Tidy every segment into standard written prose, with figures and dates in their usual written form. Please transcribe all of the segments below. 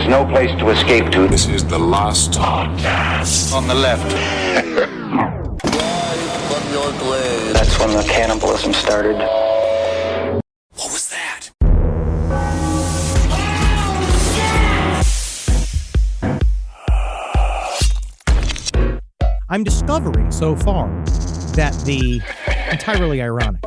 is no place to escape to. This is the last podcast. On the left. That's when the cannibalism started. What was that? I'm discovering so far that the entirely ironic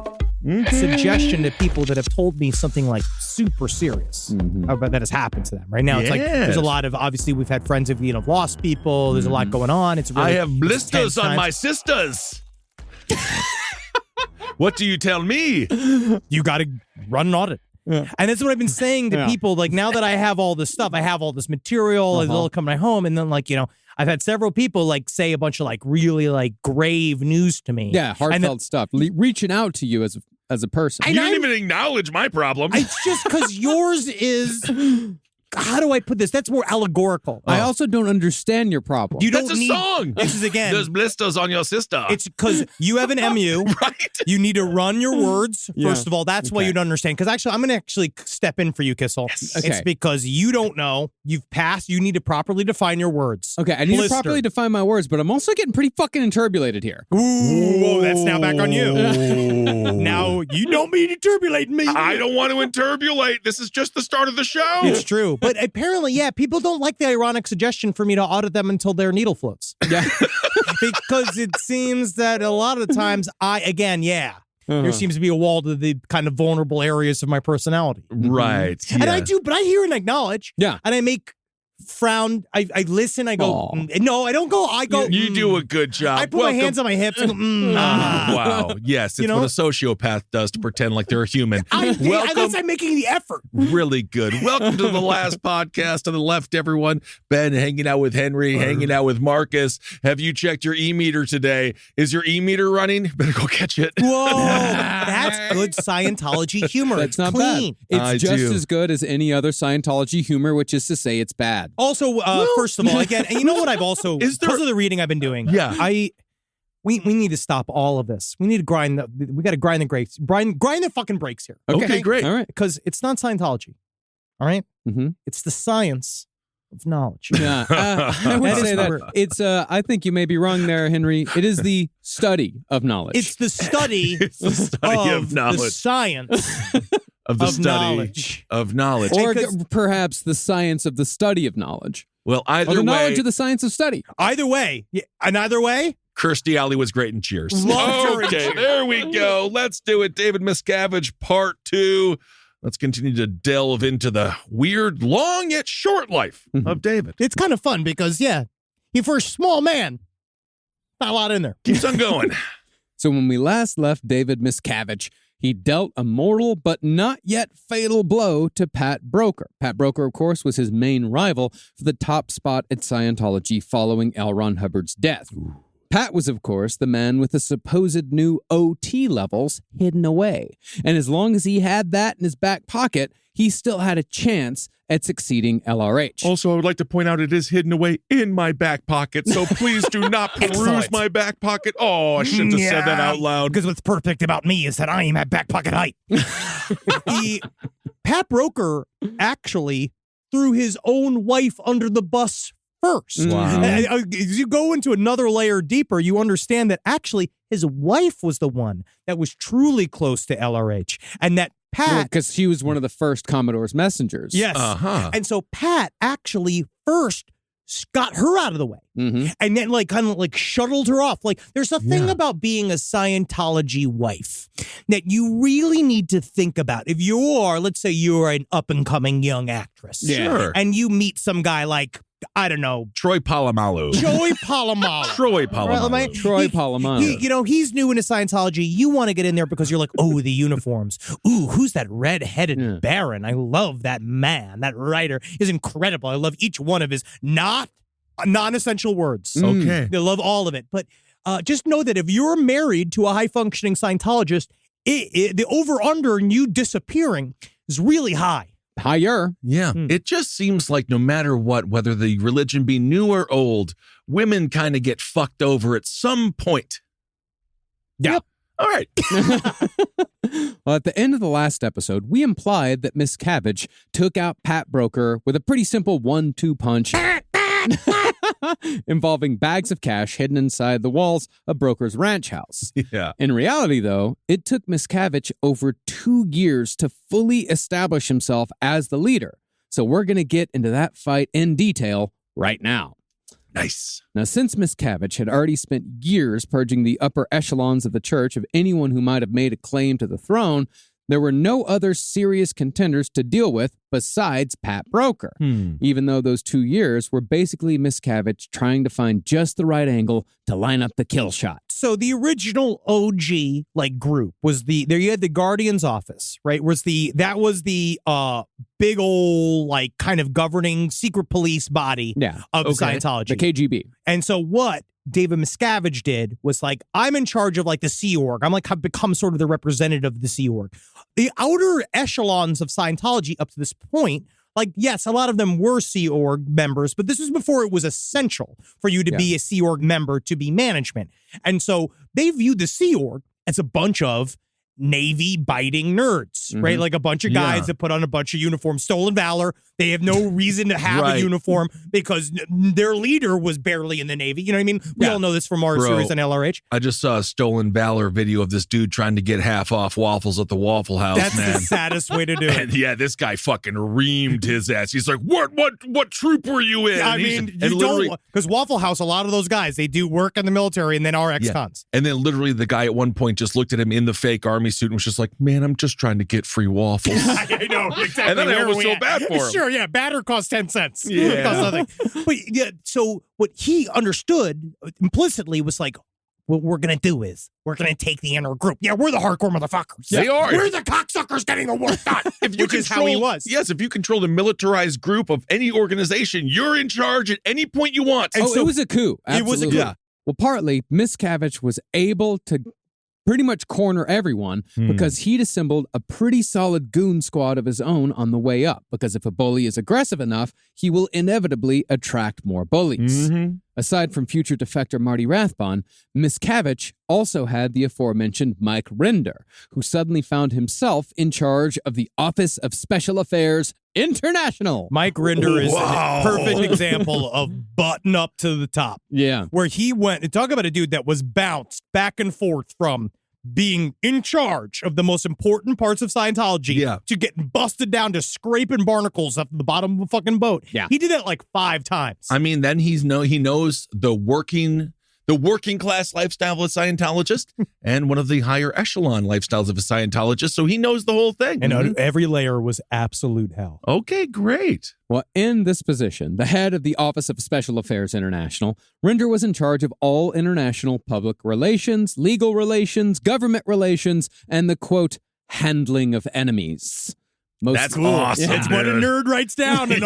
suggestion to people that have told me something like super serious about that has happened to them right now. It's like there's a lot of, obviously we've had friends who've lost people. There's a lot going on. It's really, I have blisters on my sisters. What do you tell me? You got to run an audit. Yeah. And that's what I've been saying to people. Like, now that I have all this stuff, I have all this material, it's all coming home. And then, like, I've had several people like say a bunch of like really like grave news to me. Yeah, heartfelt stuff. Reaching out to you as a person. You didn't even acknowledge my problem. It's just because yours is, how do I put this? That's more allegorical. I also don't understand your problem. You don't That's a song. This is again. There's blisters on your sister. It's because you have an MU. Right. You need to run your words. First of all, that's why you don't understand. Because actually, I'm going to step in for you, Kissel. Yes. Okay. It's Okay. because you don't know. You've passed. You need to properly define your words. Okay, I need to properly define my words, but I'm also getting pretty fucking interpolated here. Ooh, that's now back on you. Now, you don't mean to turbulate me. I don't want to interpolate. This is just the start of the show. It's true. But apparently, people don't like the ironic suggestion for me to audit them until their needle floats. Yeah. Because it seems that a lot of the times there seems to be a wall to the kind of vulnerable areas of my personality. Right. And I do, but I hear and acknowledge. Yeah. And I make frown. I listen. I go, no, I don't go. I go, You do a good job. I put my hands on my hips and go, Wow. Yes, it's what a sociopath does to pretend like they're a human. At least I'm making the effort. Really good. Welcome to the last podcast on the left, everyone. Ben hanging out with Henry, hanging out with Marcus. Have you checked your e-meter today? Is your e-meter running? Better go catch it. Whoa, that's good Scientology humor. That's it's not clean. bad. It's just as good as any other Scientology humor, which is to say it's bad. Also, first of all, again, and you know what I've also, because of the reading I've been doing, we need to stop all of this. We need to we got to grind the brakes. Grind the fucking brakes here. Okay, great. All right. Because it's not Scientology. All right? Mm-hmm. It's the science of knowledge. Yeah, I would say that it's, I think you may be wrong there, Henry. It is the study of knowledge. It's the study, of knowledge. The science of the study knowledge. Of knowledge. Or perhaps the science of the study of knowledge. Well, either or the way. knowledge of the science of study. Either way. And either way. Kirstie Alley was great in Cheers. Okay, there we go. Let's do it. David Miscavige, part 2. Let's continue to delve into the weird, long yet short life of David. It's kind of fun because, he for a small man, not a lot in there. Keeps on going. So when we last left David Miscavige, he dealt a mortal but not yet fatal blow to Pat Broker. Pat Broker, of course, was his main rival for the top spot at Scientology following L. Ron Hubbard's death. Ooh. Pat was, of course, the man with the supposed new OT levels hidden away. And as long as he had that in his back pocket, he still had a chance at succeeding LRH. Also, I would like to point out it is hidden away in my back pocket, so please do not peruse my back pocket. Oh, I shouldn't have said that out loud. Because what's perfect about me is that I am at back pocket height. Pat Broker actually threw his own wife under the bus first. Wow. As you go into another layer deeper, you understand that actually his wife was the one that was truly close to LRH, and that Pat, because she was one of the first Commodore's messengers. Yes. And so Pat actually first got her out of the way, and then kind of shuttled her off. Like, there's a thing about being a Scientology wife that you really need to think about. If you are, let's say you're an up and coming young actress, Sure. and you meet some guy like, I don't know, Troy Polamalu. Troy Polamalu. Troy Polamalu. He's new into Scientology. You want to get in there because you're like, oh, the uniforms. Ooh, who's that red-headed baron? I love that man. That writer is incredible. I love each one of his non-essential words. Okay. I love all of it. But just know that if you're married to a high-functioning Scientologist, the over-under and you disappearing is really high. Higher. Yeah. It just seems like no matter what, whether the religion be new or old, women kind of get fucked over at some point. Yeah. Yep. All right. Well, at the end of the last episode, we implied that Miscavige took out Pat Broker with a pretty simple 1-2 punch involving bags of cash hidden inside the walls of Broker's ranch house. Yeah. In reality, though, it took Miscavige over 2 years to fully establish himself as the leader. So we're going to get into that fight in detail right now. Nice. Now, since Miscavige had already spent years purging the upper echelons of the church of anyone who might have made a claim to the throne, there were no other serious contenders to deal with besides Pat Broker, even though those 2 years were basically Miscavige trying to find just the right angle to line up the kill shot. So the original OG group was there you had the Guardian's office, right? That was the big old kind of governing secret police body of Scientology. The KGB. And so what David Miscavige did was I'm in charge of the Sea Org. I've become sort of the representative of the Sea Org. The outer echelons of Scientology up to this point, yes, a lot of them were Sea Org members, but this was before it was essential for you to be a Sea Org member to be management. And so they viewed the Sea Org as a bunch of Navy biting nerds, right? Like a bunch of guys that put on a bunch of uniforms, stolen valor. They have no reason to have a uniform because their leader was barely in the Navy. You know what I mean? We all know this from our series on LRH. I just saw a stolen valor video of this dude trying to get half off waffles at the Waffle House. That's the saddest way to do it. And this guy fucking reamed his ass. He's like, what troop were you in? I mean, you don't, because Waffle House, a lot of those guys, they do work in the military and then are ex-cons. And then literally the guy at one point just looked at him in the fake army suit and was just like, man, I'm just trying to get free waffles. I know, exactly. And then I almost feel bad for him. Sure, batter costs 10 cents. Yeah. It costs nothing. But so what he understood implicitly was what we're going to do is we're going to take the inner group. Yeah, we're the hardcore motherfuckers. They are. We're the cocksuckers getting the work done. Which is how he was. Yes, if you control the militarized group of any organization, you're in charge at any point you want. And so it was a coup. Absolutely. It was a coup. Yeah. Well, partly, Miscavige was able to pretty much corner everyone because he'd assembled a pretty solid goon squad of his own on the way up. Because if a bully is aggressive enough, he will inevitably attract more bullies. Aside from future defector Marty Rathbun, Miscavige also had the aforementioned Mike Rinder, who suddenly found himself in charge of the Office of Special Affairs International. Mike Rinder is a perfect example of button up to the top. Yeah. Where he went, talk about a dude that was bounced back and forth from being in charge of the most important parts of Scientology to getting busted down to scraping barnacles off the bottom of a fucking boat. Yeah. He did that 5 times. I mean, then he knows the working class lifestyle of a Scientologist and one of the higher echelon lifestyles of a Scientologist. So he knows the whole thing. And every layer was absolute hell. Okay, great. Well, in this position, the head of the Office of Special Affairs International, Rinder was in charge of all international public relations, legal relations, government relations, and the, quote, handling of enemies. That's cool. Awesome. It's what a nerd writes down. And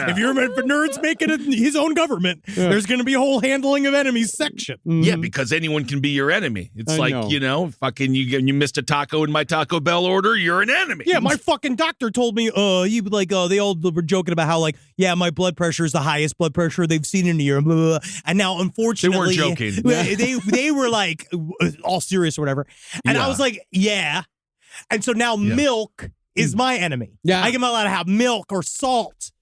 if you're meant for nerds making it his own government, there's going to be a whole handling of enemies section. Yeah, because anyone can be your enemy. It's fucking you missed a taco in my Taco Bell order, you're an enemy. Yeah, my fucking doctor told me, they all were joking about how, my blood pressure is the highest blood pressure they've seen in a year. Blah, blah, blah. And now, unfortunately, they weren't joking. They were all serious or whatever. And I was like, yeah. And so now milk is my enemy. Yeah. I'm not allowed to have milk or salt.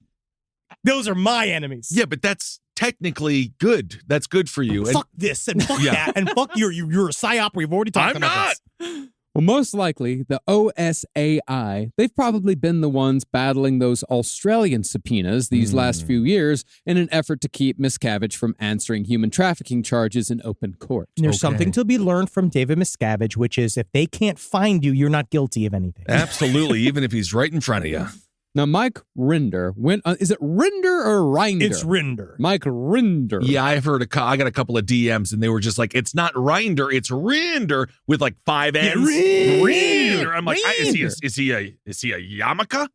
Those are my enemies. Yeah, but that's technically good. That's good for you. Fuck this and fuck that and fuck you're a psyop. We've already talked about this. Well, most likely, the OSAI, they've probably been the ones battling those Australian subpoenas these last few years in an effort to keep Miscavige from answering human trafficking charges in open court. There's something to be learned from David Miscavige, which is if they can't find you, you're not guilty of anything. Absolutely, even if he's right in front of you. Now, Mike Rinder went. Is it Rinder or Rinder? It's Rinder. Mike Rinder. Yeah, I've heard I got a couple of DMs, and they were just like, "It's not Rinder, it's Rinder with 5 N's." Rinder. I'm like, is he a yarmulke?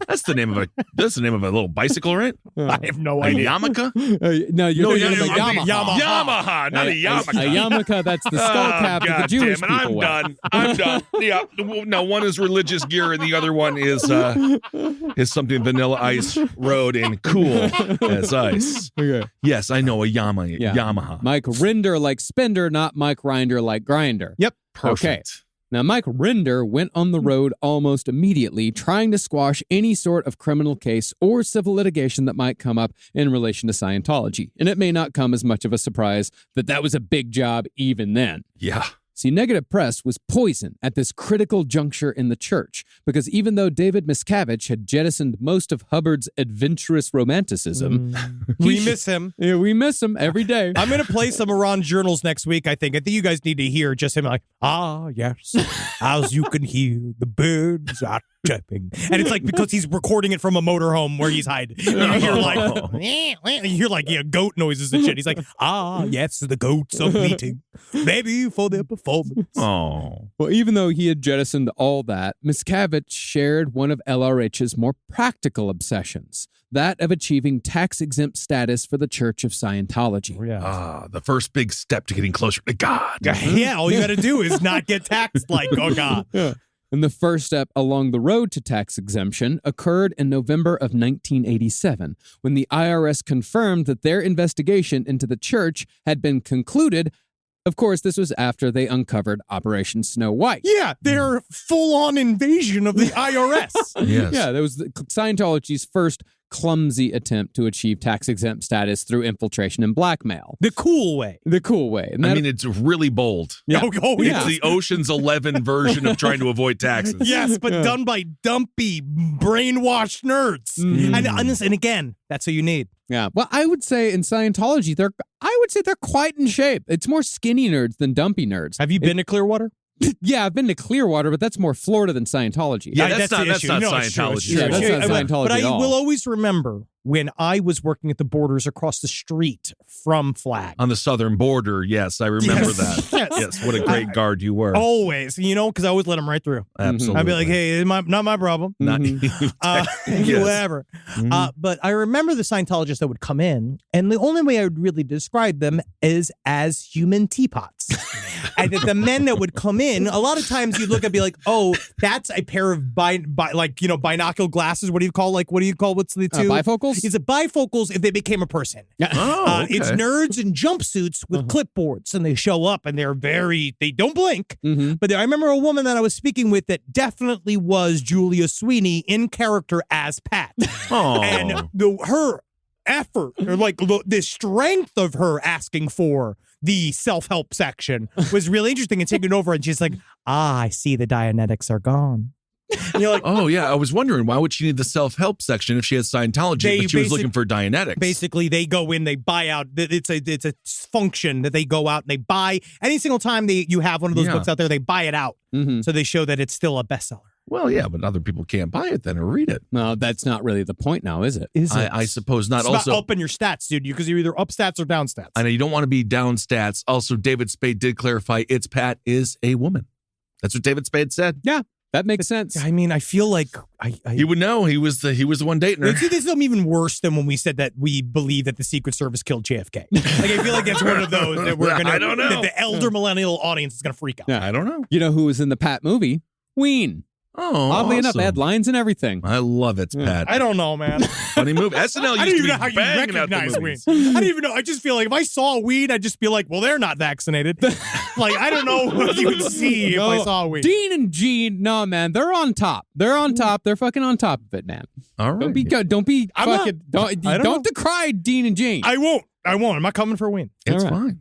That's the name of a little bicycle, right? I have no idea. A yarmulke? No, you're thinking of a Yamaha. Yamaha, not a yarmulke. A yarmulke, that's the skull cap that the Jewish people wear. I'm done. Yeah. No, one is religious gear, and the other one is something Vanilla Ice rode in cool as ice. Okay. Yes, I know a Yamaha. Mike Rinder like spender, not Mike Rinder like grinder. Yep. Perfect. Now, Mike Rinder went on the road almost immediately, trying to squash any sort of criminal case or civil litigation that might come up in relation to Scientology. And it may not come as much of a surprise that that was a big job even then. Yeah. See, negative press was poison at this critical juncture in the church, because even though David Miscavige had jettisoned most of Hubbard's adventurous romanticism, We miss him. yeah, we miss him every day. I'm going to play some Iran journals next week, I think. I think you guys need to hear just him like, yes, as you can hear, the birds are chirping. And it's like because he's recording it from a motorhome where he's hiding. You hear like goat noises and shit. He's like, yes, the goats are bleating. Maybe for their performance. Oh. Well, even though he had jettisoned all that, Miscavige shared one of LRH's more practical obsessions, that of achieving tax-exempt status for the Church of Scientology. The first big step to getting closer to God. Yeah, all you got to do is not get taxed like, oh, God. Yeah. And the first step along the road to tax exemption occurred in November of 1987, when the IRS confirmed that their investigation into the church had been concluded. Of course, this was after they uncovered Operation Snow White. Yeah, their full-on invasion of the IRS. Yes. Yeah, that was Scientology's first clumsy attempt to achieve tax-exempt status through infiltration and blackmail. The cool way. The cool way. And I that- mean, it's really bold. Yeah. Oh, yeah. It's the Ocean's 11 version of trying to avoid taxes. Yes, but done by dumpy, brainwashed nerds. And again, that's what you need. Yeah. Well, I would say in Scientology, they're quite in shape. It's more skinny nerds than dumpy nerds. Have you been to Clearwater? Yeah, I've been to Clearwater, but that's more Florida than Scientology. Yeah, that's the not issue. Scientology. It's true. Yeah, that's not Scientology But I at all. will always remember when I was working at the Borders across the street from Flag. On the southern border, yes, I remember that. Yes, what a great guard you were. Always, because I always let them right through. Absolutely. I'd be like, hey, not my problem. Not Yes. Whatever. But I remember the Scientologists that would come in, and the only way I would really describe them is as human teapots. And that the men that would come in, a lot of times you'd look and be like, oh, that's a pair of binocular glasses. What's the two? Bifocals? It's a bifocals if they became a person. Oh, okay. It's nerds in jumpsuits with clipboards, and they show up and they don't blink. But I remember a woman that I was speaking with that definitely was Julia Sweeney in character as Pat. Oh. And her effort, or the strength of her asking for the self-help section was really interesting and taking over. And she's like, I see the Dianetics are gone. And you're like, Oh, yeah. I was wondering, why would she need the self-help section if she has Scientology, but she was looking for Dianetics? basically, they go in, they buy out. It's a function that they go out and they buy. Any single time you have one of those books out there, they buy it out. So they show that it's still a bestseller. Well, yeah, but other people can't buy it then or read it. No, that's not really the point now, is it? I suppose not. It's Also, about upping your stats, dude, because you're either up stats or down stats. I know you don't want to be down stats. Also, David Spade did clarify it's Pat is a woman. That's what David Spade said. Yeah, that makes sense. I mean, I feel like He would know. He was the one dating her. This is even worse than when we said that we believe that the Secret Service killed JFK. Like, I feel like that's one of those that we're gonna. I don't know. That the elder millennial audience is gonna freak out. Yeah. I don't know. You know who was in the Pat movie? Ween. Oh, Oddly enough, awesome. they had lines and everything. I love it, Pat. I don't know, man. Funny movie. SNL I don't used to even be know how you banging out the recognize weed. movies. I don't even know. I just feel like if I saw weed, I'd just be like, well, they're not vaccinated. Like, I don't know what you would see if I saw weed. Dean and Gene, no, man, they're on top. They're on top. They're fucking on top of it, man. All right. Don't be good. Don't be I'm not- fucking. I don't Don't decry Dean and Gene. I won't. I'm not coming for a win. It's All right. fine.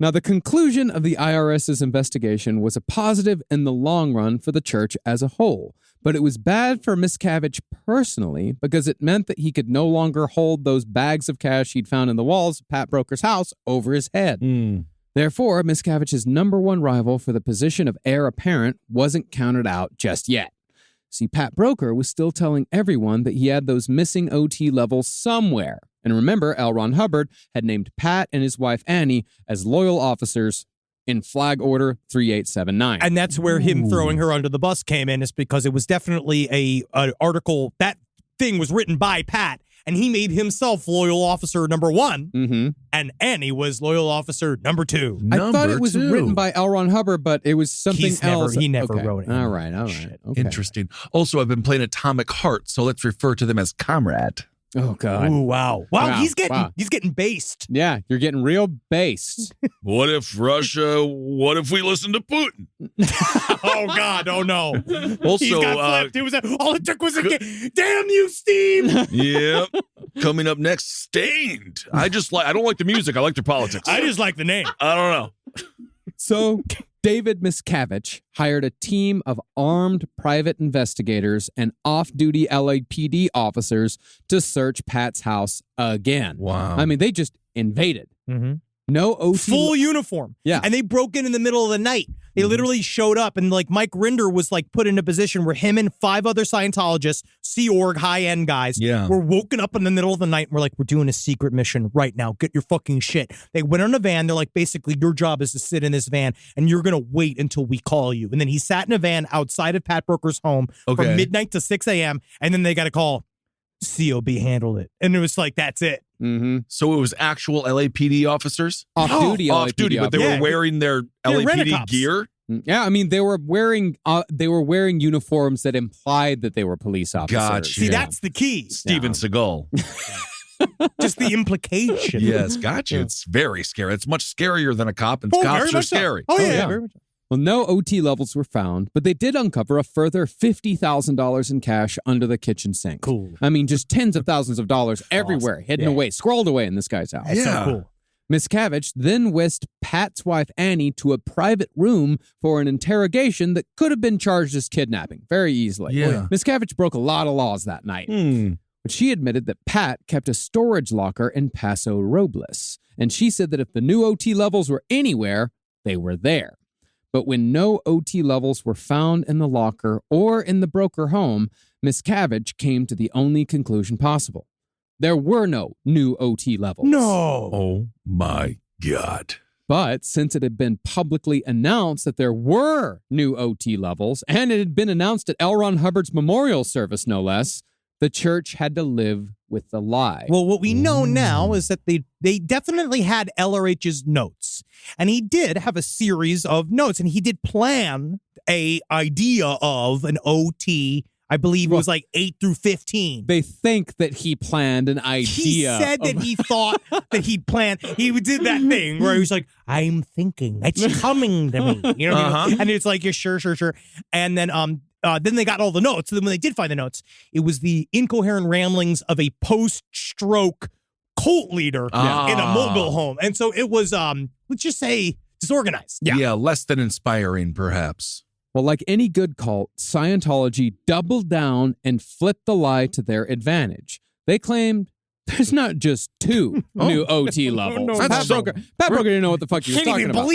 Now, the conclusion of the IRS's investigation was a positive in the long run for the church as a whole, but it was bad for Miscavige personally because it meant that he could no longer hold those bags of cash he'd found in the walls of Pat Broker's house over his head. Therefore, Miscavige's number one rival for the position of heir apparent wasn't counted out just yet. See, Pat Broker was still telling everyone that he had those missing OT levels somewhere. And remember, L. Ron Hubbard had named Pat and his wife Annie as loyal officers in Flag Order 3879. And that's where him throwing her under the bus came in, is because it was definitely an article. That thing was written by Pat, and he made himself loyal officer number 1, and Annie was loyal officer number 2. I thought it was written by L. Ron Hubbard, but it was something else. He never Okay. wrote it. All right. Okay. Interesting. Also, I've been playing Atomic Heart, so let's refer to them as comrade. Oh, God. Ooh, wow. Wow, He's getting based. Yeah, you're getting real based. What if we listen to Putin? Oh, God. Oh, no. Also, He's got flipped. All it took was a damn you, Steve. Yep. Coming up next, Stained. I don't like the music. I like their politics. I just like the name. I don't know. So David Miscavige hired a team of armed private investigators and off-duty LAPD officers to search Pat's house again. Wow. I mean, they just invaded. Mm-hmm. No OT. Full uniform. Yeah. And they broke in the middle of the night. They literally showed up, and like Mike Rinder was like put in a position where him and 5 other Scientologists, Sea Org, high-end guys, were woken up in the middle of the night and we're like, we're doing a secret mission right now. Get your fucking shit. They went on a van. They're like, basically, your job is to sit in this van and you're going to wait until we call you. And then he sat in a van outside of Pat Broker's home from midnight to 6 a.m. And then they got a call. COB handled it. And it was like, that's it. Mm-hmm. So it was actual LAPD officers? Off-duty Off-duty, but they were wearing their LAPD gear? Yeah, I mean, they were wearing uniforms that implied that they were police officers. Gotcha. See, that's the key. Steven Seagal. Just the implication. Yes, gotcha. It's very scary. It's much scarier than a cop, and cops are scary. Oh, yeah. Very much so. Well, no OT levels were found, but they did uncover a further $50,000 in cash under the kitchen sink. Cool. I mean, just tens of thousands of dollars everywhere, hidden away, squirreled away in this guy's house. That's so cool. Miscavige then whisked Pat's wife, Annie, to a private room for an interrogation that could have been charged as kidnapping very easily. Yeah. Miscavige broke a lot of laws that night. But she admitted that Pat kept a storage locker in Paso Robles. And she said that if the new OT levels were anywhere, they were there. But when no OT levels were found in the locker or in the broker home, Miscavige came to the only conclusion possible. There were no new OT levels. No. Oh, my God. But since it had been publicly announced that there were new OT levels, and it had been announced at L. Ron Hubbard's memorial service, no less, the church had to live with the lie. Well, what we know now is that they definitely had LRH's notes. And he did have a series of notes, and he did plan a idea of an OT. I believe it was like 8 through 15. They think that he planned an idea. He said that he thought that he'd planned. He did that thing where he was like, I'm thinking. It's coming to me. You know? And it's like, yeah, sure. And then they got all the notes. So then when they did find the notes, it was the incoherent ramblings of a post-stroke cult leader in a mobile home. And so it was, let's just say, disorganized. Yeah, less than inspiring, perhaps. Well, like any good cult, Scientology doubled down and flipped the lie to their advantage. They claimed there's not just 2 new OT levels. Pat Broker didn't know what the fuck he was talking about.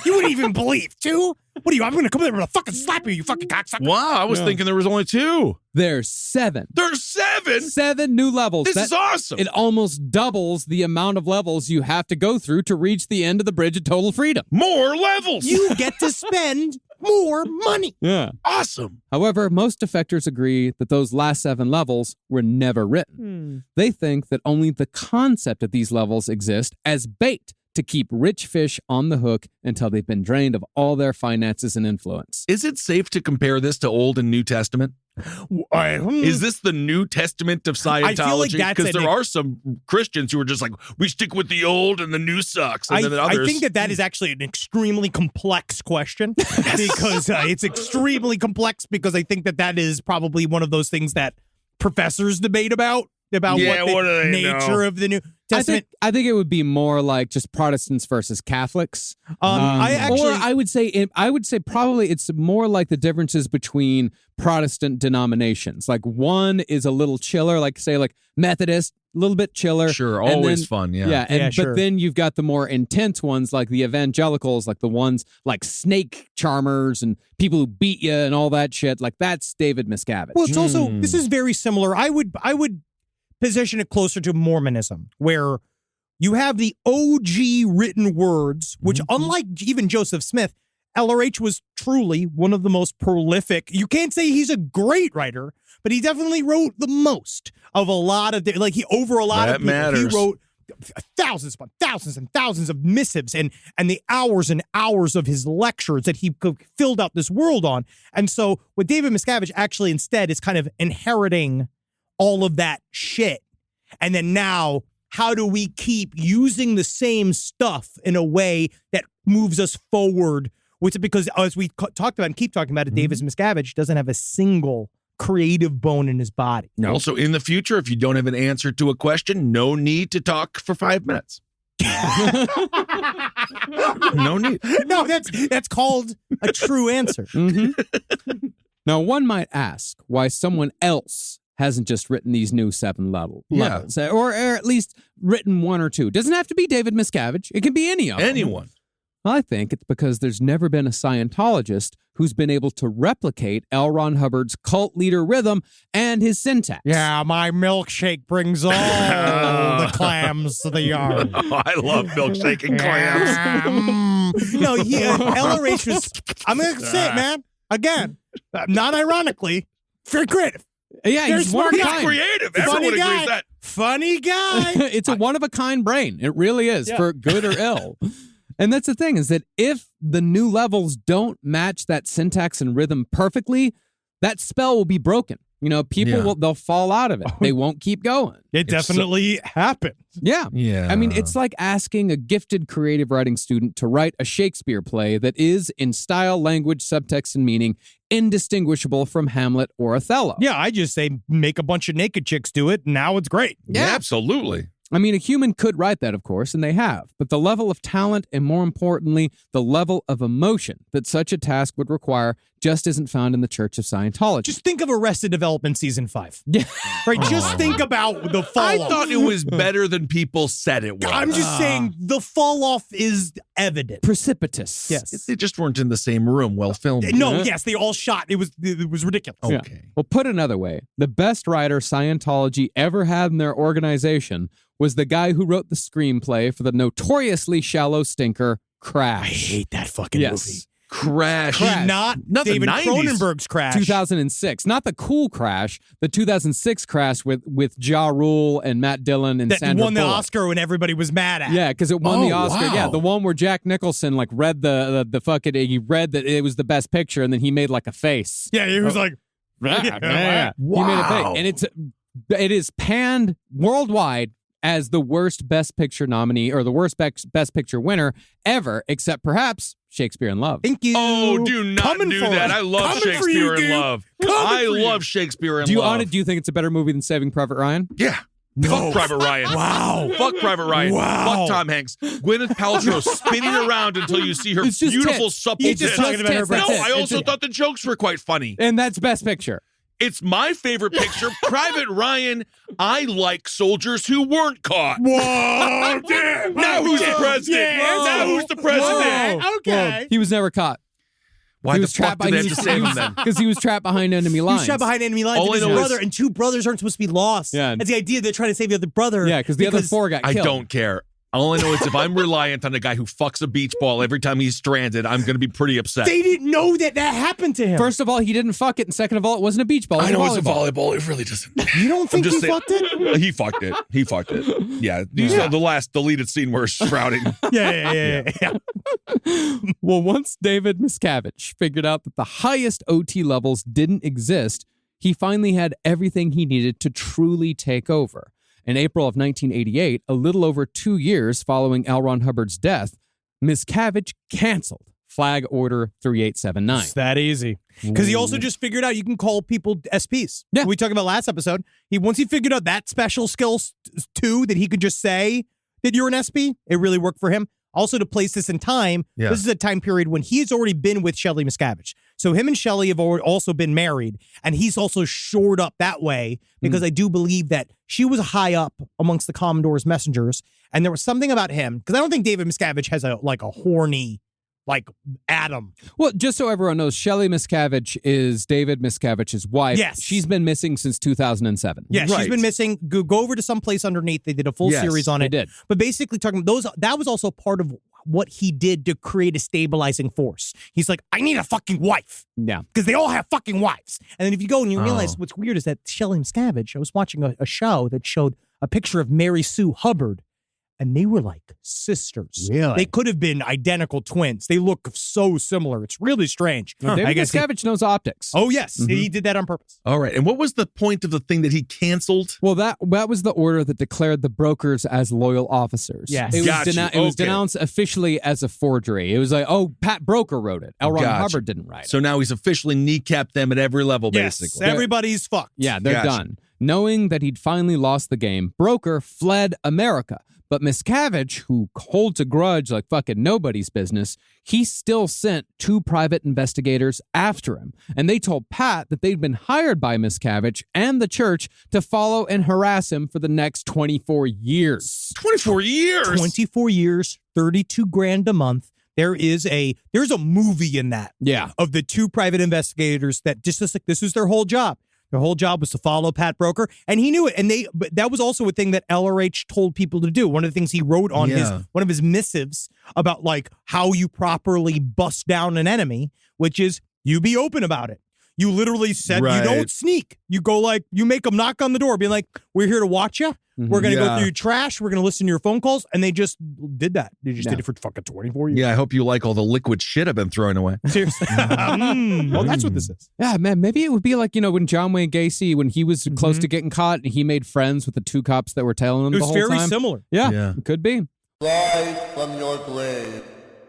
You wouldn't even believe 2? What are you? I'm going to come in and fucking slap you fucking cocksucker. Wow, I was thinking there was only 2. There's 7. There's 7? 7 new levels. This is awesome. It almost doubles the amount of levels you have to go through to reach the end of the bridge of total freedom. More levels. You get to spend more money. Yeah. Awesome. However, most defectors agree that those last 7 levels were never written. They think that only the concept of these levels exist as bait to keep rich fish on the hook until they've been drained of all their finances and influence. Is it safe to compare this to Old and New Testament? Is this the New Testament of Scientology? Because there are some Christians who are just like, we stick with the old and the new sucks. And then others... I think that is actually an extremely complex question because it's extremely complex because I think that is probably one of those things that professors debate about what the nature of the New Testament. I think it would be more like just Protestants versus Catholics. I would say probably it's more like the differences between Protestant denominations. Like one is a little chiller, like say like Methodist, a little bit chiller. Sure, always fun. Yeah. But then you've got the more intense ones like the evangelicals, like the ones like snake charmers and people who beat you and all that shit. Like that's David Miscavige. Well, it's also, this is very similar. I would position it closer to Mormonism, where you have the OG written words, which unlike even Joseph Smith, LRH was truly one of the most prolific. You can't say he's a great writer, but he definitely wrote the most of a lot of, over a lot of people. Matters. He wrote thousands upon thousands and thousands of missives and the hours and hours of his lectures that he filled out this world on. And so what David Miscavige actually instead is kind of inheriting all of that shit And then now, how do we keep using the same stuff in a way that moves us forward? With it, because as we talked about and keep talking about it, David Miscavige doesn't have a single creative bone in his body. No. Also, in the future, if you don't have an answer to a question, no need to talk for 5 minutes. No need. No, that's called a true answer. Now, one might ask why someone else hasn't just written these new 7 levels, or at least written 1 or 2. Doesn't have to be David Miscavige. It can be any of them. Anyone. I think it's because there's never been a Scientologist who's been able to replicate L. Ron Hubbard's cult leader rhythm and his syntax. Yeah, my milkshake brings all the clams to the yard. Oh, I love milkshake and clams. No, LRH was, I'm going to say it, man. Again, not ironically, very creative. Yeah, he's one of a kind. Creative. Everyone agrees that. Funny guy. It's a one-of-a-kind brain. It really is, for good or ill. And that's the thing, is that if the new levels don't match that syntax and rhythm perfectly, that spell will be broken. You know, people they'll fall out of it. They won't keep going. It definitely happened. Yeah. I mean, it's like asking a gifted creative writing student to write a Shakespeare play that is, in style, language, subtext, and meaning, indistinguishable from Hamlet or Othello. Yeah, I just say make a bunch of naked chicks do it, and now it's great. Yeah, absolutely. I mean, a human could write that, of course, and they have. But the level of talent and, more importantly, the level of emotion that such a task would require just isn't found in the Church of Scientology. Just think of Arrested Development Season 5. Yeah. Right? Just think about the fall I off. thought it was better than people said it was. I'm just saying the fall off is evident. Precipitous. Yes. They just weren't in the same room well filmed. No, yes, they all shot. It was ridiculous. Yeah. Okay. Well, put another way, the best writer Scientology ever had in their organization was the guy who wrote the screenplay for the notoriously shallow stinker Crash. I hate that fucking movie. Crash. Not the David 90s. Cronenberg's Crash. 2006. Not the cool Crash, the 2006 Crash with Ja Rule and Matt Dillon and that Sandra won the Bullock. Oscar when everybody was mad at. Yeah, because it won the Oh, Oscar. wow. Yeah, the one where Jack Nicholson read the fucking, he read that it was the best picture, and then he made like a face. Yeah, he was like, Yeah. He made a face, and it is panned worldwide as the worst Best Picture nominee or the worst Best Picture winner ever, except perhaps Shakespeare in Love. thank you. Oh, do not Coming do for that. us. I love Coming for Shakespeare you, in dude. Love. Coming I for you. love Shakespeare in Do you Love. do you think it's a better movie than Saving Private Ryan? Yeah. Fuck Private Ryan. Wow. Fuck Private Ryan. Wow. Fuck Tom Hanks. Gwyneth Paltrow spinning around until you see her It's just beautiful tits. supple You're just tits. talking about her That's No, it. I also It's- thought the jokes were quite funny. And that's Best Picture. It's my favorite picture. Private Ryan, I like soldiers who weren't caught. Whoa, damn. Now who's the president? Yes. Now who's the president? Whoa. Okay. He was never caught. Why the fuck did they have to save him then? Because he was trapped behind enemy He lines. was trapped behind enemy lines All with I his know is- brother, and 2 brothers aren't supposed to be lost. Yeah. It's the idea they're trying to save the other brother. Yeah, because the other 4 got I killed. don't care. All I know is if I'm reliant on a guy who fucks a beach ball every time he's stranded, I'm going to be pretty upset. They didn't know that happened to him. First of all, he didn't fuck it, and second of all, it wasn't a beach ball. It was I know it's a volleyball. volleyball. It really doesn't. You don't think just he saying- fucked it? He fucked it. He fucked it. Yeah. You saw the last deleted scene where he's sprouting. Yeah. Well, once David Miscavige figured out that the highest OT levels didn't exist, he finally had everything he needed to truly take over. In April of 1988, a little over 2 years following L. Ron Hubbard's death, Miscavige canceled Flag Order 3879. It's that easy. Because he also just figured out you can call people SPs. Yeah. We talked about last episode. Once he figured out that special skills too, that he could just say that you're an SP, it really worked for him. Also, to place this in time, this is a time period when he's already been with Shelley Miscavige. So him and Shelley have also been married, and he's also shored up that way because I do believe that she was high up amongst the Commodore's messengers, and there was something about him, because I don't think David Miscavige has a horny, Adam. Well, just so everyone knows, Shelley Miscavige is David Miscavige's wife. Yes. She's been missing since 2007. Yeah, she's Right. been missing. Go over to some place underneath. They did a full Yes, series on They it. did. But basically talking that was also part of what he did to create a stabilizing force. He's like, I need a fucking wife. Yeah. Because they all have fucking wives. And then if you go and you realize what's weird is that Shelley Miscavige, I was watching a show that showed a picture of Mary Sue Hubbard. and they were like sisters. Really? They could have been identical twins. They look so similar. It's really strange. Well, David I guess Miscavige knows optics. Oh, yes. He did that on purpose. All right. And what was the point of the thing that he canceled? Well, that was the order that declared the brokers as loyal officers. Yes. It was, Got you. it was Okay. denounced officially as a forgery. It was like, oh, Pat Broker wrote it. L. Ron Gotcha. Hubbard didn't write it. So now he's officially kneecapped them at every level, Yes, basically. everybody's fucked. Yeah, they're Gotcha. done. Knowing that he'd finally lost the game, Broker fled America. But Miscavige, who holds a grudge like fucking nobody's business, he still sent 2 private investigators after him. And they told Pat that they'd been hired by Miscavige and the church to follow and harass him for the next 24 years. 24 years. 24 years, 32 grand a month. There's a movie in that. Yeah. Of the 2 private investigators that just like this was their whole job. Their whole job was to follow Pat Broker, and he knew it. And but that was also a thing that LRH told people to do. One of the things he wrote on one of his missives about like how you properly bust down an enemy, which is you be open about it. You literally said you don't sneak. You go like you make them knock on the door, being like, "We're here to watch you. We're going to go through your trash. We're going to listen to your phone calls." And they just did that. They just did it for fucking 24 years. Yeah, I hope you like all the liquid shit I've been throwing away. Seriously. Well, that's what this is. Yeah, man, maybe it would be like, when John Wayne Gacy, when he was close to getting caught, and he made friends with the 2 cops that were tailing him It the was whole very time. similar. Yeah, it could be. Rise from your grave.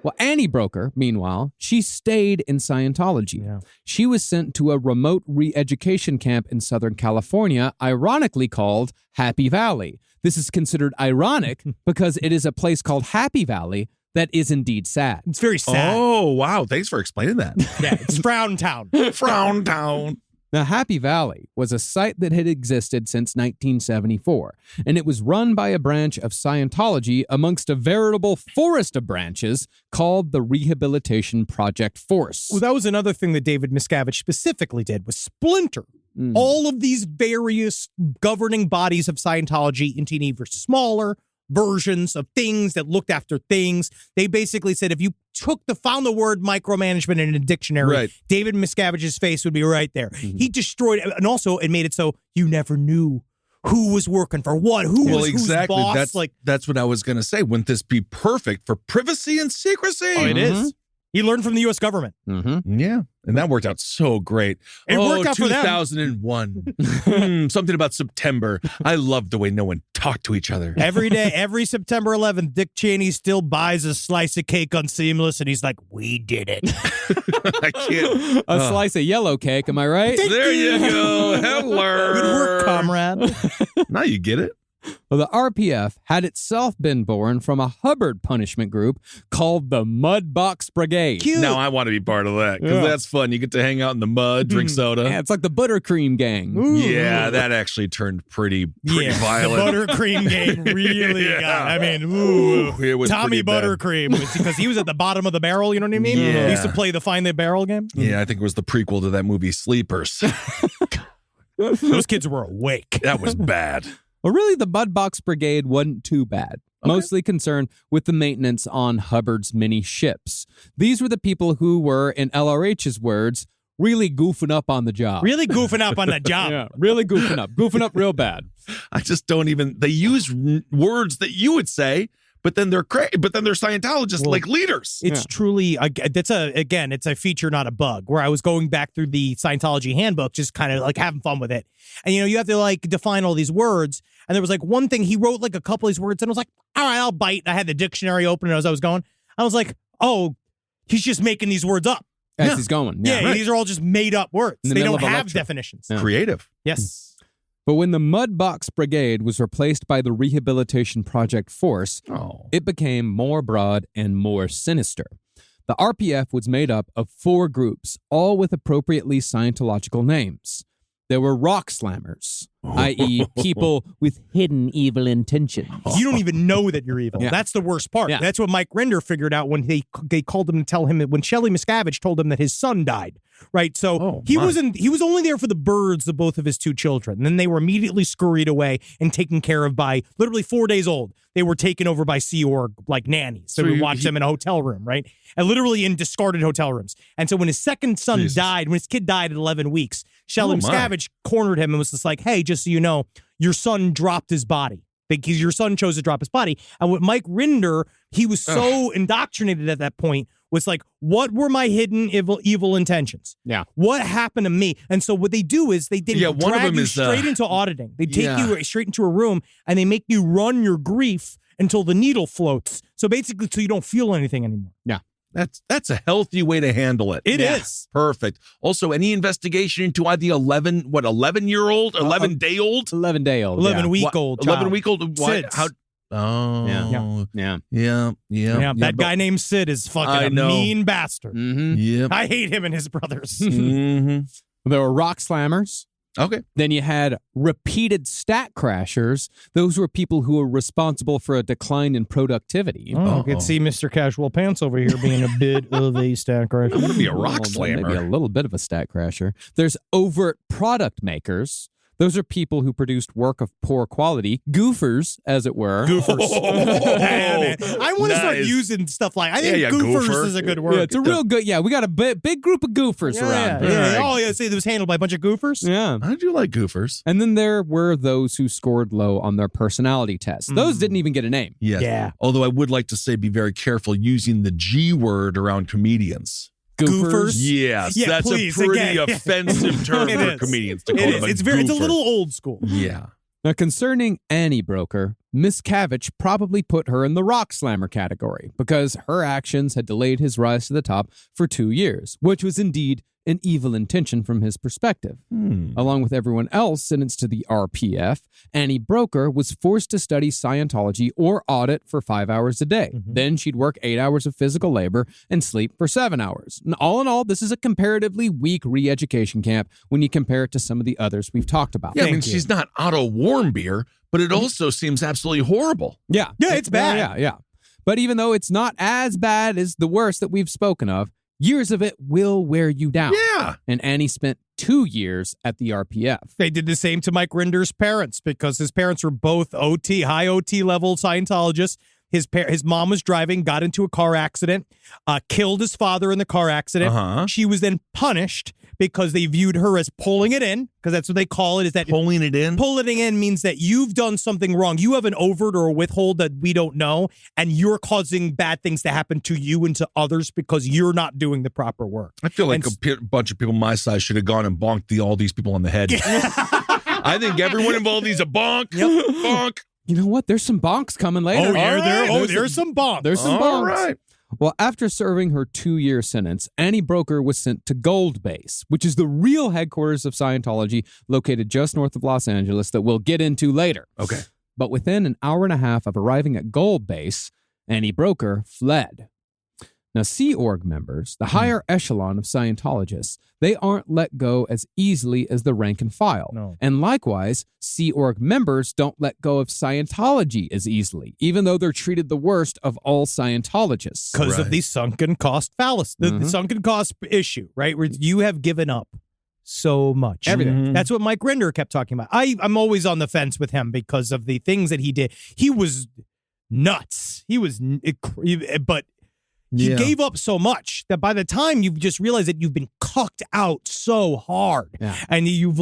Well, Annie Broker, meanwhile, she stayed in Scientology. Yeah. She was sent to a remote re-education camp in Southern California, ironically called Happy Valley. This is considered ironic because it is a place called Happy Valley that is indeed sad. It's very sad. Oh, wow. Thanks for explaining that. Yeah, it's Frown Town. Frown Town. Now, Happy Valley was a site that had existed since 1974, and it was run by a branch of Scientology amongst a veritable forest of branches called the Rehabilitation Project Force. Well, that was another thing that David Miscavige specifically did was splinter all of these various governing bodies of Scientology into an even smaller versions of things that looked after things. They basically said if you found the word micromanagement in a dictionary, David Miscavige's face would be right there. He destroyed it, and also it made it so you never knew who was working for what, who was whose boss. That's what I was going to say. Wouldn't this be perfect for privacy and secrecy? Oh, it is. He learned from the U.S. government. Yeah. And that worked out so great. It worked out for them. 2001. Something about September. I love the way no one talked to each other. Every day, every September 11th, Dick Cheney still buys a slice of cake on Seamless, and he's like, we did it. I can't. A slice of yellow cake, am I right? There you go. Hello. Good work, comrade. Now you get it. Well, the RPF had itself been born from a Hubbard punishment group called the Mudbox Brigade. Cute. Now I want to be part of that because that's fun. You get to hang out in the mud, drink soda. Yeah, it's like the Buttercream Gang. Ooh. Yeah, that actually turned pretty violent. The Buttercream game really got. I mean, ooh, It was Tommy pretty bad. Buttercream because he was at the bottom of the barrel. You know what I mean? Yeah. He used to play the Find the Barrel game. Yeah, I think it was the prequel to that movie Sleepers. Those kids were awake. That was bad. Well, really, the Mudbox Brigade wasn't too bad. Mostly concerned with the maintenance on Hubbard's many ships. These were the people who were, in LRH's words, really goofing up on the job. Really goofing up on the job. Yeah, really goofing up. Goofing up real bad. I just don't even. They use words that you would say, but then they're Scientologists like leaders. It's truly it's a feature, not a bug. Where I was going back through the Scientology handbook, just kind of like having fun with it, and you have to like define all these words. And there was like one thing he wrote like a couple of these words, and I was like, all right, I'll bite. I had the dictionary open as I was going. I was like, oh, he's just making these words up As he's going. Yeah, these are all just made up words. In the They middle don't of a have lecture. definitions. Yeah. Creative. Yes. But when the Mudbox Brigade was replaced by the Rehabilitation Project Force, it became more broad and more sinister. The RPF was made up of 4 groups, all with appropriately Scientological names. There were rock slammers, i.e. people with hidden evil intentions. You don't even know that you're evil. Yeah. That's the worst part. Yeah. That's what Mike Render figured out when they called him to tell him that when Shelley Miscavige told him that his son died. Right. So he was only there for the births of both of his 2 children. And then they were immediately scurried away and taken care of by literally 4 days old. They were taken over by Sea Org like nannies. So we watched them in a hotel room, right? And literally in discarded hotel rooms. And so when his second son died, when his kid died at 11 weeks, Shelley Miscavige cornered him and was just like, hey, just so you know, your son dropped his body. because your son chose to drop his body. And with Mike Rinder, he was so indoctrinated at that point, was like, what were my hidden evil intentions? Yeah. What happened to me? And so what they do is they one of drag them you is, straight into auditing. They take you straight into a room and they make you run your grief until the needle floats. So basically, so you don't feel anything anymore. Yeah. That's a healthy way to handle it. It is. Perfect. Also, any investigation into the 11-year-old, 11-day-old? 11-day-old. 11-week-old child. 11-week-old? What? Sids. How? Oh. Yeah. That guy named Sid is fucking a mean bastard. Mm-hmm. Yep. I hate him and his brothers. Mm-hmm. There were rock slammers. Okay. Then you had repeated stat crashers. Those were people who were responsible for a decline in productivity. Oh, I could see Mr. Casual Pants over here being a bit of a stat crasher. I'm going to be a rock slammer. Maybe a little bit of a stat crasher. There's overt product makers. Those are people who produced work of poor quality. Goofers, as it were. Goofers. Man. I want to start using stuff like, I think goofers goofer is a good word. Yeah, it's a real good, we got a big group of goofers around. Yeah. Oh, yeah, see, it was handled by a bunch of goofers? Yeah. I do like goofers. And then there were those who scored low on their personality tests. Those didn't even get a name. Yes. Yeah. Although I would like to say be very careful using the G word around comedians. Goofers? Yes, Yeah, that's please, a pretty again. offensive term It for is. comedians to call It them is. a It's a goofer. little old school. Yeah. Now, concerning Annie Broker, Miscavige probably put her in the rock slammer category because her actions had delayed his rise to the top for 2 years, which was indeed an evil intention from his perspective. Along with everyone else sentenced to the RPF, Annie Broker was forced to study Scientology or audit for 5 hours a day. Then she'd work 8 hours of physical labor and sleep for 7 hours. And all in all, this is a comparatively weak re-education camp when you compare it to some of the others we've talked about. Yeah, she's not Otto Warmbier, but it also seems absolutely horrible. Yeah. Yeah, it's bad. Yeah. But even though it's not as bad as the worst that we've spoken of, years of it will wear you down. Yeah. And Annie spent 2 years at the RPF. They did the same to Mike Rinder's parents because his parents were both high OT level Scientologists. His mom was driving, got into a car accident, killed his father in the car accident. She was then punished because they viewed her as pulling it in, because that's what they call it. Is that pulling it in? Pulling it in means that you've done something wrong. You have an overt or a withhold that we don't know, and you're causing bad things to happen to you and to others because you're not doing the proper work. I feel like a bunch of people my size should have gone and bonked all these people on the head. I think everyone involved needs a bonk. Bonk. You know what? There's some bonks coming later. There's some bonks. There's some bonks. All right. Well, after serving her 2-year sentence, Annie Broker was sent to Gold Base, which is the real headquarters of Scientology located just north of Los Angeles that we'll get into later. Okay. But within an hour and a half of arriving at Gold Base, Annie Broker fled. Now, Sea Org members, the higher echelon of Scientologists, they aren't let go as easily as the rank and file. No. And likewise, Sea Org members don't let go of Scientology as easily, even though they're treated the worst of all Scientologists. Because of the sunken cost fallacy, the sunken cost issue, right? Where you have given up so much. Everything. That's what Mike Rinder kept talking about. I'm always on the fence with him because of the things that he did. He was nuts. But he gave up so much that by the time you've just realized that you've been cucked out so hard and you've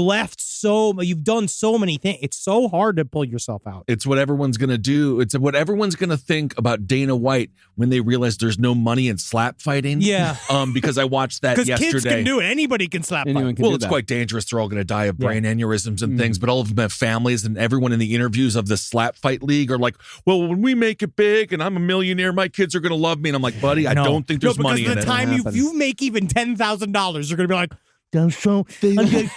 done so many things. It's so hard to pull yourself out. It's what everyone's going to do. It's what everyone's going to think about Dana White when they realize there's no money in slap fighting. Yeah. Because I watched that yesterday. Because kids can do it. Anybody can slap fight. It's quite dangerous. They're all going to die of brain aneurysms and things, but all of them have families, and everyone in the interviews of the slap fight league are like, well, when we make it big and I'm a millionaire, my kids are going to love me. And I'm like, buddy, I don't think there's money in it. Because the time you make even $10,000, they're going to be like, that's so great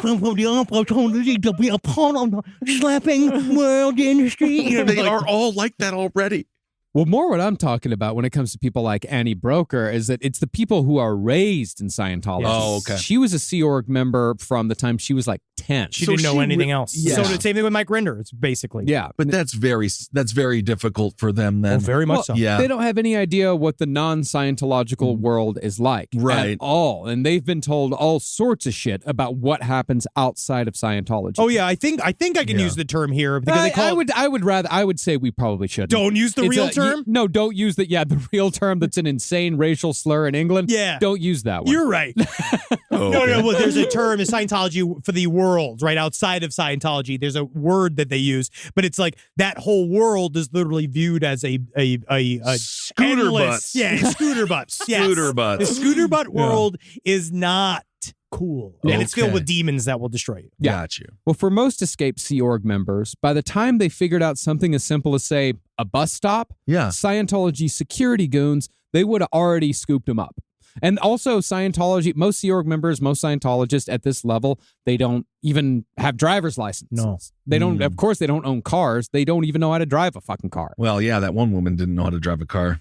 from the opportunity to be a part of the slapping world industry. They are all like that already. Well, more what I'm talking about when it comes to people like Annie Broker is that it's the people who are raised in Scientology. Oh, okay. She was a Sea Org member from the time she was like 10. She didn't know anything else. Yeah. So the same thing with Mike Rinder. It's basically. Yeah. But that's very difficult for them then. Oh, very much so. Yeah. They don't have any idea what the non-Scientological world is like Right. at all. And they've been told all sorts of shit about what happens outside of Scientology. Oh, yeah. I think I can use the term here because they call I would say we probably shouldn't. Don't use the real term? term? No, don't use the real term that's an insane racial slur in England. Yeah. Don't use that one. You're right. No, well, there's a term in Scientology for the world, right? Outside of Scientology, there's a word that they use, but it's like that whole world is literally viewed as a Scooter endless, butts. Yeah, scooter butts. Yes. Scooter butts. The scooter butt world is not cool. And it's filled Okay. with demons that will destroy you. Yeah. Got you. Well, for most escaped Sea Org members, by the time they figured out something as simple as, say, a bus stop, Yeah. Scientology security goons, they would have already scooped them up. And also Scientology, most Sea Org members, most Scientologists at this level, they don't even have driver's licenses. No. They don't, of course, they don't own cars. They don't even know how to drive a fucking car. Well, yeah, that one woman didn't know how to drive a car.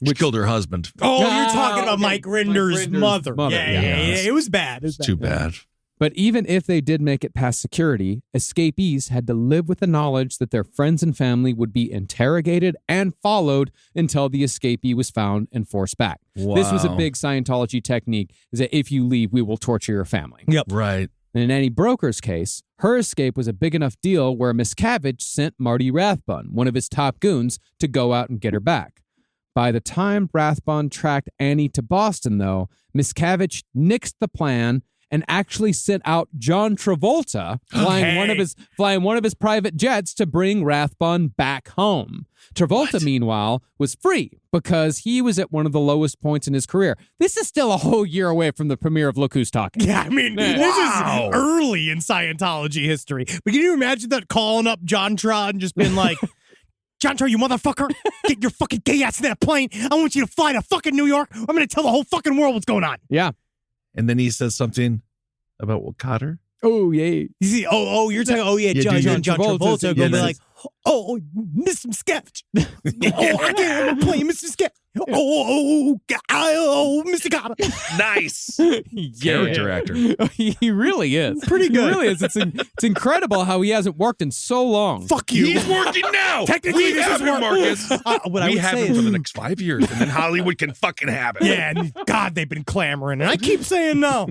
She killed her husband. Oh, Ah, you're talking about okay. Mike Rinder's Mike Rinder's mother. mother. Yeah. It was bad. It was Too bad. But even if they did make it past security, escapees had to live with the knowledge that their friends and family would be interrogated and followed until the escapee was found and forced back. This was a Wow. big Scientology technique, is that if you leave, we will torture your family. Yep. Right. And in Annie Broker's case, her escape was a big enough deal where Miscavige sent Marty Rathbun, one of his top goons, to go out and get her back. By the time Rathbun tracked Annie to Boston, though, Miscavige nixed the plan and actually sent out John Travolta flying one of his private jets to bring Rathbun back home. Travolta, meanwhile, was free because he was at one of the lowest points in his career. This is still a whole year away from the premiere of Look Who's Talking. Yeah, I mean, this is early in Scientology history. But can you imagine that calling up John Tra and just being like, John Tra, you motherfucker, get your fucking gay ass in that plane. I want you to fly to fucking New York. I'm going to tell the whole fucking world what's going on. Yeah. And then he says something about what caught her. Oh, yeah. You see, you're talking, Yeah, John dude, Travolta yeah, going to be that's- like, Mr. Miscavige. I can't play Mr. Miscavige. Mr. Carter. Nice. Yeah. Character actor. He really is. Pretty good. He really is. It's incredible how he hasn't worked in so long. Fuck you. He's working now. Technically, we this have is him, work. Marcus. What I We would have say him is, for the next 5 years, and then Hollywood can fucking have it. yeah, and God, they've been clamoring, and I keep saying no.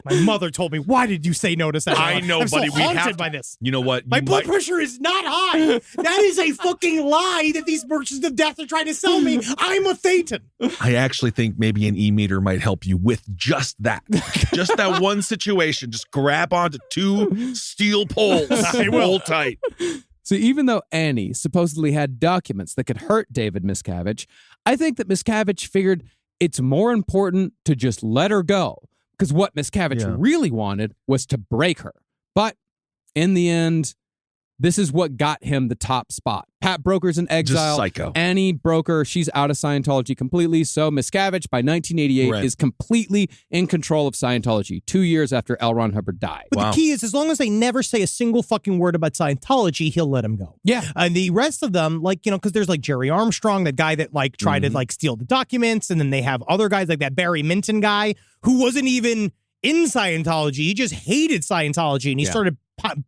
My mother told me, "Why did you say no to that?" I know, I'm buddy. So We haunted have by this. You know what? My You blood might- pressure is not high. That is a fucking lie that these merchants of death are trying to sell me. I'm a Thetan. I actually think maybe an e-meter might help you with just that. Just that one situation. Just grab onto 2 steel poles. Hold tight. So even though Annie supposedly had documents that could hurt David Miscavige, I think that Miscavige figured it's more important to just let her go. Because what Miscavige really wanted was to break her. But in the end, this is what got him the top spot. Pat Broker's in exile. Just psycho. Annie Broker, she's out of Scientology completely. So Miscavige, by 1988, is completely in control of Scientology, 2 years after L. Ron Hubbard died. But the key is, as long as they never say a single fucking word about Scientology, he'll let him go. Yeah. And the rest of them, like, because there's like Jerry Armstrong, that guy that like tried to like steal the documents. And then they have other guys like that Barry Minton guy who wasn't even in Scientology. He just hated Scientology, and he started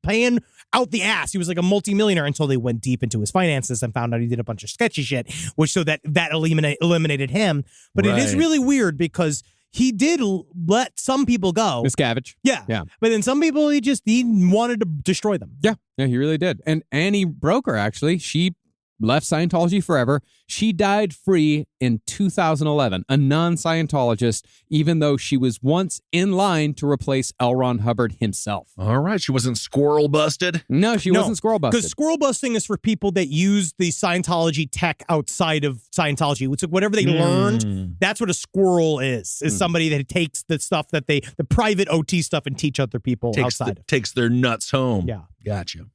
paying out the ass. He was like a multimillionaire until they went deep into his finances and found out he did a bunch of sketchy shit, which so that eliminated him. But it is really weird because he did let some people go. Miscavige. Yeah. Yeah. But then some people, he wanted to destroy them. Yeah, he really did. And Annie Broker, actually, she left Scientology forever. She died free in 2011, a non-Scientologist, even though she was once in line to replace L. Ron Hubbard himself. All right. She wasn't squirrel busted. No, she wasn't squirrel busted. Because squirrel busting is for people that use the Scientology tech outside of Scientology. It's like whatever they learned, that's what a squirrel is somebody that takes the stuff that the private OT stuff and teach other people outside. Takes their nuts home. Yeah. Gotcha.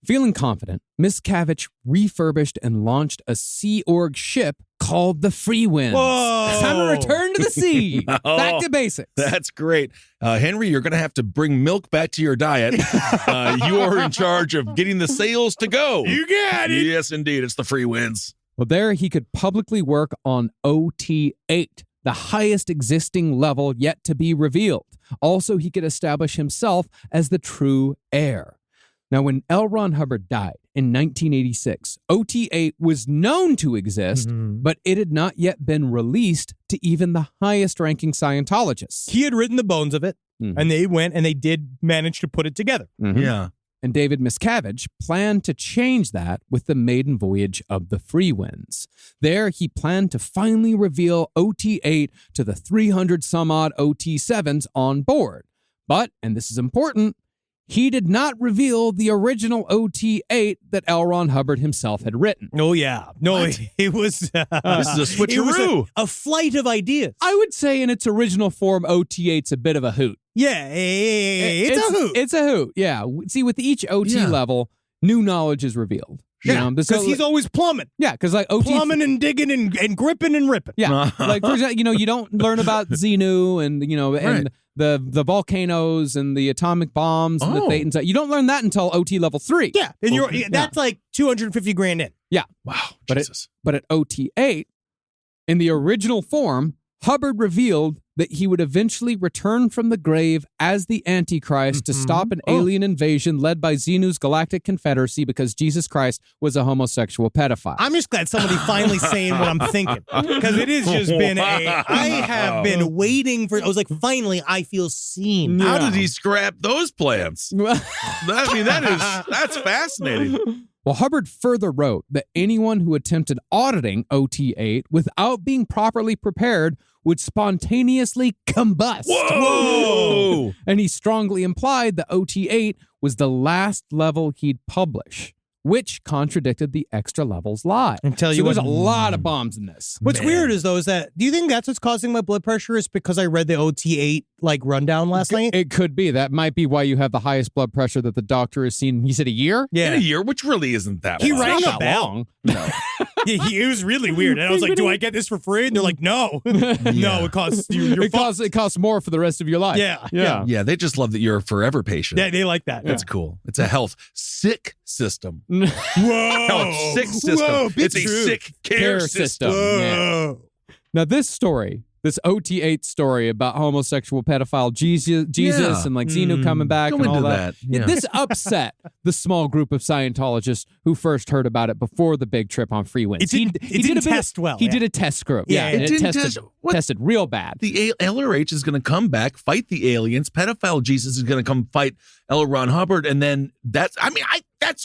Feeling confident, Miscavige refurbished and launched a Sea Org ship called the Freewinds. Whoa! It's time to return to the sea. Back to basics. That's great. Henry, you're going to have to bring milk back to your diet. You are in charge of getting the sails to go. You got it. Yes, indeed. It's the Freewinds. Well, there he could publicly work on OT8, the highest existing level yet to be revealed. Also, he could establish himself as the true heir. Now, when L. Ron Hubbard died in 1986, OT8 was known to exist, but it had not yet been released to even the highest-ranking Scientologists. He had written the bones of it, and they went and they did manage to put it together. Yeah. and David Miscavige planned to change that with the maiden voyage of the Freewinds. There, he planned to finally reveal OT8 to the 300-some-odd OT7s on board. But, and this is important, he did not reveal the original OT8 that L. Ron Hubbard himself had written. Oh, yeah. No, it was... This is a switcheroo. It was a flight of ideas. I would say in its original form, OT8's a bit of a hoot. Yeah, it's a hoot. It's a hoot, yeah. See, with each OT level, new knowledge is revealed. Yeah, because he's always plumbing. Yeah, because like OT... Plumbing and digging and gripping and ripping. Yeah, like for example, you don't learn about Xenu and, and the volcanoes and the atomic bombs and the Thetans. You don't learn that until OT level 3. Yeah, and that's like $250,000 in. Yeah. Wow, but at OT8, in the original form, Hubbard revealed that he would eventually return from the grave as the Antichrist to stop an alien invasion led by Xenu's Galactic Confederacy because Jesus Christ was a homosexual pedophile. I'm just glad somebody finally saying what I'm thinking, because it has just been I have been waiting for. I was like, finally, I feel seen. How did he scrap those plans? That's fascinating. Well, Hubbard further wrote that anyone who attempted auditing OT8 without being properly prepared would spontaneously combust. Whoa! And he strongly implied that OT8 was the last level he'd publish, which contradicted the extra levels lie. Until there's a lot of bombs in this. What's weird is, though, is that, do you think that's what's causing my blood pressure is because I read the OT8 rundown last night? It could be. That might be why you have the highest blood pressure that the doctor has seen. He said a year? Yeah. In a year, which really isn't that He long. rang Not a that bell. long. No. It was really weird. And I was like, do I get this for free? And they're like, no. No, it costs you. It costs more for the rest of your life. Yeah. Yeah, they just love that you're a forever patient. Yeah, they like that. That's cool. It's a health sick system. Whoa. Health sick system. Whoa, it's a true. sick care system. Whoa. Now, this story, this OT8 story about homosexual pedophile Jesus and Xenu coming back Go and all into that. Yeah. This upset the small group of Scientologists who first heard about it before the big trip on Freewinds. It didn't test well. He did a test group. Yeah, and it didn't tested real bad. The LRH is going to come back, fight the aliens. Pedophile Jesus is going to come fight L. Ron Hubbard, and then that's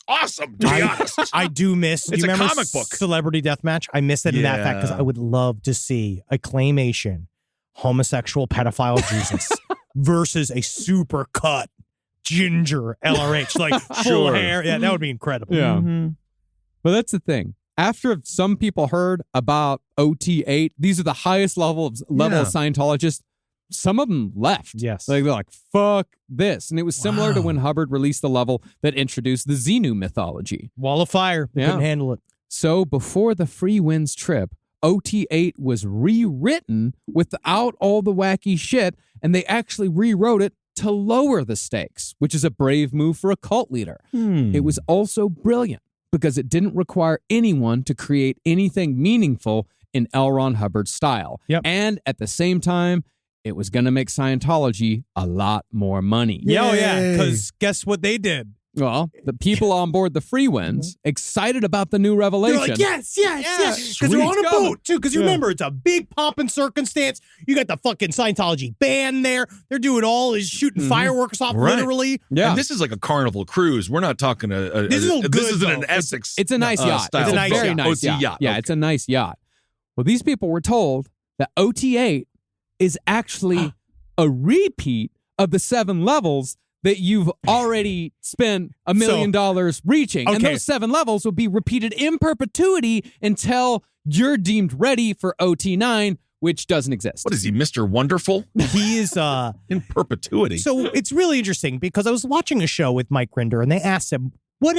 awesome, to be honest. I do miss. It's you a remember comic book. Celebrity Deathmatch? I miss that in that fact because I would love to see a claymation homosexual pedophile Jesus versus a super cut ginger LRH, full hair. Yeah, that would be incredible. Yeah. Mm-hmm. But that's the thing. After some people heard about OT8, these are the highest level of Scientologists. Some of them left. Yes. They're like, fuck this. And it was similar to when Hubbard released the level that introduced the Xenu mythology. Wall of fire. Yeah. Couldn't handle it. So before the Freewinds trip, OT8 was rewritten without all the wacky shit, and they actually rewrote it to lower the stakes, which is a brave move for a cult leader. It was also brilliant because it didn't require anyone to create anything meaningful in L. Ron Hubbard's style. Yep. And at the same time, it was going to make Scientology a lot more money. Yeah, because guess what they did? Well, the people on board the Freewinds, excited about the new revelation. They're like, yes. Because they're on a boat, too. Because you remember, it's a big pomp and circumstance. You got the fucking Scientology band there. They're doing all this shooting fireworks off, literally. Yeah. And this is like a Carnival cruise. We're not talking This isn't an Essex. It's a nice yacht. Style. It's a nice very yacht. nice OT yacht. Yeah, it's a nice yacht. Well, these people were told that OT8 is actually a repeat of the 7 levels that you've already spent $1 million reaching. And those 7 levels will be repeated in perpetuity until you're deemed ready for OT9, which doesn't exist. What is he, Mr. Wonderful? He is in perpetuity. So it's really interesting because I was watching a show with Mike Rinder and they asked him, what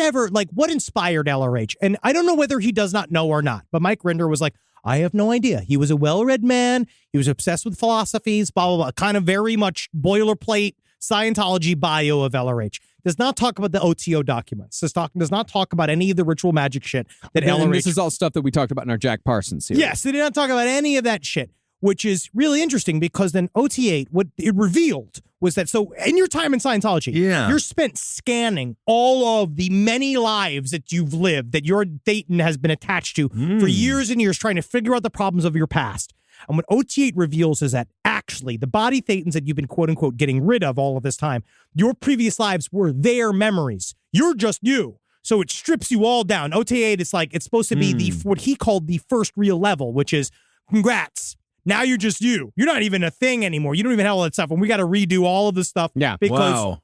inspired LRH? And I don't know whether he does not know or not, but Mike Rinder was like, I have no idea. He was a well-read man. He was obsessed with philosophies, blah, blah, blah, kind of very much boilerplate Scientology bio of LRH. Does not talk about the OTO documents. Does not talk about any of the ritual magic shit that LRH... And this is all stuff that we talked about in our Jack Parsons series. Yes, they did not talk about any of that shit, which is really interesting because then OT8, what it revealed was that, so in your time in Scientology, you're spent scanning all of the many lives that you've lived, that your Thetan has been attached to for years and years, trying to figure out the problems of your past. And what OT8 reveals is that actually, the body thetans that you've been quote unquote getting rid of all of this time, your previous lives were their memories. You're just you. So it strips you all down. OT8, it's supposed to be what he called the first real level, which is congrats. Now you're just you. You're not even a thing anymore. You don't even have all that stuff. And we got to redo all of this stuff because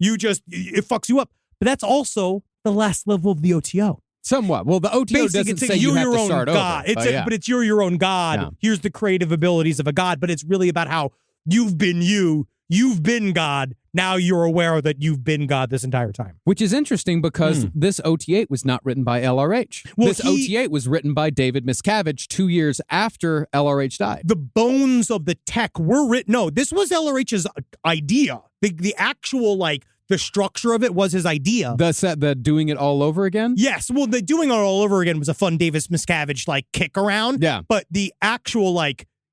it fucks you up. But that's also the last level of the OTO. Somewhat. Well, the OTO doesn't say you have to start God. over. But you're your own God. Yeah. Here's the creative abilities of a God. But it's really about how you've been you. You've been God. Now you're aware that you've been God this entire time. Which is interesting because this OT8 was not written by LRH. Well, this OT8 was written by David Miscavige 2 years after LRH died. The bones of the tech were written. No, this was LRH's idea. The actual, the structure of it was his idea. The doing it all over again? Yes. Well, the doing it all over again was a fun David Miscavige, kick around. Yeah. But the actual,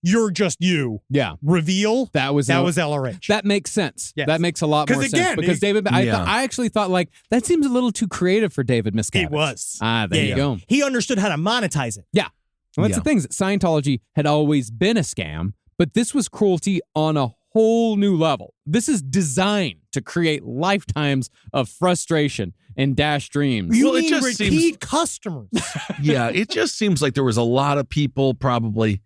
you're just you. Yeah. Reveal. That was LRH. That makes sense. Yes. That makes a lot more sense. Because David, I actually thought that seems a little too creative for David Miscavige. It was. There you go. He understood how to monetize it. Yeah. Well, that's the thing. Scientology had always been a scam, but this was cruelty on a whole new level. This is designed to create lifetimes of frustration and dashed dreams. You mean repeat customers. Yeah, it just seems like there was a lot of people probably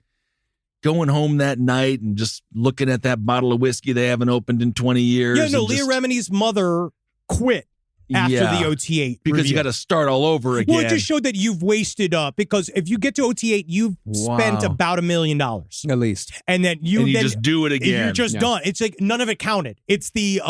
going home that night and just looking at that bottle of whiskey they haven't opened in 20 years. Yeah, no, Leah Remini's mother quit after the OT8 because review. you got to start all over again. Well, it just showed that you've wasted because if you get to OT8, you've spent about $1 million at least, and then you just do it again. You're just done. It's none of it counted. It's the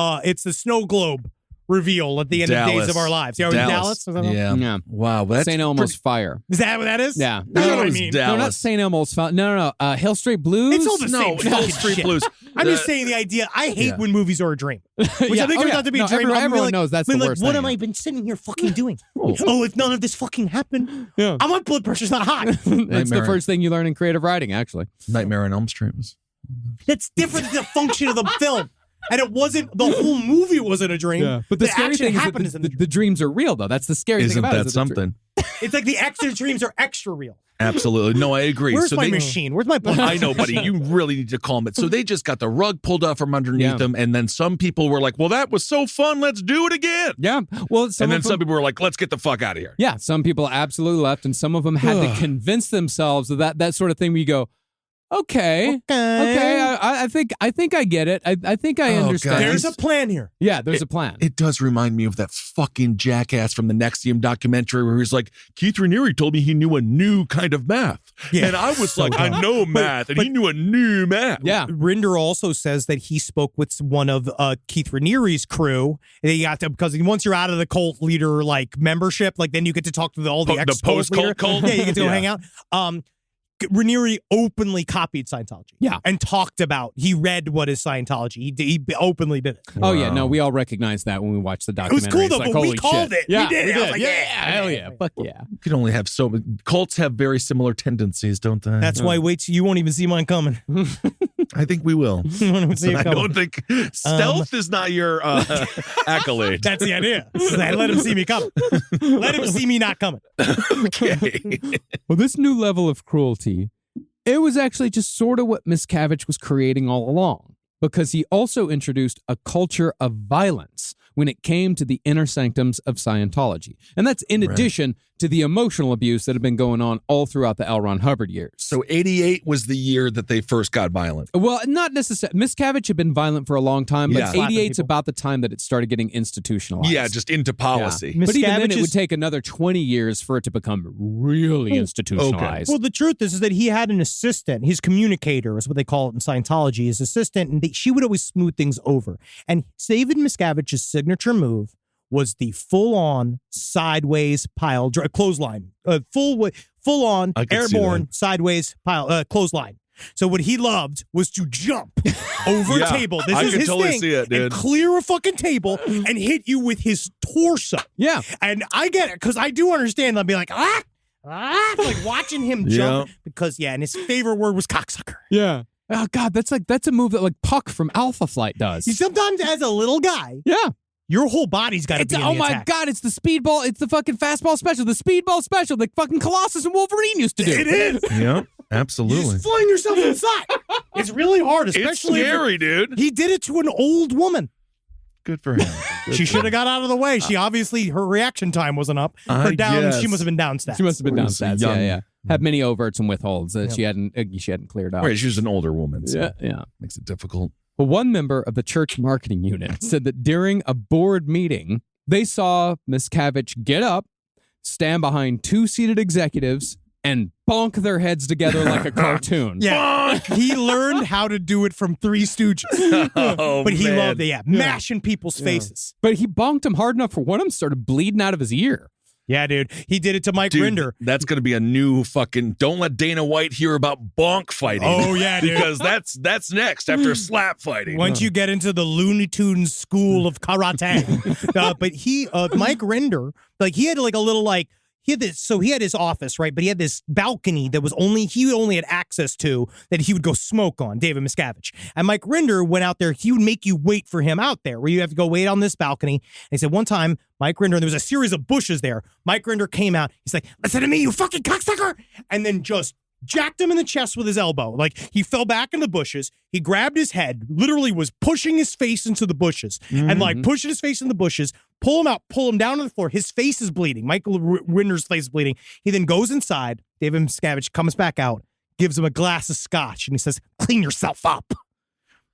snow globe reveal at the end of Days of Our Lives. Yeah, Dallas. Yeah. Wow. That's St. Elmo's Fire. Is that what that is? Yeah. That's what I mean. No, not St. Elmo's Fire. No. Hill Street Blues. It's all the same. Hill Street Blues. I'm just saying the idea. I hate when movies are a dream. Which I think it's not to be a dream. Everyone knows that's the worst what thing. am I been sitting here fucking doing? If none of this fucking happened, my blood pressure's not high. That's the first thing you learn in creative writing, actually. Nightmare on Elm Street was. That's different than the function of the film. And it wasn't, the whole movie wasn't a dream. Yeah. But the scary thing is that the dreams are real, though. That's the scary thing about it. Isn't that something? It's like the extra dreams are extra real. Absolutely. No, I agree. Where's my machine? Where's my blood? I know, buddy. You really need to calm it. So they just got the rug pulled out from underneath them. And then some people were like, well, that was so fun. Let's do it again. Yeah. Well, some people were like, let's get the fuck out of here. Yeah. Some people absolutely left. And some of them had to convince themselves of that sort of thing where you go, Okay. I think I get it. I think I understand. God. There's a plan here. Yeah, there's a plan. It does remind me of that fucking jackass from the NXIVM documentary where he's like, Keith Raniere told me he knew a new kind of math. Yeah. And I was like, I know math. And he knew a new math. Yeah. Rinder also says that he spoke with one of Keith Raniere's crew. And he got to, because once you're out of the cult leader membership, then you get to talk to all the post-cult cult. Yeah, you get to go hang out. Raniere openly copied Scientology. Yeah. And talked about, he read what is Scientology. He openly did it. Wow. Oh, yeah. No, we all recognize that when we watched the documentary. It was cool, though, but we called it. Yeah, we did. I was like, hell yeah. Fuck yeah. You can only have cults have very similar tendencies, don't they? That's why you won't even see mine coming. I think we will. You won't even see it I coming. don't think stealth is not your accolade. That's the idea. Let him see me coming. Let him see me not coming. Okay. Well, this new level of cruelty, it was actually just sort of what Miscavige was creating all along, because he also introduced a culture of violence when it came to the inner sanctums of Scientology. And that's in addition to the emotional abuse that had been going on all throughout the L. Ron Hubbard years. So 88 was the year that they first got violent. Well, not necessarily. Miscavige had been violent for a long time, but 88's about the time that it started getting institutionalized. Yeah, just into policy. Yeah. But even then, it would take another 20 years for it to become really institutionalized. Well, the truth is that he had an assistant. His communicator is what they call it in Scientology, his assistant, and she would always smooth things over. And David Miscavige's signature move was the full-on sideways pile clothesline, full-on airborne sideways pile clothesline. So what he loved was to jump over a table. This is his totally thing, see it, dude. and clear a fucking table and hit you with his torso. Yeah, and I get it because I do understand. I'll be like, like watching him jump because and his favorite word was cocksucker. Yeah. Oh God, that's a move that Puck from Alpha Flight does. Sometimes as a little guy, your whole body's got to be in the attack. God, it's the speedball, it's the fucking fastball special, the speedball special that fucking Colossus and Wolverine used to do. It is. Yeah. Absolutely. You just fling yourself inside. It's really hard, It's especially if scary, dude. he did it to an old woman. Good for him. She should have got out of the way. She obviously, her reaction time wasn't up. She must have been down stats. She must have been down stats. young- Yeah. Had many overts and withholds that she hadn't cleared up. Right, she was an older woman. So Yeah. Makes it difficult. Well, one member of the church marketing unit said that during a board meeting, they saw Miscavige get up, stand behind two seated executives, and bonk their heads together like a cartoon. Yeah. He learned how to do it from Three Stooges. Oh, But he man. loved it, mashing people's faces. But he bonked him hard enough for one of them started bleeding out of his ear. Yeah, dude. He did it to Mike Dude, Rinder. that's going to be a new fucking. Don't let Dana White hear about bonk fighting. Oh, yeah, dude. Because that's next after slap fighting. Once you get into the Looney Tunes school of karate. But he, Mike Rinder, like he had like a little like, he had his office, right? But he had this balcony that he only had access to that he would go smoke on, David Miscavige. And Mike Rinder went out there, he would make you wait for him out there where you have to go wait on this balcony. And he said one time, Mike Rinder, and there was a series of bushes there. Mike Rinder came out. He's like, listen to me, you fucking cocksucker. And then just jacked him in the chest with his elbow. Like he fell back in the bushes. He grabbed his head, literally was pushing his face into the bushes and like pushing his face in the bushes, pull him out, pull him down to the floor. His face is bleeding. Michael Rinder's face is bleeding. He then goes inside. David Miscavige comes back out, gives him a glass of scotch, and he says, clean yourself up.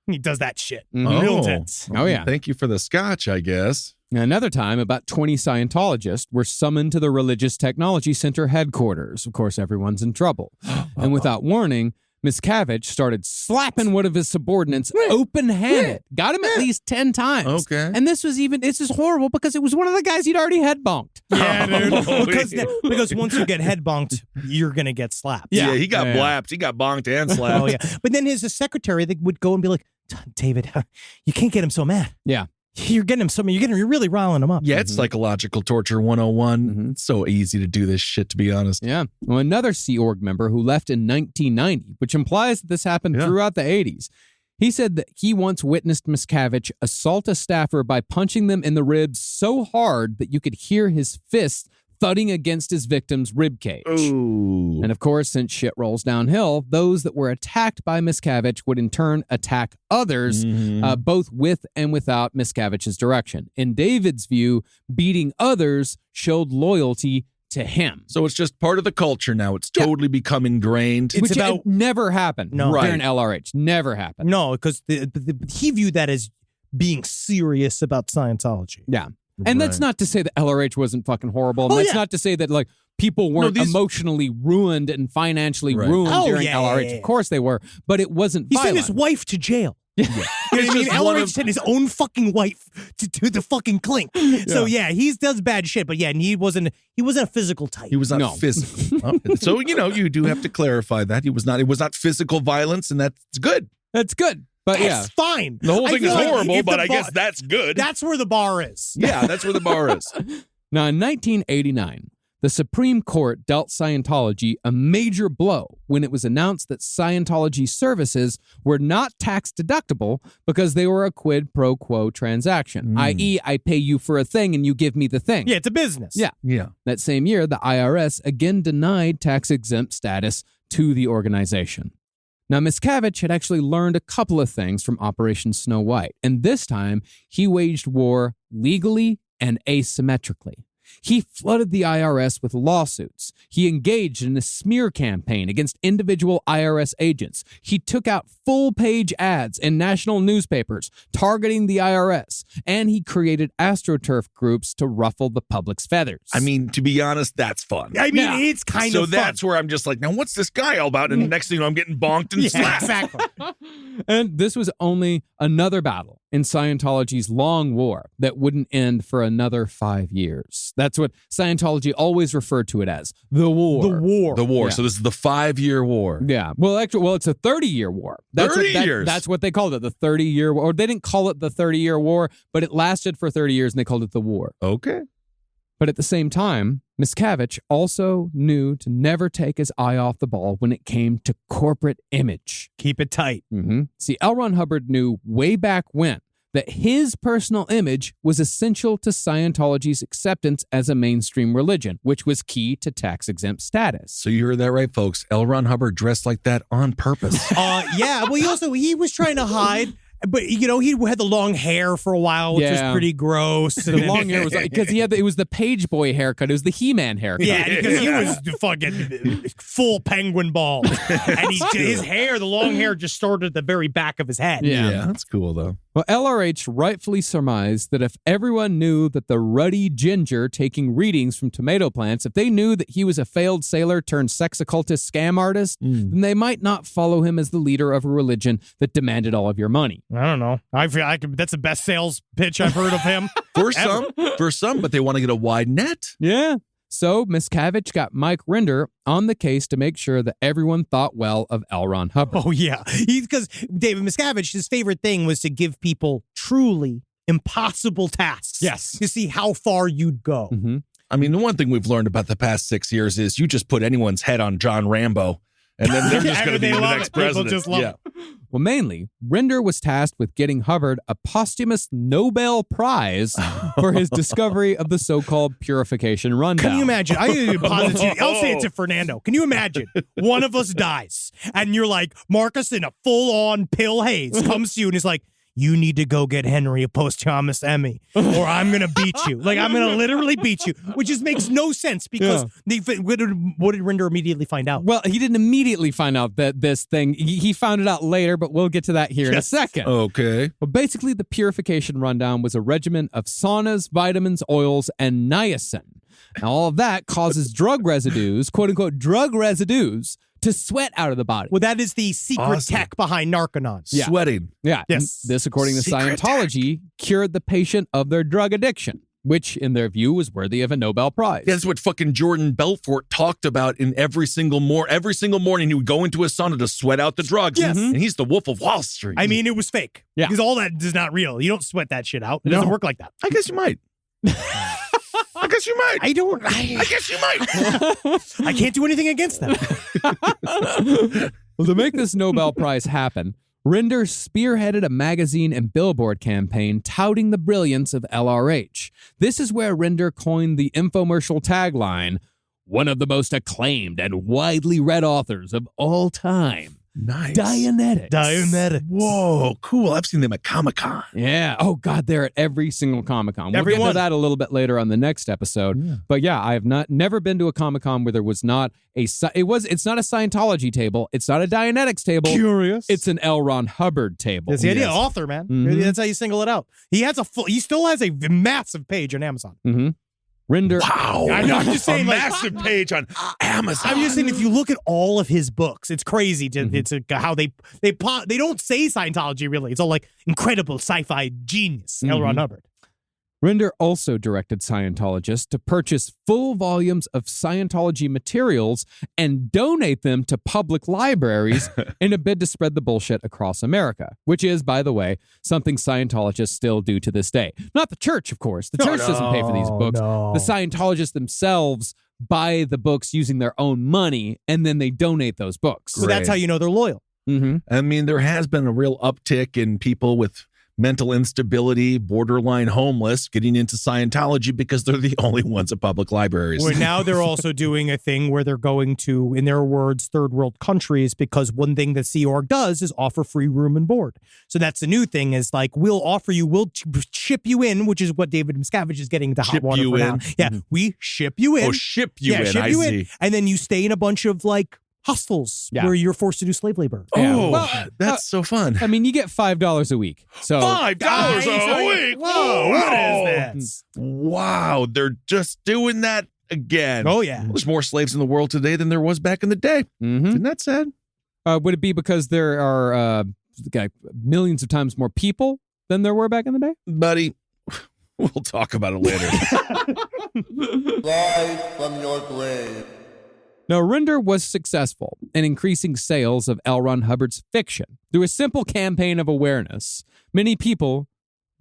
He does that shit. Real intense. Oh, yeah. Thank you for the scotch, I guess. Another time, about 20 Scientologists were summoned to the Religious Technology Center headquarters. Of course, everyone's in trouble. And without warning, Miscavige started slapping one of his subordinates open-handed. Got him at least 10 times. Okay. And this is horrible because it was one of the guys he'd already head bonked. Yeah, dude. Oh, because once you get head bonked, you're going to get slapped. Yeah, he got Yeah. blapped. He got bonked and slapped. Oh, yeah. But then his secretary they would go and be like, David, you can't get him so mad. Yeah. You're really riling him up. Yeah, it's psychological torture 101. It's so easy to do this shit, to be honest. Yeah. Well, another Sea Org member who left in 1990, which implies that this happened throughout the 80s. He said that he once witnessed Miscavige assault a staffer by punching them in the ribs so hard that you could hear his fists thudding against his victim's ribcage. Ooh. And of course, since shit rolls downhill, those that were attacked by Miscavige would in turn attack others, both with and without Miscavige's direction. In David's view, beating others showed loyalty to him. So it's just part of the culture now. It's totally become ingrained. It's Which about- it never happened No. during LRH. Never happened. No, because he viewed that as being serious about Scientology. Yeah. And that's not to say that LRH wasn't fucking horrible. And Oh, that's yeah. not to say that like people weren't these- emotionally ruined and financially ruined Oh, during yeah, LRH. yeah, yeah. Of course they were, but it wasn't He violent. sent his wife to jail. You know what I mean? just one LRH of- sent his own fucking wife to the fucking clink. So yeah, he does bad shit, but yeah, and he wasn't a physical type. He was not No. physical. So, you do have to clarify that. It was not physical violence, and that's good. That's good. But That's yeah. fine. The whole I thing feel is like horrible, if but the I guess that's good. That's where the bar is. Yeah, that's where the bar is. Now, in 1989, the Supreme Court dealt Scientology a major blow when it was announced that Scientology services were not tax deductible because they were a quid pro quo transaction, i.e., I pay you for a thing and you give me the thing. Yeah, it's a business. Yeah. Yeah. That same year, the IRS again denied tax exempt status to the organization. Now, Miscavige had actually learned a couple of things from Operation Snow White, and this time he waged war legally and asymmetrically. He flooded the IRS with lawsuits. He engaged in a smear campaign against individual IRS agents. He took out full-page ads in national newspapers targeting the IRS, and he created AstroTurf groups to ruffle the public's feathers. I mean, to be honest, that's fun. I mean, Yeah. it's kind So of that's where I'm just like, now what's this guy all about? And the next thing you know, I'm getting bonked and yeah, slapped. exactly. And this was only another battle in Scientology's long war that wouldn't end for another 5 years. That's what Scientology always referred to it as, the war. The war. The war. Yeah. So this is the 5-year war. Yeah. Well, actually, it's a 30-year war. 30 years? That's what they called it, the 30-year war. Or they didn't call it the 30-year war, but it lasted for 30 years, and they called it the war. Okay. But at the same time, Miscavige also knew to never take his eye off the ball when it came to corporate image. Keep it tight. See, L. Ron Hubbard knew way back when that his personal image was essential to Scientology's acceptance as a mainstream religion, which was key to tax-exempt status. So you heard that right, folks. L. Ron Hubbard dressed like that on purpose. Yeah. Well, he was trying to hide. But, he had the long hair for a while, which was pretty gross. The long hair was because it was the page boy haircut. It was the He-Man haircut. Yeah, because he was fucking full penguin bald. And his hair, the long hair, just started at the very back of his head. Yeah, that's cool, though. Well, LRH rightfully surmised that if everyone knew that the ruddy ginger taking readings from tomato plants, if they knew that he was a failed sailor turned sex occultist scam artist, then they might not follow him as the leader of a religion that demanded all of your money. I don't know. That's the best sales pitch I've heard of him. For some, but they want to get a wide net. Yeah. So Miscavige got Mike Rinder on the case to make sure that everyone thought well of L. Ron Hubbard. Oh, yeah. Because David Miscavige, his favorite thing was to give people truly impossible tasks. Yes. To see how far you'd go. Mm-hmm. I mean, the one thing we've learned about the past 6 years is you just put anyone's head on John Rambo, and then they're just going to be the next president. People just love it. Well, mainly, Rinder was tasked with getting Hubbard a posthumous Nobel Prize for his discovery of the so-called purification rundown. Can you imagine? I'll say it to Fernando. Can you imagine? One of us dies, and you're like, Marcus in a full-on pill haze comes to you and is like, you need to go get Henry a posthumous Emmy, or I'm going to beat you. Like, I'm going to literally beat you, which just makes no sense because what did Rinder immediately find out? Well, he didn't immediately find out that this thing, he found it out later, but we'll get to that here in a second. Okay. Well, basically, the purification rundown was a regimen of saunas, vitamins, oils, and niacin. Now, all of that causes drug residues, quote-unquote drug residues, to sweat out of the body. Well, that is the secret tech behind Narcanons. Yeah. Sweating. Yeah. Yes. This, according to Secret Scientology, cured the patient of their drug addiction, which, in their view, was worthy of a Nobel Prize. Yeah, that's what fucking Jordan Belfort talked about in every single morning he would go into a sauna to sweat out the drugs. Yes. And he's the Wolf of Wall Street. I mean, it was fake. Yeah. Because all that is not real. You don't sweat that shit out. It doesn't work like that. I guess you might. I guess you might. I guess you might. I can't do anything against that. Well, to make this Nobel Prize happen, Rinder spearheaded a magazine and billboard campaign touting the brilliance of LRH. This is where Rinder coined the infomercial tagline, "One of the most acclaimed and widely read authors of all time." Nice. Dianetics. Whoa, cool. I've seen them at Comic-Con. Yeah. Oh, God, they're at every single Comic-Con. We'll get Everyone. to that a little bit later on the next episode. Yeah. But yeah, I have never been to a Comic-Con where there was not it's not a Scientology table. It's not a Dianetics table. Curious. It's an L. Ron Hubbard table. That's the idea. Yes. Author, man. Mhm. That's how you single it out. He still has a massive page on Amazon. Mm-hmm. Rinder. Wow. I know, I'm just saying, a like- massive page on Amazon. I'm just saying, if you look at all of his books, it's crazy. It's how they don't say Scientology really. It's all like incredible sci-fi genius. L. Ron Hubbard. Rinder also directed Scientologists to purchase full volumes of Scientology materials and donate them to public libraries in a bid to spread the bullshit across America, which is, by the way, something Scientologists still do to this day. Not the church, of course. The church doesn't pay for these books. No. The Scientologists themselves buy the books using their own money, and then they donate those books. So that's how you know they're loyal. Mm-hmm. I mean, there has been a real uptick in people with mental instability, borderline homeless, getting into Scientology because they're the only ones at public libraries. Where now they're also doing a thing where they're going to, in their words, third world countries, because one thing that Sea Org does is offer free room and board. So that's the new thing is like, we'll ship you in, which is what David Miscavige is getting into hot Ship water you for now. in. Yeah, we ship you in. Oh, ship you in. Ship I you see. in. And then you stay in a bunch of like hostels Yeah. where you're forced to do slave labor. Yeah. Oh, Well, that's so fun. I mean, you get $5 a week. So $5 a week. Whoa, what is this? Wow, they're just doing that again. Oh, yeah. There's more slaves in the world today than there was back in the day. Mhm. Isn't that sad? Would it be because there are millions of times more people than there were back in the day? Buddy, we'll talk about it later. Rise from your grave. Now, Rinder was successful in increasing sales of L. Ron Hubbard's fiction. Through a simple campaign of awareness, many people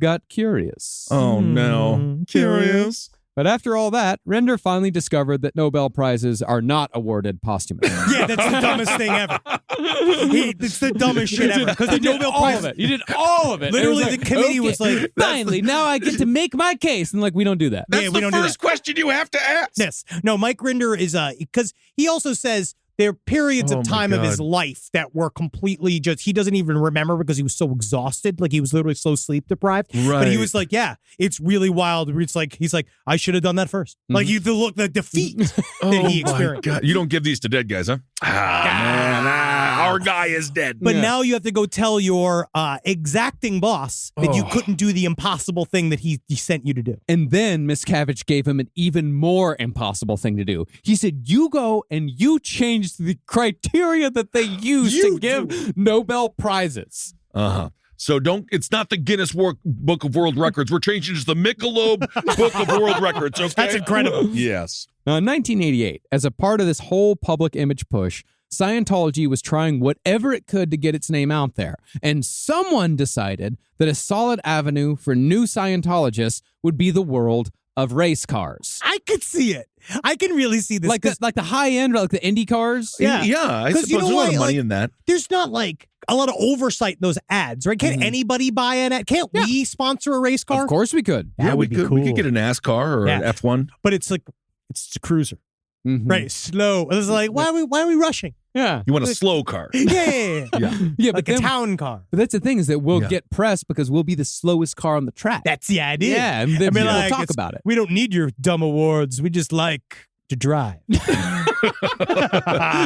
got curious. Oh, no. Curious. But after all that, Render finally discovered that Nobel Prizes are not awarded posthumously. Yeah, that's the dumbest thing ever. It's the dumbest shit ever. Because the Nobel Prize. He did all of it. Literally, It was the committee was like, finally, now I get to make my case. And like, we don't do that. That's we the don't do first question you have to ask. yes. No, Mike Rinder is, because he also says there are periods Oh of my time of his God. life that were completely just, he doesn't even remember because he was so exhausted. Like he was literally so sleep deprived. But he Right. was like, yeah, it's really wild. It's like, he's like, I should have done that first. Like you the look, the defeat that he my experienced. God. You don't give these to dead guys, huh? Our guy is dead. But Yeah. now you have to go tell your exacting boss that you Oh. couldn't do the impossible thing that he sent you to do. And then Miscavige gave him an even more impossible thing to do. He said, you go and you change the criteria that they use to give Nobel Prizes. Uh-huh. So it's not the Guinness Book of World Records. We're changing it to the Michelob Book of World Records, okay? That's incredible. Yes. Now, in 1988, as a part of this whole public image push, Scientology was trying whatever it could to get its name out there. And someone decided that a solid avenue for new Scientologists would be the world of race cars. I could see it. I can really see this. Like the high end, like the Indy cars. Yeah. Yeah, I 'Cause suppose you know there's a lot why, of money like- in that. There's not like a lot of oversight in those ads, right? Can't anybody buy an ad? Can't we sponsor a race car? Of course we could. That would we be could. We cool. could get a NASCAR or an Yeah. F1. But it's like, it's a cruiser, Mhm. right? It's slow. It's like, why are we rushing? Yeah. You want a slow car. Yeah. Yeah, Like but a town car. But that's the thing is that we'll Yeah. get press because we'll be the slowest car on the track. That's the idea. Yeah, and then I mean, we'll like, talk it's- about it. We don't need your dumb awards. We just like to drive.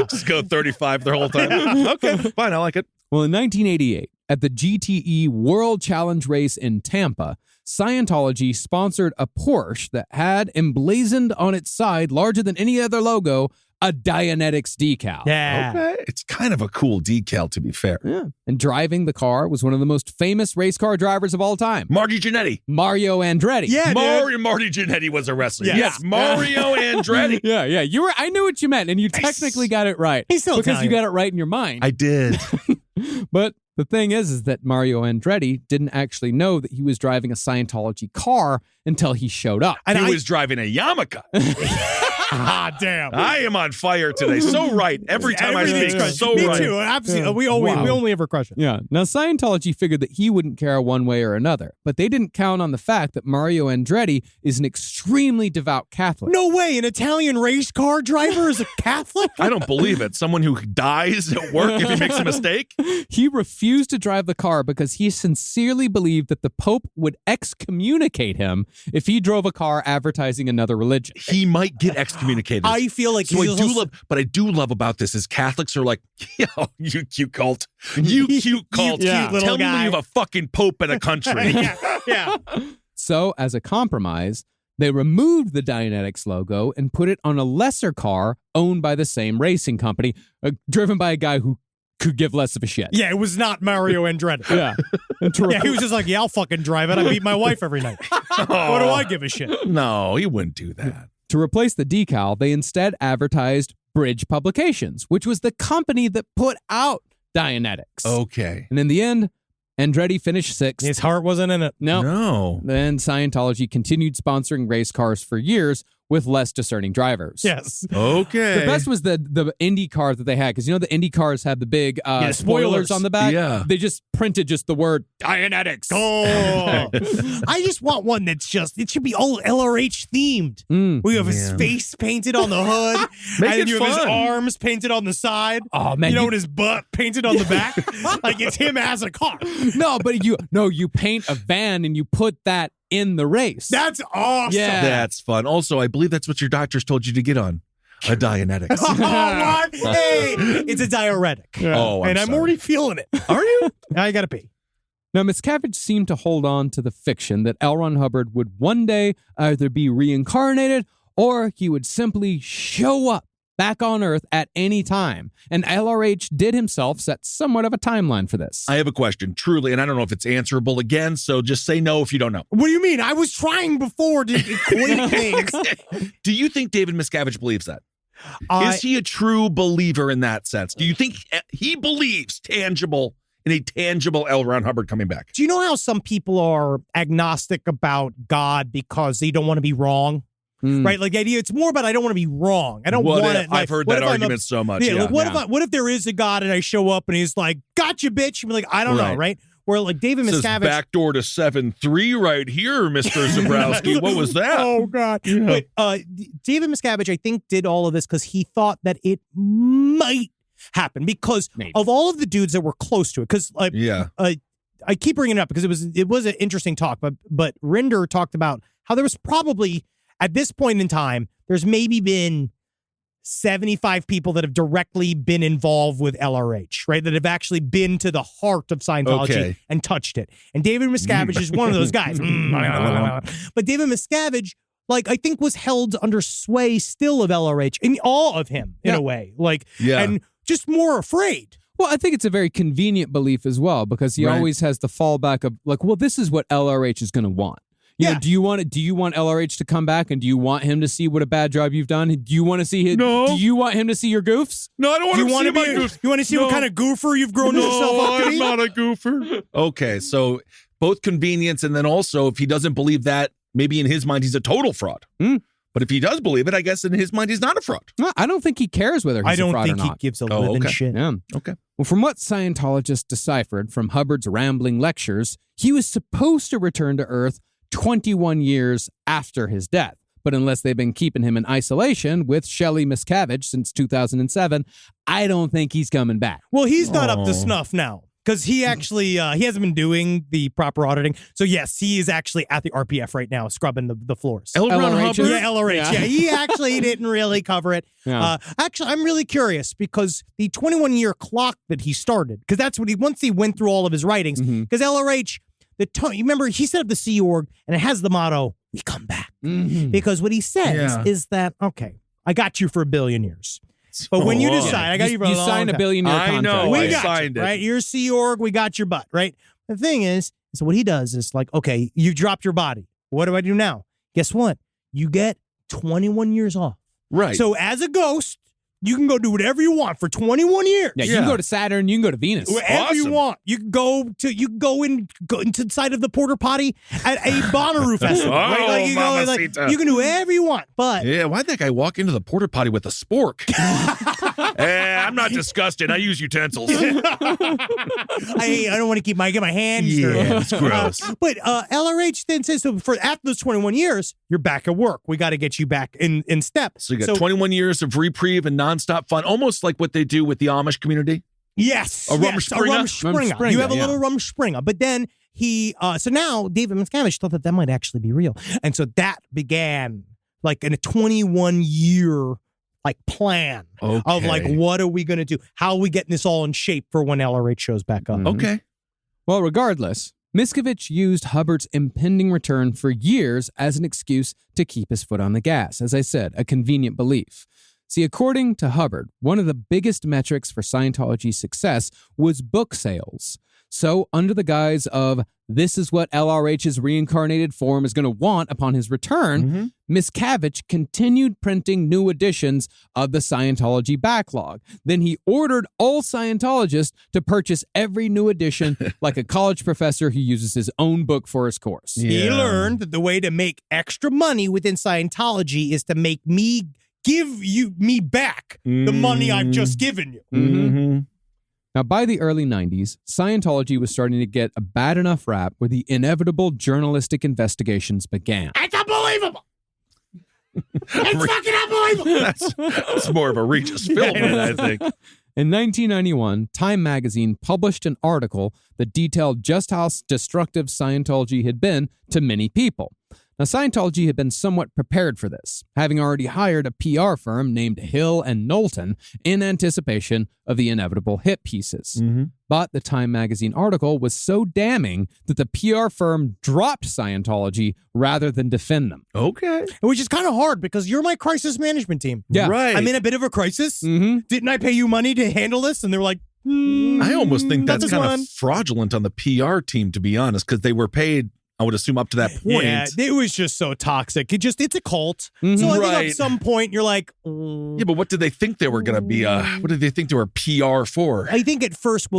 Just go 35 the whole time. Okay, fine. I like it. Well, in 1988, at the GTE World Challenge race in Tampa, Scientology sponsored a Porsche that had emblazoned on its side, larger than any other logo, a Dianetics decal. Yeah. Okay. It's kind of a cool decal, to be fair. Yeah. And driving the car was one of the most famous race car drivers of all time, Marty Jannetty. Mario Andretti. Yeah, dude. Marty Jannetty was a wrestler. Yes. Yes, Mario Andretti. Yeah, yeah. I knew what you meant, and you technically got it right. He's still because Italian. you got it right in your mind. I did. But the thing is that Mario Andretti didn't actually know that he was driving a Scientology car until he showed up. And He I was driving a Yarmulke. damn. I am on fire today. So right. Every time I Everything's speak, crushed. so Me right. too. Absolutely. Yeah. We only ever crush it. Yeah. Now, Scientology figured that he wouldn't care one way or another, but they didn't count on the fact that Mario Andretti is an extremely devout Catholic. No way. An Italian race car driver is a Catholic? I don't believe it. Someone who dies at work if he makes a mistake. He refused to drive the car because he sincerely believed that the Pope would excommunicate him if he drove a car advertising another religion. He might get excommunicated. I feel like So he's also- what I do love about this is Catholics are like, yo, you cute cult. You cute cult. You cute little Tell me guy. when you have a fucking pope in a country. yeah. So, as a compromise, they removed the Dianetics logo and put it on a lesser car owned by the same racing company, driven by a guy who could give less of a shit. Yeah, it was not Mario Andretti. Yeah. And to Yeah, he was just like, yeah, I'll fucking drive it. I beat my wife every night. What do I give a shit? No, he wouldn't do that. To replace the decal, they instead advertised Bridge Publications, which was the company that put out Dianetics. Okay. And in the end, Andretti finished sixth. His heart wasn't in it. No. Then Scientology continued sponsoring race cars for years with less discerning drivers. Yes. Okay. The best was the Indy car that they had, because you know the Indy cars had the big spoilers. spoilers on the back? Yeah. They just printed just the word Dianetics. Oh, I just want one that's just, it should be all LRH themed. We have his Yeah. face painted on the hood. Make and it you have his fun. arms painted on the side. Oh, man, You know, you- and his butt painted on the back. Like it's him as a car. No, but you paint a van and you put that in the race. That's awesome. Yeah. That's fun. Also, I believe that's what your doctors told you to get on. A Dianetics. Oh, what? Hey, it's a diuretic. Oh, and I'm sorry. already feeling it. Are you? I gotta pee. Now, Miscavige seemed to hold on to the fiction that L. Ron Hubbard would one day either be reincarnated or he would simply show up back on Earth at any time. And LRH did himself set somewhat of a timeline for this. I have a question, truly, and I don't know if it's answerable again, so just say no if you don't know. What do you mean? I was trying before to equate things. Do you think David Miscavige believes that? I- Is he a true believer in that sense? Do you think he believes in a tangible L. Ron Hubbard coming back? Do you know how some people are agnostic about God because they don't want to be wrong? right? Like the idea, it's more about I don't want to be wrong. I don't What want if- it. Like, I've heard what that if I'm argument so much. Yeah, Yeah. like, what if there is a God and I show up and he's like, gotcha, bitch? And be like, I don't know, right? Where like David Says Miscavige. backdoor to 7-3 right here, Mr. Zabrowski. What was that? Oh, God. Yeah. But David Miscavige, I think, did all of this because he thought that it might happen because of all of the dudes that were close to it. Because I keep bringing it up because it was an interesting talk, but Rinder talked about how there was probably, at this point in time, there's maybe been 75 people that have directly been involved with LRH, right? That have actually been to the heart of Scientology and touched it. And David Miscavige is one of those guys. But David Miscavige, like, I think was held under sway still of LRH, in awe of him in a way. Like, and just more afraid. Well, I think it's a very convenient belief as well because he always has the fallback of like, well, this is what LRH is going to want. You know, do you want LRH to come back and do you want him to see what a bad job you've done? Do you want to see his, No. Do you want him to see your goofs? No, I don't want to see my goofs. You want to see what kind of goofer you've grown yourself up to I'm be? not a goofer. Okay, so both convenience and then also if he doesn't believe that, maybe in his mind he's a total fraud. But if he does believe it, I guess in his mind he's not a fraud. No, I don't think he cares whether he's a fraud or not. I don't think he gives a living shit. Yeah. Okay. Well, from what Scientologists deciphered from Hubbard's rambling lectures, he was supposed to return to Earth 21 years after his death. But unless they've been keeping him in isolation with Shelley Miscavige since 2007, I don't think he's coming back. Well, he's not up to snuff now because he actually he hasn't been doing the proper auditing. So yes, he is actually at the RPF right now, scrubbing the floors. L. Ron LRH? Hubbard? Yeah, LRH. Yeah, he actually didn't really cover it. Yeah. Actually, I'm really curious because the 21-year clock that he started, because that's what once he went through all of his writings, because LRH, you remember he set up the Sea Org and it has the motto, we come back. Because what he says is that, okay, I got you for 1 billion years. But when you decide, I got you for a long sign a time. billion-year I contract. know. We I got signed you, it. right? You're Sea Org, we got your butt, right? The thing is, so what he does is like, okay, you dropped your body. What do I do now? Guess what? You get 21 years off. Right. So as a ghost, you can go do whatever you want for 21 years. Yeah, you can go to Saturn, you can go to Venus. Wherever you Awesome. want. You can go into the side of the porta potty at a Bonnaroo festival. right? Like you go, like, mamacita. you can do whatever you want. But Yeah, why'd that guy walk into the porta potty with a spork? I'm not disgusted. I use utensils. I don't want to get my hands dirty. Yeah, it's gross. But LRH then says, so for after those 21 years, you're back at work. We got to get you back in step. So you got 21 years of reprieve and nonstop fun, almost like what they do with the Amish community. Yes. A Rumspringa. Rumspringa, You have a yeah. little Rumspringa. But then so now David Miscavige thought that might actually be real. And so that began like in a 21-year like plan of like, what are we going to do? How are we getting this all in shape for when LRH shows back up? Okay. Well, regardless, Miscavige used Hubbard's impending return for years as an excuse to keep his foot on the gas. As I said, a convenient belief. See, according to Hubbard, one of the biggest metrics for Scientology's success was book sales. So, under the guise of this is what LRH's reincarnated form is going to want upon his return, Miscavige continued printing new editions of the Scientology backlog. Then he ordered all Scientologists to purchase every new edition like a college professor who uses his own book for his course. He learned that the way to make extra money within Scientology is to make me give me back the money I've just given you. Now, by the early 90s, Scientology was starting to get a bad enough rap where the inevitable journalistic investigations began. It's unbelievable. It's fucking unbelievable. That's more of a Regis Philbin, I think. In 1991, Time magazine published an article that detailed just how destructive Scientology had been to many people. Now, Scientology had been somewhat prepared for this, having already hired a PR firm named Hill and Knowlton in anticipation of the inevitable hit pieces. But the Time magazine article was so damning that the PR firm dropped Scientology rather than defend them. Okay. Which is kind of hard because you're my crisis management team. Yeah. Right. I'm in a bit of a crisis. Didn't I pay you money to handle this? And they're like, I almost think not that's this kind one. of fraudulent on the PR team, to be honest, because they were paid, I would assume, up to that point. Yeah, it was just so toxic. It's a cult. So I think Right. at some point you're like, Yeah, but what did they think they were going to be? What did they think they were PR for? I think at first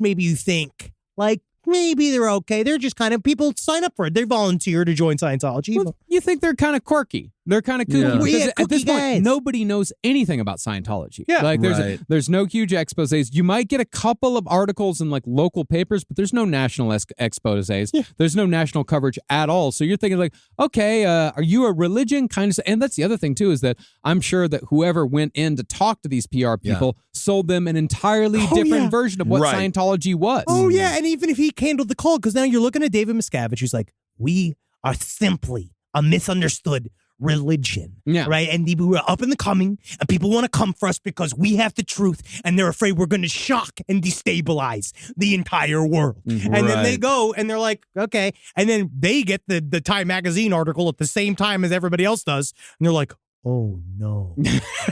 maybe you think like maybe they're okay. They're just kind of, people sign up for it. They volunteer to join Scientology. Well, you think they're kind of quirky. They're kind of kooky. Yeah. Because Yeah, at this kooky point, guys. nobody knows anything about Scientology. Yeah. Like Right. there's no huge exposés. You might get a couple of articles in like local papers, but there's no national exposés. Yeah. There's no national coverage at all. So you're thinking like, okay, are you a religion? Kind of. And that's the other thing too, is that I'm sure that whoever went in to talk to these PR people sold them an entirely different version of what Right. Scientology was. Oh, yeah. And even if he handled the call, because now you're looking at David Miscavige, who's like, we are simply a misunderstood religion. Yeah. Right. And we're up in the coming, and people want to come for us because we have the truth, and they're afraid we're going to shock and destabilize the entire world. And then they Right. go and they're like, okay. And then they get the Time magazine article at the same time as everybody else does. And they're like, oh no,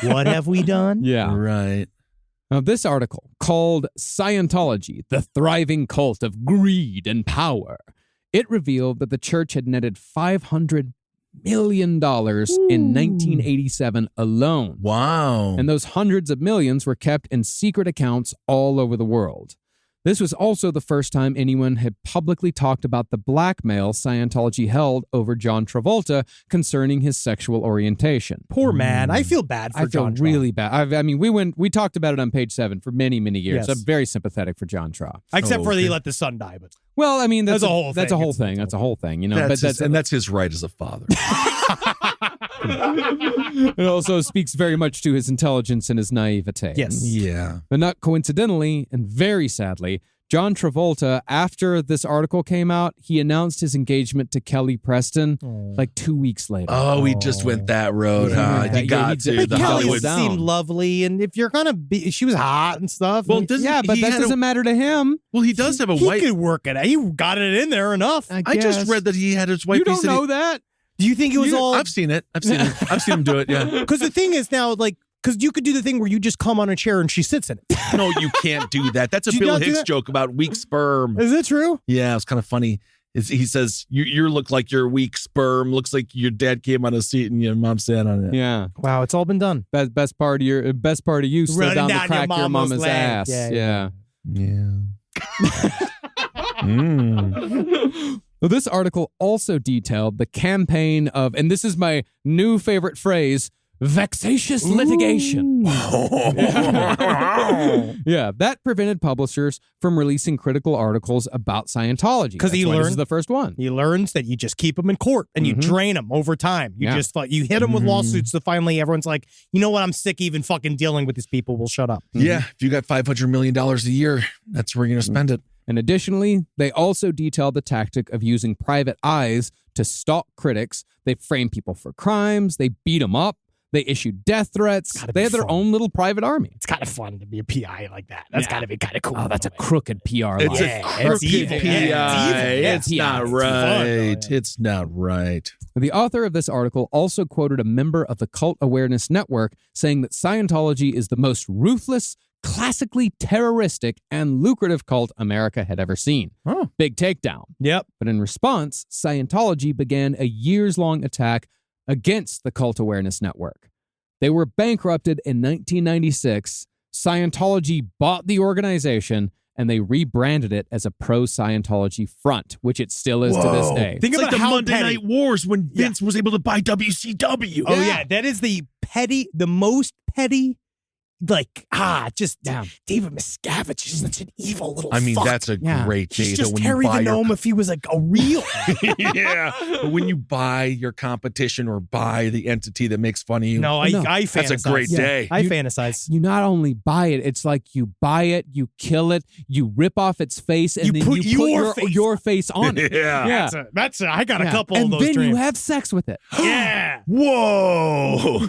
what have we done? Yeah. Right. Now, this article, called Scientology, the Thriving Cult of Greed and Power, it revealed that the church had netted $500 million in 1987 alone. Wow. And those hundreds of millions were kept in secret accounts all over the world. This was also the first time anyone had publicly talked about the blackmail Scientology held over John Travolta concerning his sexual orientation. Poor man. I feel bad for I feel John Travolta. really bad. I mean, we talked about it on page 7 for many, many years. Yes. I'm very sympathetic for John Tra. Except for okay. he let the son die. But Well, I mean, that's a whole That's thing. a whole It's- thing. That's a whole thing. You know, That's his right as a father. it also speaks very much to his intelligence and his naivete. yes. Yeah. But not coincidentally, and very sadly, John Travolta, after this article came out, he announced his engagement to Kelly Preston like 2 weeks later. Oh, he just went that road, Yeah, huh? he You got did. to But the Kelly Hollywood. down. seemed lovely, and if you're gonna be, she was hot and stuff. Well, and doesn't Yeah, but he that had doesn't matter to him. Well, he does have a he wife. could work it. He got it in there enough. I just guess. read that he had his wife. You he don't said he- know that. Do you think it was all? I've seen it. I've seen it. I've seen him do it. Yeah. Because the thing is now, like, because you could do the thing where you just come on a chair and she sits in it. No, you can't do that. That's a Do you Bill not do Hicks that? joke about weak sperm. Is it true? Yeah, it's kind of funny. He says you look like you're weak sperm. Looks like your dad came on a seat and your mom sat on it. Yeah. Wow, it's all been done. Best part of you slid Running down the down crack your your mama's mama's leg. ass. Yeah. Yeah. Well, this article also detailed the campaign of, and this is my new favorite phrase, vexatious litigation. Yeah, that prevented publishers from releasing critical articles about Scientology. 'Cause he That's why this learned- is the first one. He learns that you just keep them in court and you drain them over time. You Yeah. just you hit them with lawsuits. So finally, everyone's like, you know what? I'm sick even fucking dealing with these people. We'll shut up. Yeah. If you got $500 million a year, that's where you're gonna spend it. And additionally, they also detailed the tactic of using private eyes to stalk critics. They frame people for crimes. They beat them up. They issued death threats. Gotta They be had their fun. own little private army. It's kind of fun to be a PI like that. That's got to be kind of cool. Oh, that's a crooked PR It's line. a Yeah, crooked it's evil. PI. Yeah, it's evil. Yeah, It's it's not fun, right. though, yeah. It's not right. The author of this article also quoted a member of the Cult Awareness Network saying that Scientology is the most ruthless, classically terroristic, and lucrative cult America had ever seen. Oh. Big takedown. Yep. But in response, Scientology began a years-long attack against the Cult Awareness Network. They were bankrupted in 1996. Scientology bought the organization, and they rebranded it as a pro-Scientology front, which it still is to this day. Think It's about like the how Monday petty. Night Wars when Vince was able to buy WCW. Oh yeah, that is the most petty. Like just Yeah. David Miscavige is such an evil little. I mean, fuck. that's a Yeah. great He's data just when Terry you buy the your Gnome if he was like a real. yeah. But when you buy your competition or buy the entity that makes fun of you, No, I fantasize. that's a great day. I fantasize. You not only buy it, it's like you buy it, you kill it, you rip off its face, and You then put you put your face your face on it. Yeah. That's I got a Yeah. couple and of those then dreams. you have sex with it. yeah. Whoa.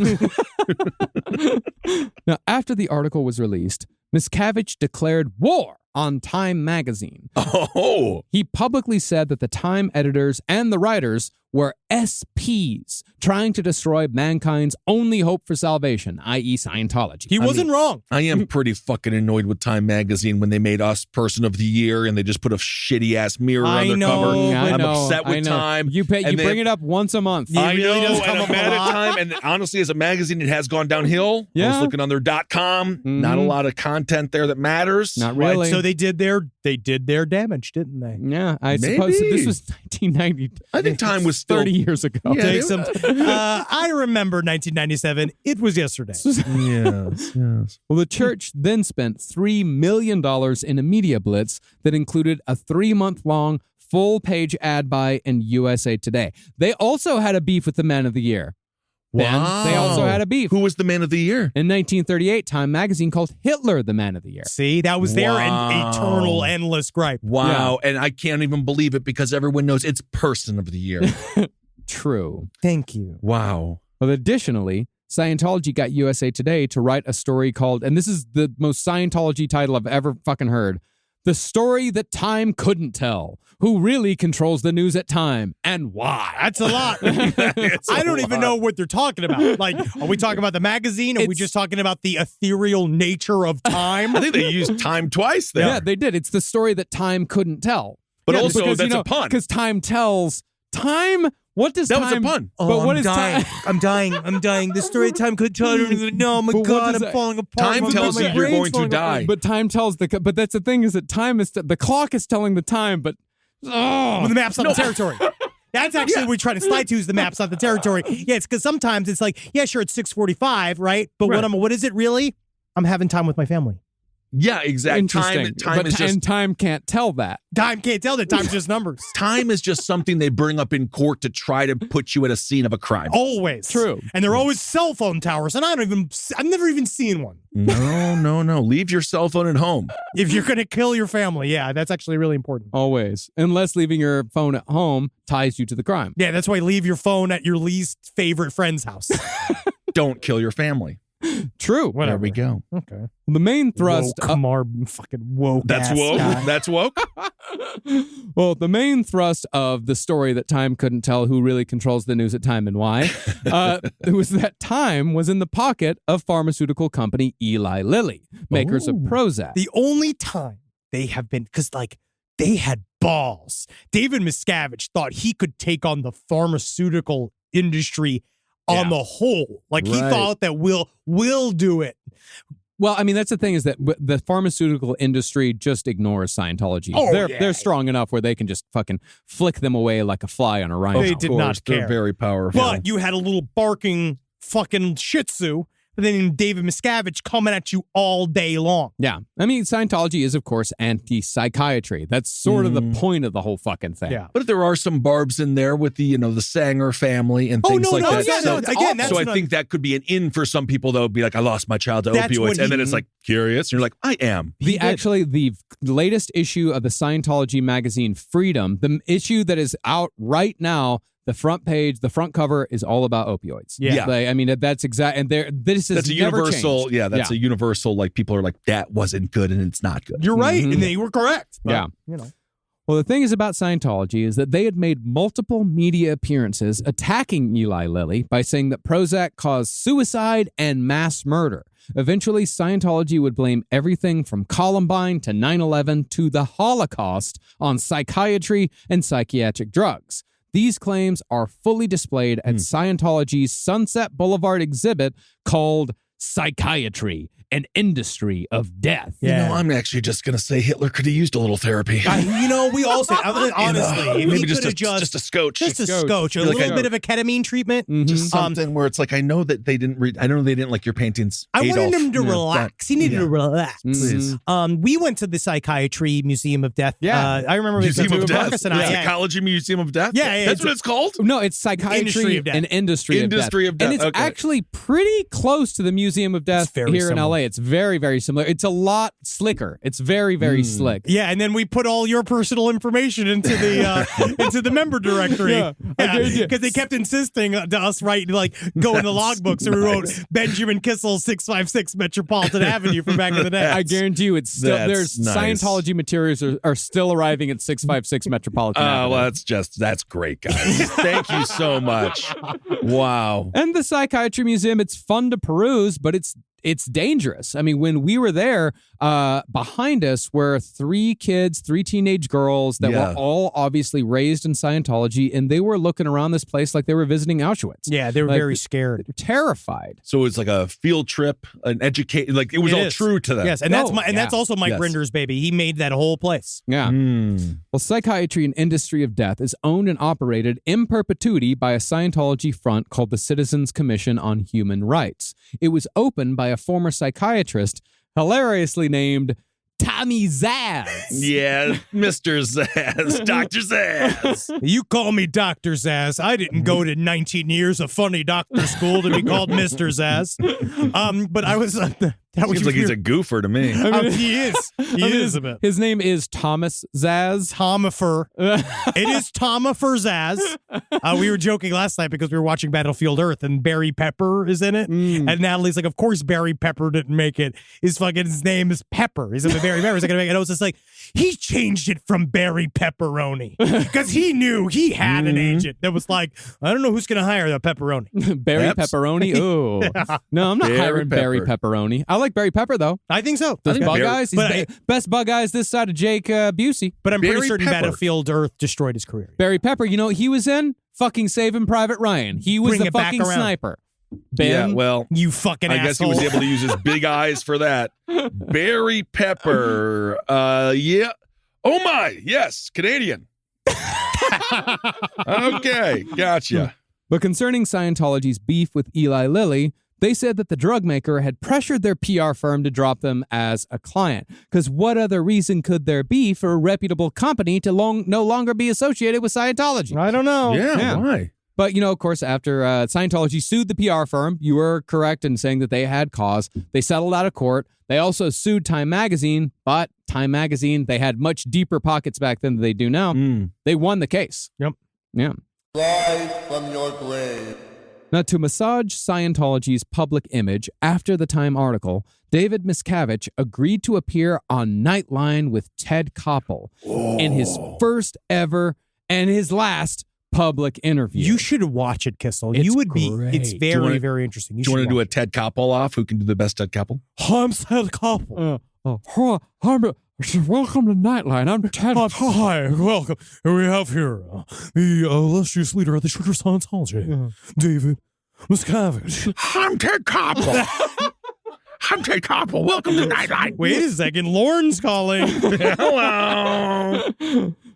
Now, after the article was released, Miscavige declared war on Time magazine. Oh. He publicly said that the Time editors and the writers were SPs, trying to destroy mankind's only hope for salvation, i.e. Scientology. He wasn't wrong. I am pretty fucking annoyed with Time Magazine when they made us Person of the Year and they just put a shitty ass mirror on their cover. Yeah, I'm I know, upset I with know. Time. You and they- bring it up once a month. Yeah. I It really know, does and come I'm up a mad at lot. Time. And honestly, as a magazine, it has gone downhill. I Yeah. was looking on their .com. Not a lot of content there that matters. Not really. So they did their They did their damage, didn't they? Yeah, I suppose so. This was 1990. I think time was still 30 years ago. Yeah, Take some. I remember 1997. It was yesterday. yes. Well, the church then spent $3 million in a media blitz that included a 3-month-long full-page ad buy in USA Today. They also had a beef with the Man of the Year. Wow. They also had a beef. Who was the Man of the Year? In 1938, Time magazine called Hitler the Man of the Year. See, that was their eternal, endless gripe. Wow. And I can't even believe it because everyone knows it's Person of the Year. True. Thank you. Wow. Well, additionally, Scientology got USA Today to write a story called, and this is the most Scientology title I've ever fucking heard, The Story That Time Couldn't Tell. Who really controls the news at Time and why? That's a lot. I don't even know what they're talking about. Like, are we talking about the magazine? Are we just talking about the ethereal nature of time? I think they used time twice there. Yeah, they did. It's the story that Time couldn't tell. But Yeah, also, because, that's a pun. Because Time tells. Time? What does That time... was a pun. But what is time? I'm dying. The story of time could tell. I don't even know. Oh my But what God, does I'm that- falling apart. Time tells you you're going to die. But time tells the... But that's the thing is that time is... The clock is telling the time, but... Well, the map's not the territory. That's actually what we're trying to slide to is the map's not the territory. Yeah, it's because sometimes it's like, yeah, sure, it's 6:45, right? But what is it really? I'm having time with my family. Yeah, exactly. Interesting. Time is just... And time can't tell that. Time can't tell that. Time's just numbers. Time is just something they bring up in court to try to put you at a scene of a crime. Always. True. And they're always cell phone towers, and I've never even seen one. No. Leave your cell phone at home. If you're going to kill your family, yeah, that's actually really important. Always. Unless leaving your phone at home ties you to the crime. Yeah, that's why leave your phone at your least favorite friend's house. Don't kill your family. True. There we go. Okay. The main thrust... fucking woke. That's ass woke. guy. That's woke. Well, the main thrust of the story that Time couldn't tell who really controls the news at Time and why it was that Time was in the pocket of pharmaceutical company Eli Lilly, makers of Prozac. The only time they have been, because they had balls. David Miscavige thought he could take on the pharmaceutical industry on the whole. Like he thought that we'll do it. Well, I mean, that's the thing is that the pharmaceutical industry just ignores Scientology. They're strong enough where they can just fucking flick them away like a fly on a rhino. They did not care. They're very powerful. But you had a little barking fucking Shih Tzu, and then David Miscavige coming at you all day long. Yeah. I mean, Scientology is, of course, anti-psychiatry. That's sort of the point of the whole fucking thing. Yeah. But there are some barbs in there with the, the Sanger family and things like that. Yeah, so again, that's so I not- think that could be an in for some people, though, be like, I lost my child to That's what opioids. And then it's like, curious. And you're like, I am. The latest issue of the Scientology magazine Freedom, the issue that is out right now, the front page, the front cover is all about opioids. Yeah. I mean, that's exact. And this is That's a universal. Yeah, that's a universal. Like people are like, that wasn't good and it's not good. You're right, and they were correct. But, Yeah. Well, the thing is about Scientology is that they had made multiple media appearances attacking Eli Lilly by saying that Prozac caused suicide and mass murder. Eventually, Scientology would blame everything from Columbine to 9/11 to the Holocaust on psychiatry and psychiatric drugs. These claims are fully displayed at Scientology's Sunset Boulevard exhibit called Psychiatry, an Industry of Death. Yeah. I'm actually just going to say Hitler could have used a little therapy. We all said, honestly, if maybe he just could've a scotch. Just a scotch, a Like little a- bit of a ketamine treatment. Just something where it's like, I know that they didn't read. I know they didn't like your paintings. I Adolf. wanted him to relax. He needed to relax. Please. We went to the Psychiatry Museum of Death. Yeah. I remember Museum of Death. Marcus and I. Psychology Museum of Death. Yeah, That's what it's called. No, it's Psychiatry Industry of Death. and Industry of Death. Industry of Death, And it's okay. actually pretty close to the Museum of Death very here in similar. LA. It's very, very similar. It's a lot slicker. It's very, very slick. Yeah, and then we put all your personal information into the into the member directory. Yeah, I guarantee you. Because they kept insisting to us write go in the logbooks, so we wrote Benjamin Kissel 656 Metropolitan Avenue from back in the day. I guarantee you, it's still That's there's nice. Scientology materials are still arriving at 656 Metropolitan Avenue. Well, that's great, guys. Thank you so much. Wow. And the Psychiatry Museum, it's fun to peruse, but it's it's dangerous. I mean, when we were there, behind us were 3 kids, 3 teenage girls that were all obviously raised in Scientology, and they were looking around this place like they were visiting Auschwitz. Yeah, they were very scared. They were terrified. So it's like a field trip, an educate, like it was all true to them. Yes, and that's also Mike Rinder's baby. He made that whole place. Yeah. Well, Psychiatry and Industry of Death is owned and operated in perpetuity by a Scientology front called the Citizens Commission on Human Rights. It was opened by a former psychiatrist hilariously named Tommy Zaz. Yeah, Mr. Zaz, Dr. Zaz. You call me Dr. Zaz. I didn't go to 19 years of funny doctor school to be called Mr. Zaz. But I was... Seems like he's a goofer to me. He is. He is a bit. His name is Thomas Zaz. Tomifer. It is Tomifer Zaz. We were joking last night because we were watching Battlefield Earth and Barry Pepper is in it. And Natalie's like, of course Barry Pepper didn't make it. His name is Pepper. He's in the Barry Pepper. He's not going to make it. And I was just like, he changed it from Barry Pepperoni because he knew he had an agent that was like, I don't know who's going to hire the pepperoni. Barry Pepperoni? Ooh. No, I'm not hiring Barry Pepperoni. I like Barry Pepper, though. I think so. Those bug eyes. He's best bug eyes this side of Jake Busey. But I'm pretty certain Battlefield Earth destroyed his career. Barry Pepper, you know what he was in? Fucking Saving Private Ryan. He was the fucking sniper. Ben, yeah, well, you fucking asshole. I guess he was able to use his big eyes for that. Barry Pepper. Yeah. Oh my. Yes. Canadian. Okay. Gotcha. But concerning Scientology's beef with Eli Lilly, they said that the drug maker had pressured their PR firm to drop them as a client. Because what other reason could there be for a reputable company to no longer be associated with Scientology? I don't know. Yeah. Why? But, you know, of course, after Scientology sued the PR firm, you were correct in saying that they had cause. They settled out of court. They also sued Time Magazine, but Time Magazine, they had much deeper pockets back then than they do now. They won the case. Yep. Yeah. Rise from your grave. Now, to massage Scientology's public image after the Time article, David Miscavige agreed to appear on Nightline with Ted Koppel in his first ever and his last public interview. You should watch it, Kissel. It's You would be. great. It's very, very interesting. Do you want to do a Ted Koppel off? Who can do the best Ted Koppel? I'm Ted Koppel. Welcome to Nightline. I'm Ted. Hi, welcome. And we have here the illustrious leader of the Church of Scientology, David Miscavige. I'm Ted Koppel. I'm Ted Koppel. Welcome to Nightline. Wait a second. Lauren's calling. Hello.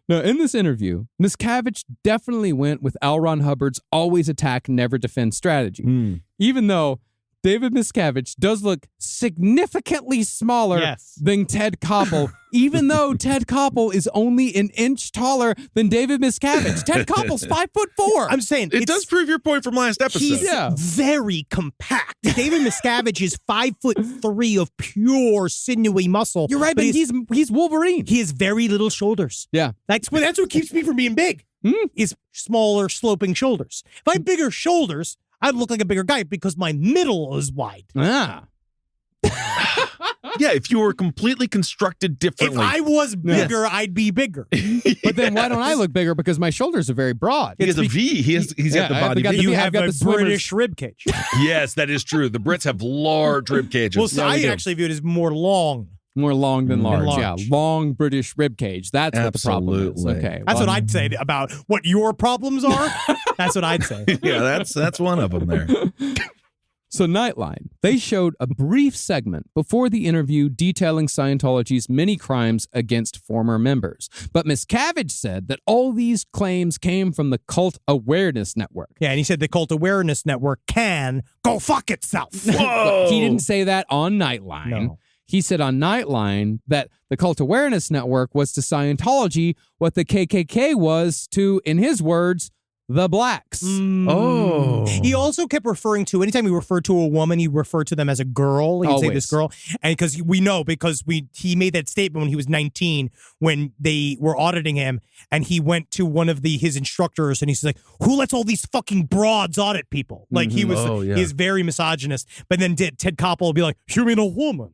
Now, in this interview, Miscavige definitely went with L. Ron Hubbard's always attack, never defend strategy. Even though David Miscavige does look significantly smaller than Ted Koppel, even though Ted Koppel is only an inch taller than David Miscavige. Ted Koppel's 5'4". I'm saying it does prove your point from last episode. He's very compact. David Miscavige is 5'3" of pure sinewy muscle. You're right, but he's Wolverine. He has very little shoulders. Yeah. That's what keeps me from being big. Is smaller, sloping shoulders. If I had bigger shoulders, I'd look like a bigger guy because my middle is wide. Ah. Yeah, if you were completely constructed differently. If I was bigger, I'd be bigger. But then why don't I look bigger? Because my shoulders are very broad. He has a V. He's got the body V. You have a British rib cage. Yes, that is true. The Brits have large rib cages. Well, so I actually view it as more long. More long than large. Yeah, long British rib cage. That's what the problem is. Okay, that's what I'd say about what your problems are. That's what I'd say. Yeah, that's one of them there. So Nightline, they showed a brief segment before the interview detailing Scientology's many crimes against former members. But Miscavige said that all these claims came from the Cult Awareness Network. Yeah, and he said the Cult Awareness Network can go fuck itself. But he didn't say that on Nightline. No. He said on Nightline that the Cult Awareness Network was to Scientology what the KKK was to, in his words, the blacks. Oh. He also kept referring to, anytime he referred to a woman, he referred to them as a girl. He'd say this girl. And because we know, because he made that statement when he was 19, when they were auditing him, and he went to one of his instructors, and he's like, who lets all these fucking broads audit people? Like, he was, he is very misogynist. But then Ted Koppel would be like, you mean a woman?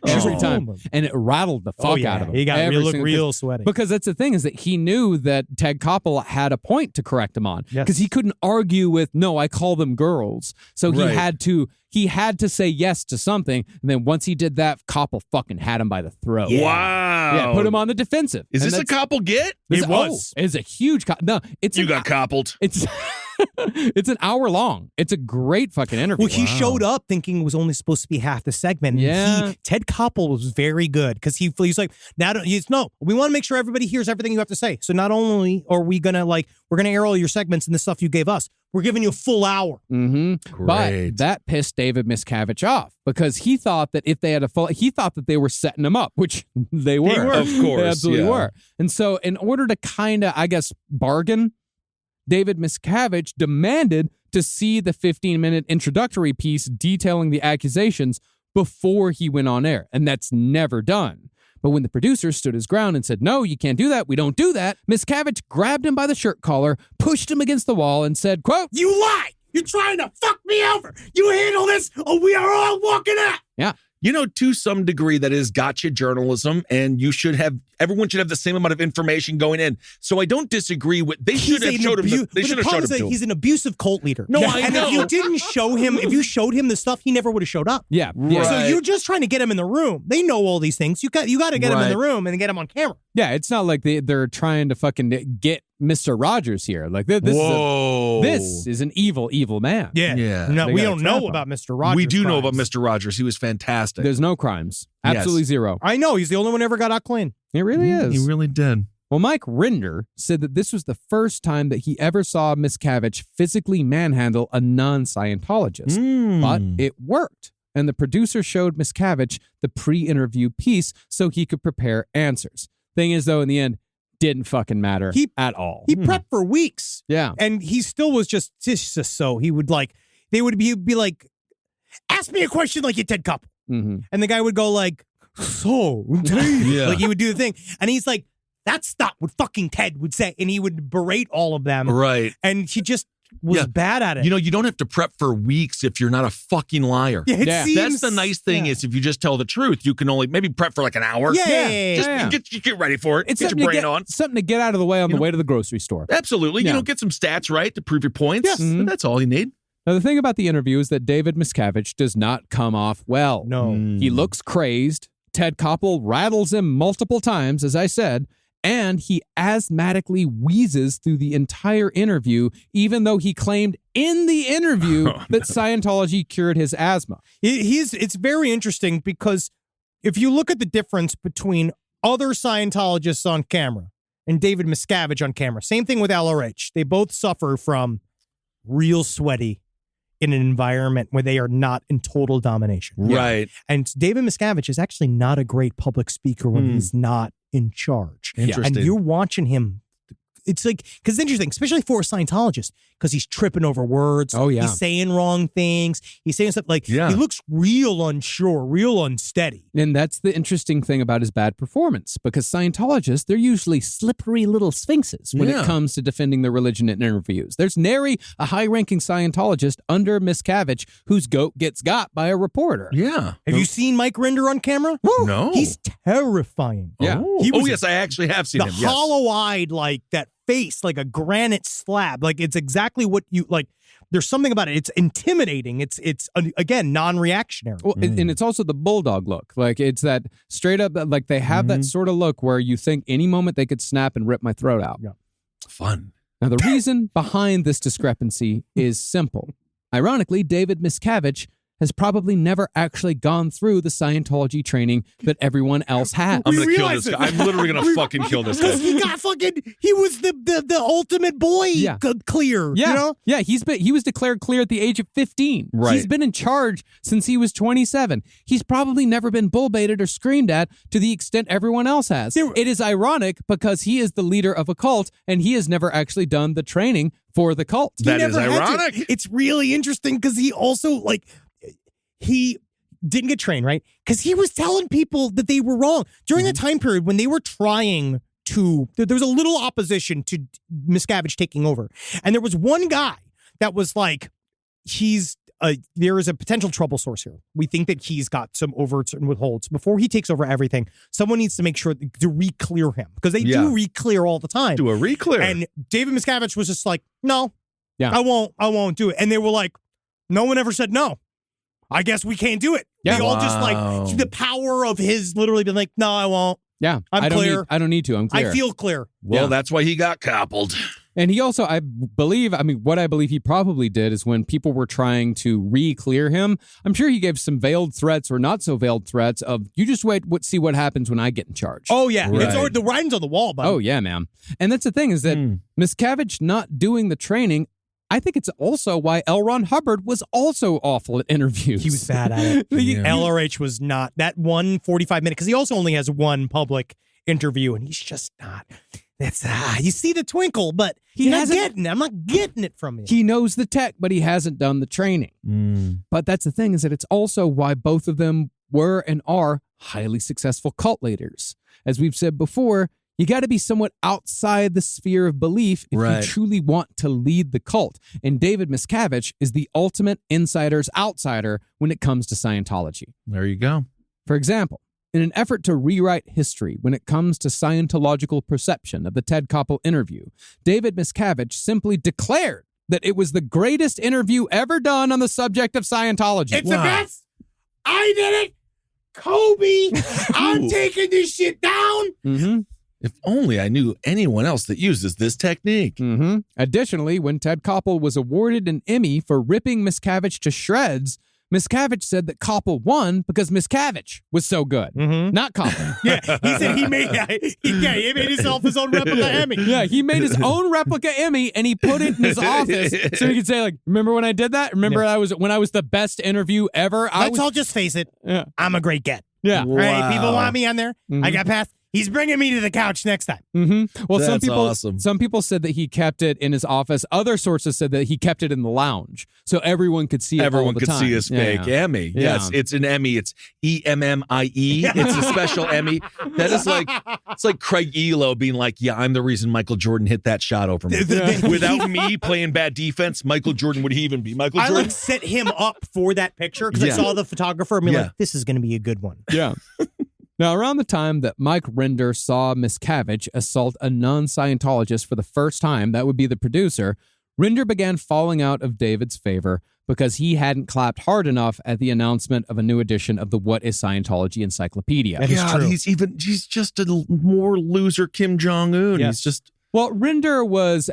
Every time. And it rattled the fuck out of him. He got real sweaty. Because that's the thing, is that he knew that Ted Koppel had a point to correct him him on Yes. because he couldn't argue with, no, I call them girls. So he Right. had to say yes to something. And then once he did that, Koppel fucking had him by the throat. Wow. Yeah, put him on the defensive. Is And this a that's- Koppel get? this- It was. Oh, it's a huge. No, it's You got coppled. It's it's an hour long. It's a great fucking interview. Well, he showed up thinking it was only supposed to be half the segment. And Yeah. Ted Koppel was very good because he's like, we want to make sure everybody hears everything you have to say. So not only are we gonna we're gonna air all your segments and the stuff you gave us, we're giving you a full hour. Mm-hmm. But Great. that pissed David Miscavige off because he thought that if they had he thought that they were setting him up, which they were. were. Of course, They absolutely yeah. were. And so in order to kind of, I guess, bargain, David Miscavige demanded to see the 15-minute introductory piece detailing the accusations before he went on air. And that's never done. But when the producer stood his ground and said, no, you can't do that, we don't do that, Miscavige grabbed him by the shirt collar, pushed him against the wall, and said, quote, You lie! You're trying to fuck me over! You handle this or we are all walking out! yeah. You know, to some degree, that is gotcha journalism, and everyone should have the same amount of information going in. So I don't disagree with. They should have showed him. They should have showed him. To him. He's an abusive cult leader. No, I and know. if you didn't show him, if you showed him the stuff, he never would have showed up. Yeah. Yeah. So Right. you're just trying to get him in the room. They know all these things. You got to get him in the room and get him on camera. Yeah, it's not like they're trying to fucking get Mr. Rogers here. Like this Whoa. this is an evil, evil man. Yeah. No, They we gotta don't trap know him. about Mr. Rogers. We do know crimes. about Mr. Rogers. He was fantastic. There's no crimes. Yes. Absolutely zero. I know. He's the only one who ever got out clean. It really is. He really did. Well, Mike Rinder said that this was the first time that he ever saw Miscavige physically manhandle a non-Scientologist. But it worked. And the producer showed Miscavige the pre-interview piece so he could prepare answers. Thing is, though, in the end, didn't fucking matter at all. He prepped for weeks. Yeah. And he still was just so. He would he'd be like, ask me a question like you Ted Koppel. Mm-hmm. And the guy would go like, so, Yeah. like he would do the thing. And he's like, that's not what fucking Ted would say. And he would berate all of them. Right. And he just was Yeah. bad at it. You know, you don't have to prep for weeks if you're not a fucking liar. yeah, it Yeah. seems, That's the nice thing yeah. is if you just tell the truth, you can only maybe prep for like an hour. Yeah. Just get ready for it. It's get something your to brain on. something to get out of the way on the way to the grocery store. Absolutely. Yeah. You know, get some stats right to prove your points. Yes. Mhm. That's all you need. Now, the thing about the interview is that David Miscavige does not come off well. No. He looks crazed. Ted Koppel rattles him multiple times, as I said, and he asthmatically wheezes through the entire interview, even though he claimed in the interview that Scientology cured his asthma. It's very interesting because if you look at the difference between other Scientologists on camera and David Miscavige on camera, same thing with LRH. They both suffer from real sweaty in an environment where they are not in total domination. Right. And David Miscavige is actually not a great public speaker when he's not in charge. Interesting. And you're watching him. It's like, because it's interesting, especially for a Scientologist, because he's tripping over words. Oh, yeah. He's saying wrong things. He's saying stuff like, Yeah. he looks real unsure, real unsteady. And that's the interesting thing about his bad performance, because Scientologists, they're usually slippery little sphinxes when Yeah. it comes to defending their religion in interviews. There's nary a high-ranking Scientologist under Miscavige whose goat gets got by a reporter. Yeah. Have you seen Mike Rinder on camera? No. He's terrifying. Yeah. Oh, He was yes, I actually have seen The him. Yes. hollow-eyed, like that face, like a granite slab. Like it's exactly what you like. There's something about it. It's intimidating. It's again non-reactionary. Well, and it's also the bulldog look. Like it's that straight up, like they have that sort of look where you think any moment they could snap and rip my throat out. Yeah. Fun. Now, the reason behind this discrepancy is simple. Ironically, David Miscavige has probably never actually gone through the Scientology training that everyone else has. I'm We going to kill realize this it. guy. I'm literally going to fucking kill this Because guy. he got he was the ultimate boy Yeah. clear. Yeah, You know? yeah. He was declared clear at the age of 15. Right. He's been in charge since he was 27. He's probably never been bull baited or screamed at to the extent everyone else has. It is ironic because he is the leader of a cult and he has never actually done the training for the cult. He That is never had to. ironic. It's really interesting because he also he didn't get trained, right? Because he was telling people that they were wrong during the time period when they were trying to. There was a little opposition to Miscavige taking over, and there was one guy that was like, he's there is a potential trouble source here. We think that he's got some overts and withholds. Before he takes over everything, someone needs to make sure to re-clear him, because they do re-clear all the time. Do a re-clear. And David Miscavige was just like, no, Yeah. I won't do it. And they were like, no one ever said no. I guess we can't do it. Yeah. They all just like the power of his literally been like, no, I won't. Yeah. I'm clear. I don't need to. I'm clear. I feel clear. Well, that's why he got coppled. And he also, what I believe he probably did is when people were trying to re-clear him, I'm sure he gave some veiled threats or not so veiled threats of, you just wait, see what happens when I get in charge. Oh, yeah. Right. It's already, the writing's on the wall, buddy. Oh, yeah, man. And that's the thing is that Miscavige not doing the training, I think it's also why L. Ron Hubbard was also awful at interviews. He was bad at it. LRH was not. That 145-minute, because he also only has one public interview, and he's just not. That's you see the twinkle, but I'm not getting it from him. He knows the tech, but he hasn't done the training. But that's the thing is that it's also why both of them were and are highly successful cult leaders. As we've said before, you got to be somewhat outside the sphere of belief if you truly want to lead the cult. And David Miscavige is the ultimate insider's outsider when it comes to Scientology. There you go. For example, in an effort to rewrite history when it comes to Scientological perception of the Ted Koppel interview, David Miscavige simply declared that it was the greatest interview ever done on the subject of Scientology. It's the best. I did it. Kobe, I'm taking this shit down. Mm-hmm. If only I knew anyone else that uses this technique. Mm-hmm. Additionally, when Ted Koppel was awarded an Emmy for ripping Miscavige to shreds, Miscavige said that Koppel won because Miscavige was so good, not Koppel. Yeah, he said he made himself his own replica Emmy. Yeah, he made his own replica Emmy and he put it in his office so he could say, like, remember when I did that? Remember when I was the best interview ever? Let's all just face it. Yeah. I'm a great get. Yeah. Wow. Right? People want me on there. I got past. He's bringing me to the couch next time. Mm-hmm. Well, That's awesome. Some people said that he kept it in his office. Other sources said that he kept it in the lounge so everyone could see it Everyone all the could time. see his fake Emmy. Yeah. Yes, it's an Emmy. It's EMMIE. It's a special Emmy. That is it's like Craig Elo being like, yeah, I'm the reason Michael Jordan hit that shot over me. Without me playing bad defense, Michael Jordan would he even be Michael Jordan? I set him up for that picture because I saw the photographer and be like, this is going to be a good one. Yeah. Now, around the time that Mike Rinder saw Miscavige assault a non-Scientologist for the first time, that would be the producer, Rinder began falling out of David's favor because he hadn't clapped hard enough at the announcement of a new edition of the What is Scientology Encyclopedia. That is true. He's just a more loser Kim Jong-un. Yes. He's just... Well, Rinder was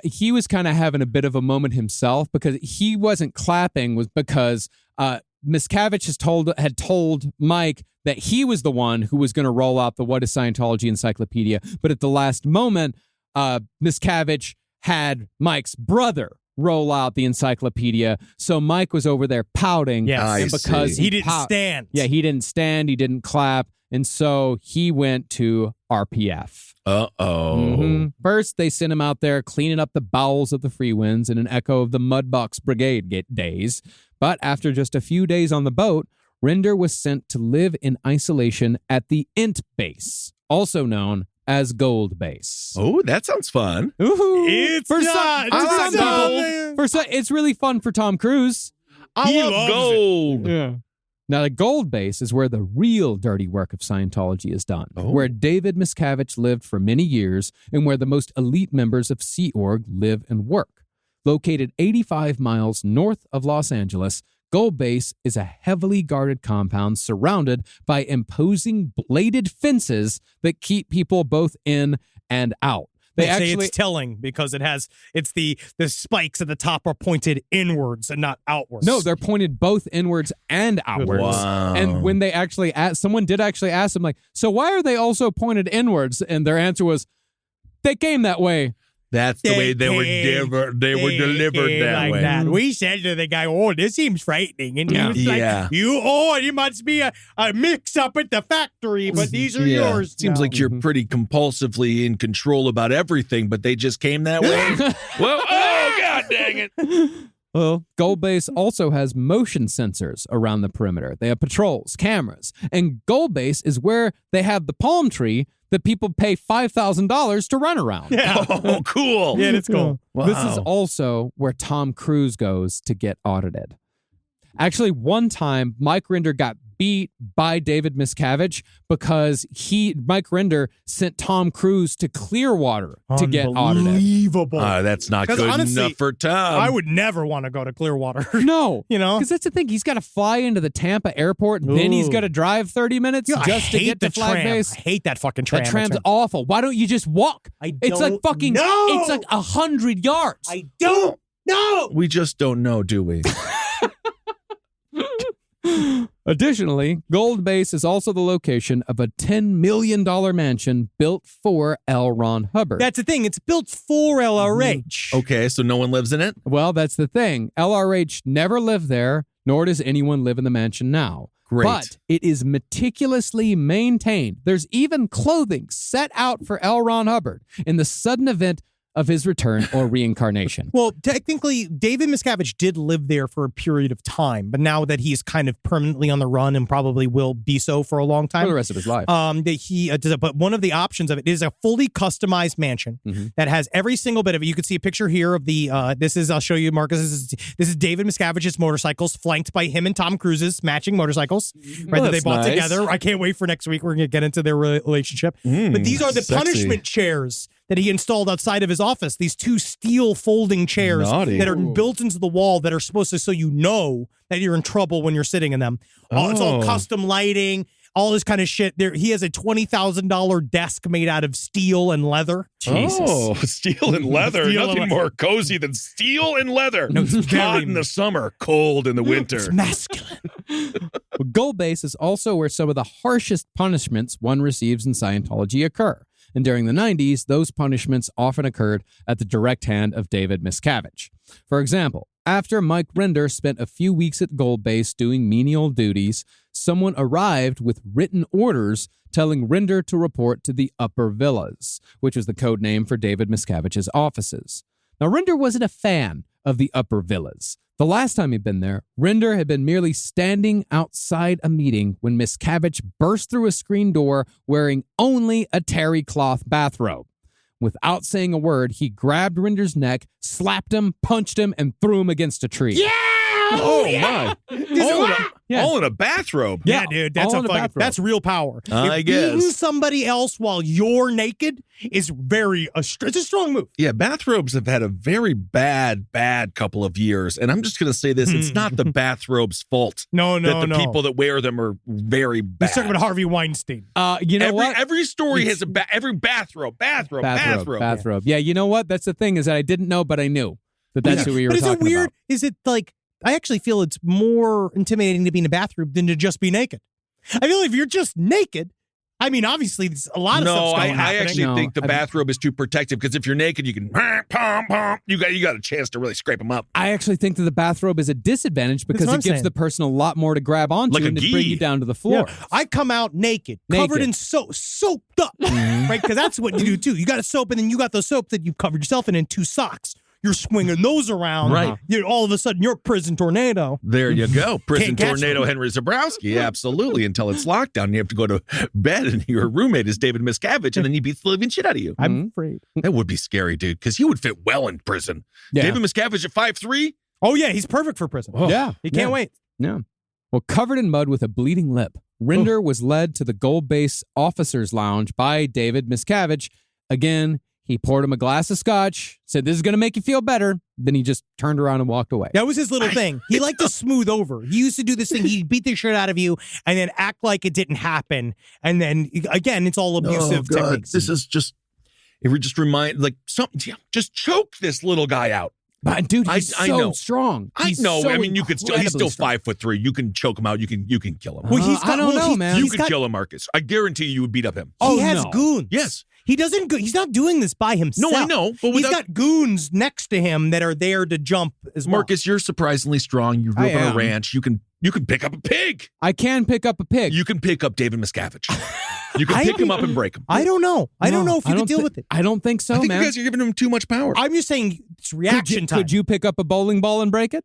kind of having a bit of a moment himself because he wasn't clapping was because Miscavige had told Mike that he was the one who was going to roll out the What is Scientology Encyclopedia. But at the last moment, Miscavige had Mike's brother roll out the encyclopedia. So Mike was over there pouting. Yes. And because he didn't stand. Yeah, he didn't stand. He didn't clap. And so he went to RPF. Uh-oh. Mm-hmm. First, they sent him out there cleaning up the bowels of the Freewinds in an echo of the Mudbox Brigade days. But after just a few days on the boat, Rinder was sent to live in isolation at the INT base, also known as Gold Base. Oh, that sounds fun. Ooh, It's it's really fun for Tom Cruise. I love gold. Yeah. Now, the Gold Base is where the real dirty work of Scientology is done, where David Miscavige lived for many years and where the most elite members of Sea Org live and work. Located 85 miles north of Los Angeles, Gold Base is a heavily guarded compound surrounded by imposing bladed fences that keep people both in and out. They say it's telling because it's the spikes at the top are pointed inwards and not outwards. No, they're pointed both inwards and outwards. Wow. And when they actually someone did actually ask them, like, so why are they also pointed inwards? And their answer was, they came that way. That's the way they were delivered that way. That. We said to the guy, "Oh, this seems frightening," and he was like, "You must be a mix-up at the factory, but these are yours." Seems now. like you're pretty compulsively in control about everything, but they just came that way. Well, oh god dang it! Well, Gold Base also has motion sensors around the perimeter. They have patrols, cameras, and Gold Base is where they have the palm tree that people pay $5,000 to run around. Yeah. Oh, cool. Yeah, it's cool. Wow. This is also where Tom Cruise goes to get audited. Actually, one time, Mike Rinder got beat by David Miscavige because Mike Rinder sent Tom Cruise to Clearwater to get audited. Unbelievable. That's not 'Cause good honestly, enough for Tom. I would never want to go to Clearwater. No. You know? Because that's the thing. He's got to fly into the Tampa airport, and then he's Ooh. got to drive 30 minutes Yeah, just to get to flag tram. base. I hate that fucking tram. That tram's awful. Why don't you just walk? It's like fucking, it's like 100 yards. I don't know. We just don't know, do we? Additionally, Gold Base is also the location of a $10 million mansion built for L. Ron Hubbard. That's the thing. It's built for LRH. Okay, so no one lives in it? Well, that's the thing. LRH never lived there, nor does anyone live in the mansion now. Great. But it is meticulously maintained. There's even clothing set out for L. Ron Hubbard in the sudden event of his return or reincarnation. Well, technically, David Miscavige did live there for a period of time, but now that he's kind of permanently on the run and probably will be so for a long time, For the rest of his life. But one of the options of it is a fully customized mansion that has every single bit of it. You can see a picture here of the. I'll show you, Marcus. This is David Miscavige's motorcycles, flanked by him and Tom Cruise's matching motorcycles, right? That they that's bought nice. together. I can't wait for next week. We're gonna get into their relationship. But these are the sexy. punishment chairs that he installed outside of his office. These two steel folding chairs Naughty. that are built into the wall that are supposed to so you know that you're in trouble when you're sitting in them. It's all custom lighting, all this kind of shit. He has a $20,000 desk made out of steel and leather. Jesus. Oh, steel and leather. Steel Nothing and more cozy than steel and leather. No, it's Hot very- in the summer, cold in the winter. It's masculine. Gold Base is also where some of the harshest punishments one receives in Scientology occur. And during the 90s, those punishments often occurred at the direct hand of David Miscavige. For example, after Mike Rinder spent a few weeks at Gold Base doing menial duties, someone arrived with written orders telling Rinder to report to the Upper Villas, which was the code name for David Miscavige's offices. Now, Rinder wasn't a fan of the Upper Villas. The last time he'd been there, Rinder had been merely standing outside a meeting when Miscavige burst through a screen door wearing only a terry cloth bathrobe. Without saying a word, he grabbed Rinder's neck, slapped him, punched him, and threw him against a tree. Yeah! My. Yeah. All in a bathrobe. Yeah, dude, that's all in a bathrobe. that's real power. I Beating guess. somebody else while you're naked is it's a strong move. Yeah, bathrobes have had a very bad couple of years. And I'm just going to say this. It's not the bathrobe's fault No, that the people that wear them are very bad. He's talking about Harvey Weinstein. You know what? Every story has every bathrobe. Bathrobe. Yeah, you know what? That's the thing is that I didn't know, but I knew that's who we were But is talking it weird? about. Is it like, I actually feel it's more intimidating to be in a bathroom than to just be naked. I feel if you're just naked, I mean, obviously, there's a lot of No, stuff's I going happening. actually think the I- bathrobe is too protective because if you're naked, you can you got a chance to really scrape them up. I actually think that the bathrobe is a disadvantage because what it I'm gives saying. the person a lot more to grab onto Like a and to bring gi. you down to the floor. Yeah. I come out naked, covered in soap, soaped up, right? Because that's what you do too. You got a soap, and then you got the soap that you covered yourself in, and 2 socks. You're swinging those around. Right. All of a sudden, you're a prison tornado. There you go. Prison Can't catch tornado me. Henry Zabrowski. Absolutely. Until it's lockdown. You have to go to bed and your roommate is David Miscavige and then he beats the living shit out of you. I'm afraid. That would be scary, dude, because he would fit well in prison. Yeah. David Miscavige at 5'3"? Oh yeah, he's perfect for prison. Yeah. He can't wait. Yeah. Well, covered in mud with a bleeding lip, Rinder was led to the Gold Base Officers Lounge by David Miscavige. Again, he poured him a glass of scotch, said, "This is going to make you feel better." Then he just turned around and walked away. That was his little thing. He liked to smooth over. He used to do this thing. He'd beat the shit out of you and then act like it didn't happen. And then again, it's all abusive techniques. This is just, it would just remind, like, something, just choke this little guy out. But dude, he's I so know. strong. I He's know. so I mean, you could still, he's still incredibly strong. 5'3". You can choke him out. You can kill him. Well, he's got- I don't well, know, he's- man. You he's could got- kill him, Marcus. I guarantee you would beat up him. He has no. goons. Yes. He doesn't go. He's not doing this by himself. No, I know, but he's without- got goons next to him that are there to jump as well. Marcus, you're surprisingly strong. You grew I up on a am. ranch. You can pick up a pig. I can pick up a pig. You can pick up David Miscavige. You can I pick him think- up and break him. I don't know. I don't No, know if you can deal thi- with it. I don't think so, I think man. you guys are giving him too much power. I'm just saying it's could, reaction you, time. could you pick up a bowling ball and break it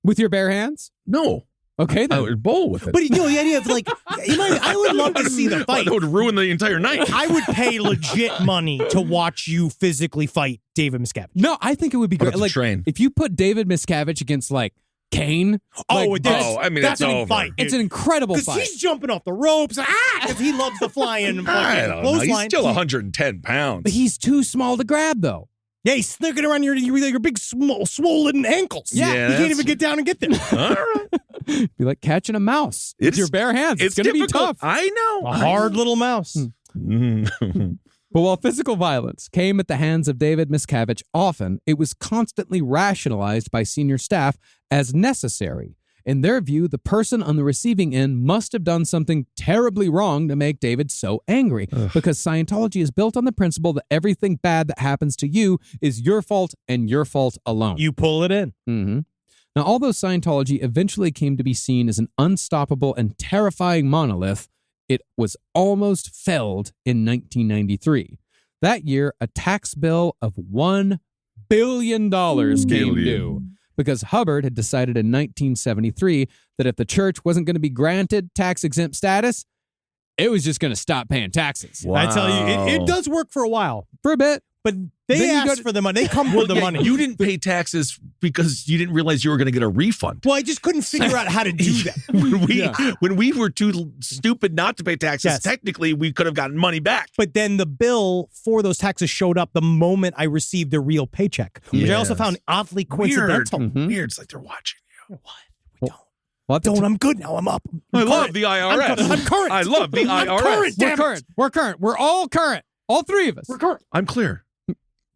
with your bare hands? No. Okay, I then. would bowl with it. But the idea of like, I would love to see the fight. That would ruin the entire night. I would pay legit money to watch you physically fight David Miscavige. No, I think it would be I'd great. have to Like, train. if you put David Miscavige against like Kane. I mean, that's it's an over. fight. It's an incredible Because fight. he's jumping off the ropes. Because he loves the flying I don't know. He's clothesline. still 110 pounds. But he's too small to grab, though. Yeah, he's snicking around your big swollen ankles. Yeah, you can't that's- even get down and get there. All right. Be like catching a mouse with your bare hands. It's going to be difficult. tough. I know. A hard little mouse. But while physical violence came at the hands of David Miscavige often, it was constantly rationalized by senior staff as necessary. In their view, the person on the receiving end must have done something terribly wrong to make David so angry, because Scientology is built on the principle that everything bad that happens to you is your fault and your fault alone. You pull it in. Mm-hmm. Now, although Scientology eventually came to be seen as an unstoppable and terrifying monolith, it was almost felled in 1993. That year, a tax bill of $1 billion came due because Hubbard had decided in 1973 that if the church wasn't going to be granted tax-exempt status, it was just going to stop paying taxes. Wow. I tell you, it does work for a while. For a bit. But they Then you asked for the money. They come for the Yeah, money. You didn't pay taxes because you didn't realize you were going to get a refund. Well, I just couldn't figure out how to do that. when we were too stupid not to pay taxes, Yes. technically we could have gotten money back. But then the bill for those taxes showed up the moment I received a real paycheck, which I also Yes. found oddly coincidental. Weird. It's like they're watching you. What? Well, at the Don't. I'm good now. I'm up. I I'm love current. the IRS. I'm current. I love the I'm IRS. current. We're Damn it. current. We're current. We're all current. All three of us. We're current. I'm clear.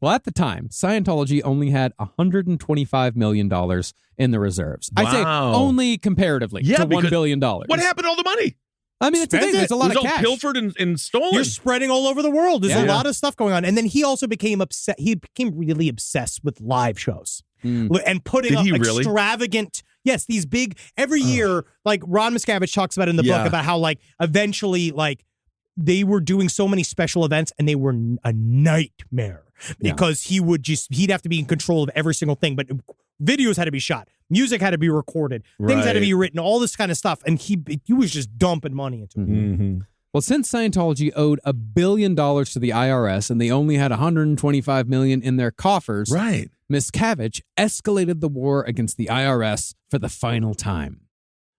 Well, at the time, Scientology only had $125 million in the reserves. I say Wow. only comparatively Yeah, to $1 because billion. What happened to all the money? I mean, it's a Spent thing. it. There's a It lot was of all cash. pilfered and stolen. You're spreading all over the world. There's a Yeah. lot of stuff going on. And then he also became upset. He became really obsessed with live shows and putting Did up he really? extravagant. Yes, these big every year. Like Ron Miscavige talks about in the book Yeah. about how like eventually like they were doing so many special events and they were a nightmare because he'd have to be in control of every single thing. But videos had to be shot, music had to be recorded, things had to Right. be written, all this kind of stuff. And he was just dumping money into it. Mm-hmm. Well, since Scientology owed $1 billion to the IRS and they only had $125 million in their coffers, Right. Miscavige escalated the war against the IRS for the final time.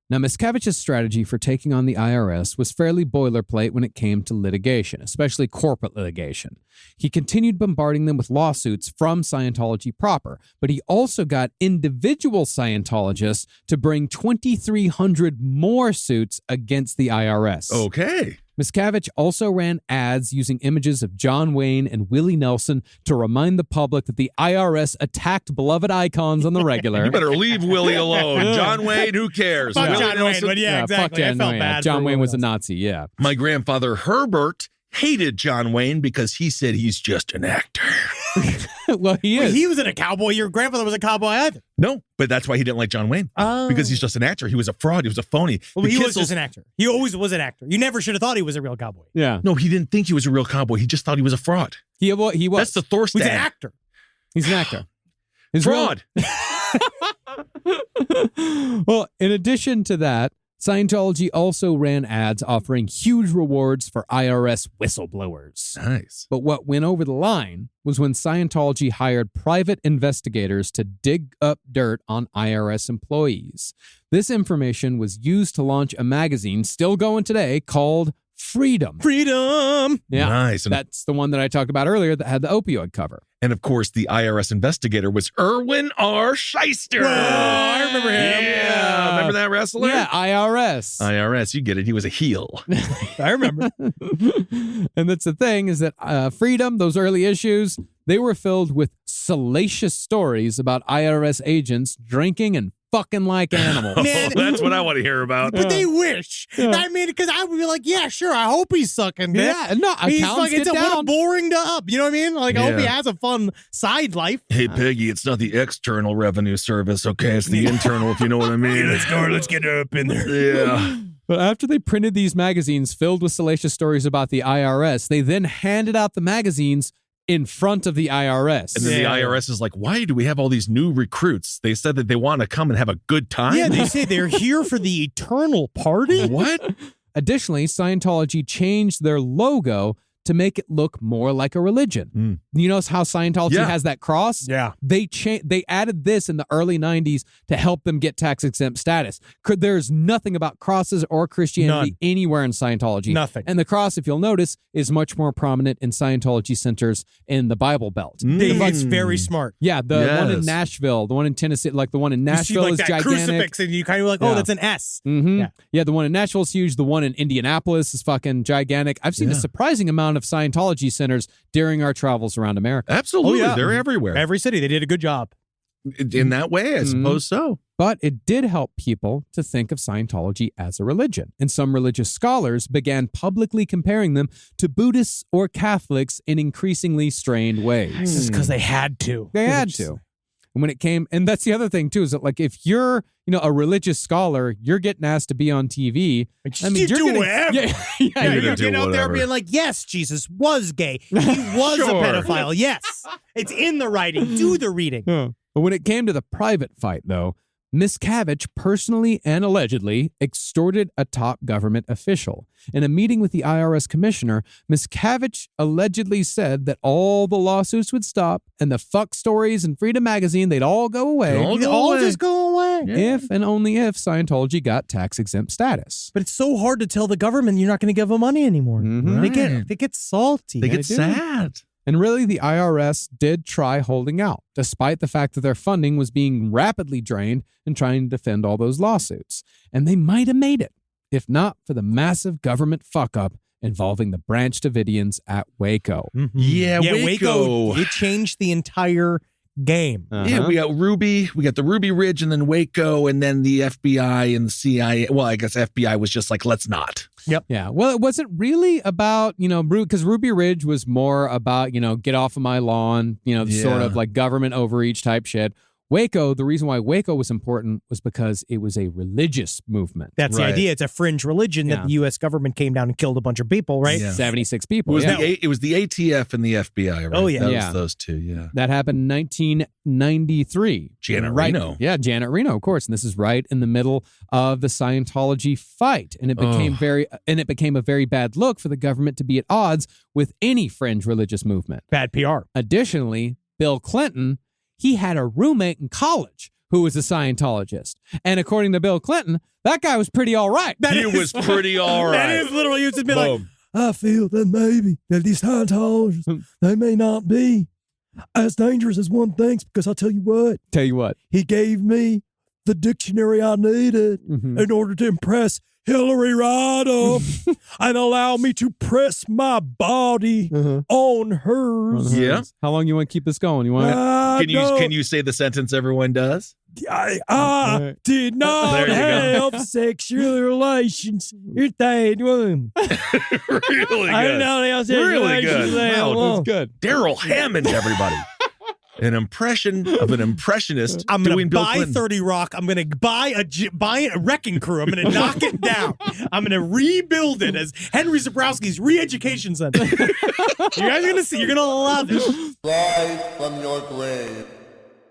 Now, Miscavige's strategy for taking on the IRS was fairly boilerplate when it came to litigation, especially corporate litigation. He continued bombarding them with lawsuits from Scientology proper, but he also got individual Scientologists to bring 2,300 more suits against the IRS. Okay. Miscavige also ran ads using images of John Wayne and Willie Nelson to remind the public that the IRS attacked beloved icons on the regular. You better leave Willie alone. John Wayne, who cares? Fuck Willie John Wayne, Nelson- but yeah, exactly. Fuck I John felt Wayne. bad. John for Wayne was a Willie Nazi, yeah. My grandfather Herbert hated John Wayne because he said he's just an actor. Well, he Nelson. is. He was in a cowboy. Your grandfather was a cowboy either. No, but that's why he didn't like John Wayne. Oh. Because he's just an actor. He was a fraud. He was a phony. Well, The he was Kissels- just an actor. He always was an actor. You never should have thought he was a real cowboy. Yeah. No, he didn't think he was a real cowboy. He just thought he was a fraud. He was. That's the Thorstad. He's an actor. He's an actor. His Fraud. Well, in addition to that, Scientology also ran ads offering huge rewards for IRS whistleblowers. Nice. But what went over the line was when Scientology hired private investigators to dig up dirt on IRS employees. This information was used to launch a magazine still going today called Freedom. Freedom. Yeah. Nice. And, That's the one that I talked about earlier that had the opioid cover. and of course, the IRS investigator was Erwin R. Shyster. Well, I remember him. Yeah. Remember that wrestler? Yeah, IRS. IRS, you get it. He was a heel. I remember. And that's the thing is that Freedom, those early issues, they were filled with salacious stories about IRS agents drinking and fucking like animals. Man. That's what I want to hear about. But they wish. Yeah. I mean, because I would be like, yeah, sure. I hope he's sucking dick. Yeah, no, He's accountants fucking get what a down. boring to up. You know what I mean? Like, I hope he Yeah. has a fun side life. Hey, Peggy, it's not the external revenue service, okay? It's the internal, if you know what I mean. Let's get up in there. Yeah. But after they printed these magazines filled with salacious stories about the IRS, they then handed out the magazines in front of the IRS. And then Yeah. the IRS is like, why do we have all these new recruits? They said that they want to come and have a good time. Yeah, they say they're here for the eternal party. What? Additionally, Scientology changed their logo to make it look more like a religion. You notice how Scientology has that cross? Yeah. They added this in the early 90s to help them get tax-exempt status. There's nothing about crosses or Christianity anywhere in Scientology. Nothing. And the cross, if you'll notice, is much more prominent in Scientology centers in the Bible Belt. It's very smart. Yeah, the one in Nashville, the one in Tennessee, like the one in Nashville you see, like, is that gigantic. crucifix, and you kind of like, oh, that's an S. Yeah, the one in Nashville is huge. The one in Indianapolis is fucking gigantic. I've seen a surprising amount of Scientology centers during our travels around America. Absolutely. Oh, yeah. They're everywhere. Every city, they did a good job. In that way, I suppose so. But it did help people to think of Scientology as a religion. And some religious scholars began publicly comparing them to Buddhists or Catholics in increasingly strained ways. Just because they had to. They had to. And when it came, and that's the other thing too, is that like if you're, a religious scholar, you're getting asked to be on TV. I mean, you're getting, whatever. You're You're do getting out there whatever. being like, yes, Jesus was gay. He was a pedophile. Yes. It's in the writing. Do the reading. But when it came to the private fight, though, Miscavige personally and allegedly extorted a top government official. In a meeting with the IRS commissioner, Miscavige allegedly said that all the lawsuits would stop and the fuck stories in Freedom Magazine, they'd all go away. They'd all just go away. If and only if Scientology got tax-exempt status. But it's so hard to tell the government you're not going to give them money anymore. They get salty. They get sad. And really, the IRS did try holding out, despite the fact that their funding was being rapidly drained and trying to defend all those lawsuits. And they might have made it, if not for the massive government fuck-up involving the Branch Davidians at Waco. Yeah, Waco. It changed the entire game. Yeah, we got the Ruby Ridge, and then Waco, and then the FBI and the CIA. Well, I guess FBI was just like, let's not. Yep. Yeah. Well, it wasn't really about, because Ruby Ridge was more about, get off of my lawn, sort of like government overreach type shit. Waco, the reason why Waco was important was because it was a religious movement. That's the idea. It's a fringe religion that the U.S. government came down and killed a bunch of people, right? Yeah. 76 people. It was the ATF and the FBI, right? Oh, yeah. That was those two, yeah. That happened in 1993. Janet Reno. Yeah, Janet Reno, of course. And this is right in the middle of the Scientology fight. And it became a very bad look for the government to be at odds with any fringe religious movement. Bad PR. Additionally, Bill Clinton, he had a roommate in college who was a Scientologist. And according to Bill Clinton, that guy was pretty all right. He was pretty all right. That is literally, you should be like, I feel that maybe that these Scientologists, they may not be as dangerous as one thinks, because I'll tell you what, he gave me the dictionary I needed in order to impress Hillary Rodham and allow me to press my body on hers. Yeah. How long you want to keep this going? You want? Can you say the sentence everyone does? I did not There you go. have sexual relations with that woman. Really I didn't good. know they had sexual Really relations good. with that Wow, woman. Good. Daryl Hammond, everybody. An impression of an impressionist I'm going doing to Bill buy Clinton. 30 Rock. I'm going to buy a wrecking crew. I'm going to knock it down. I'm going to rebuild it as Henry Zabrowski's re-education center. You guys are going to see. You're going to love it. Rise from your grave.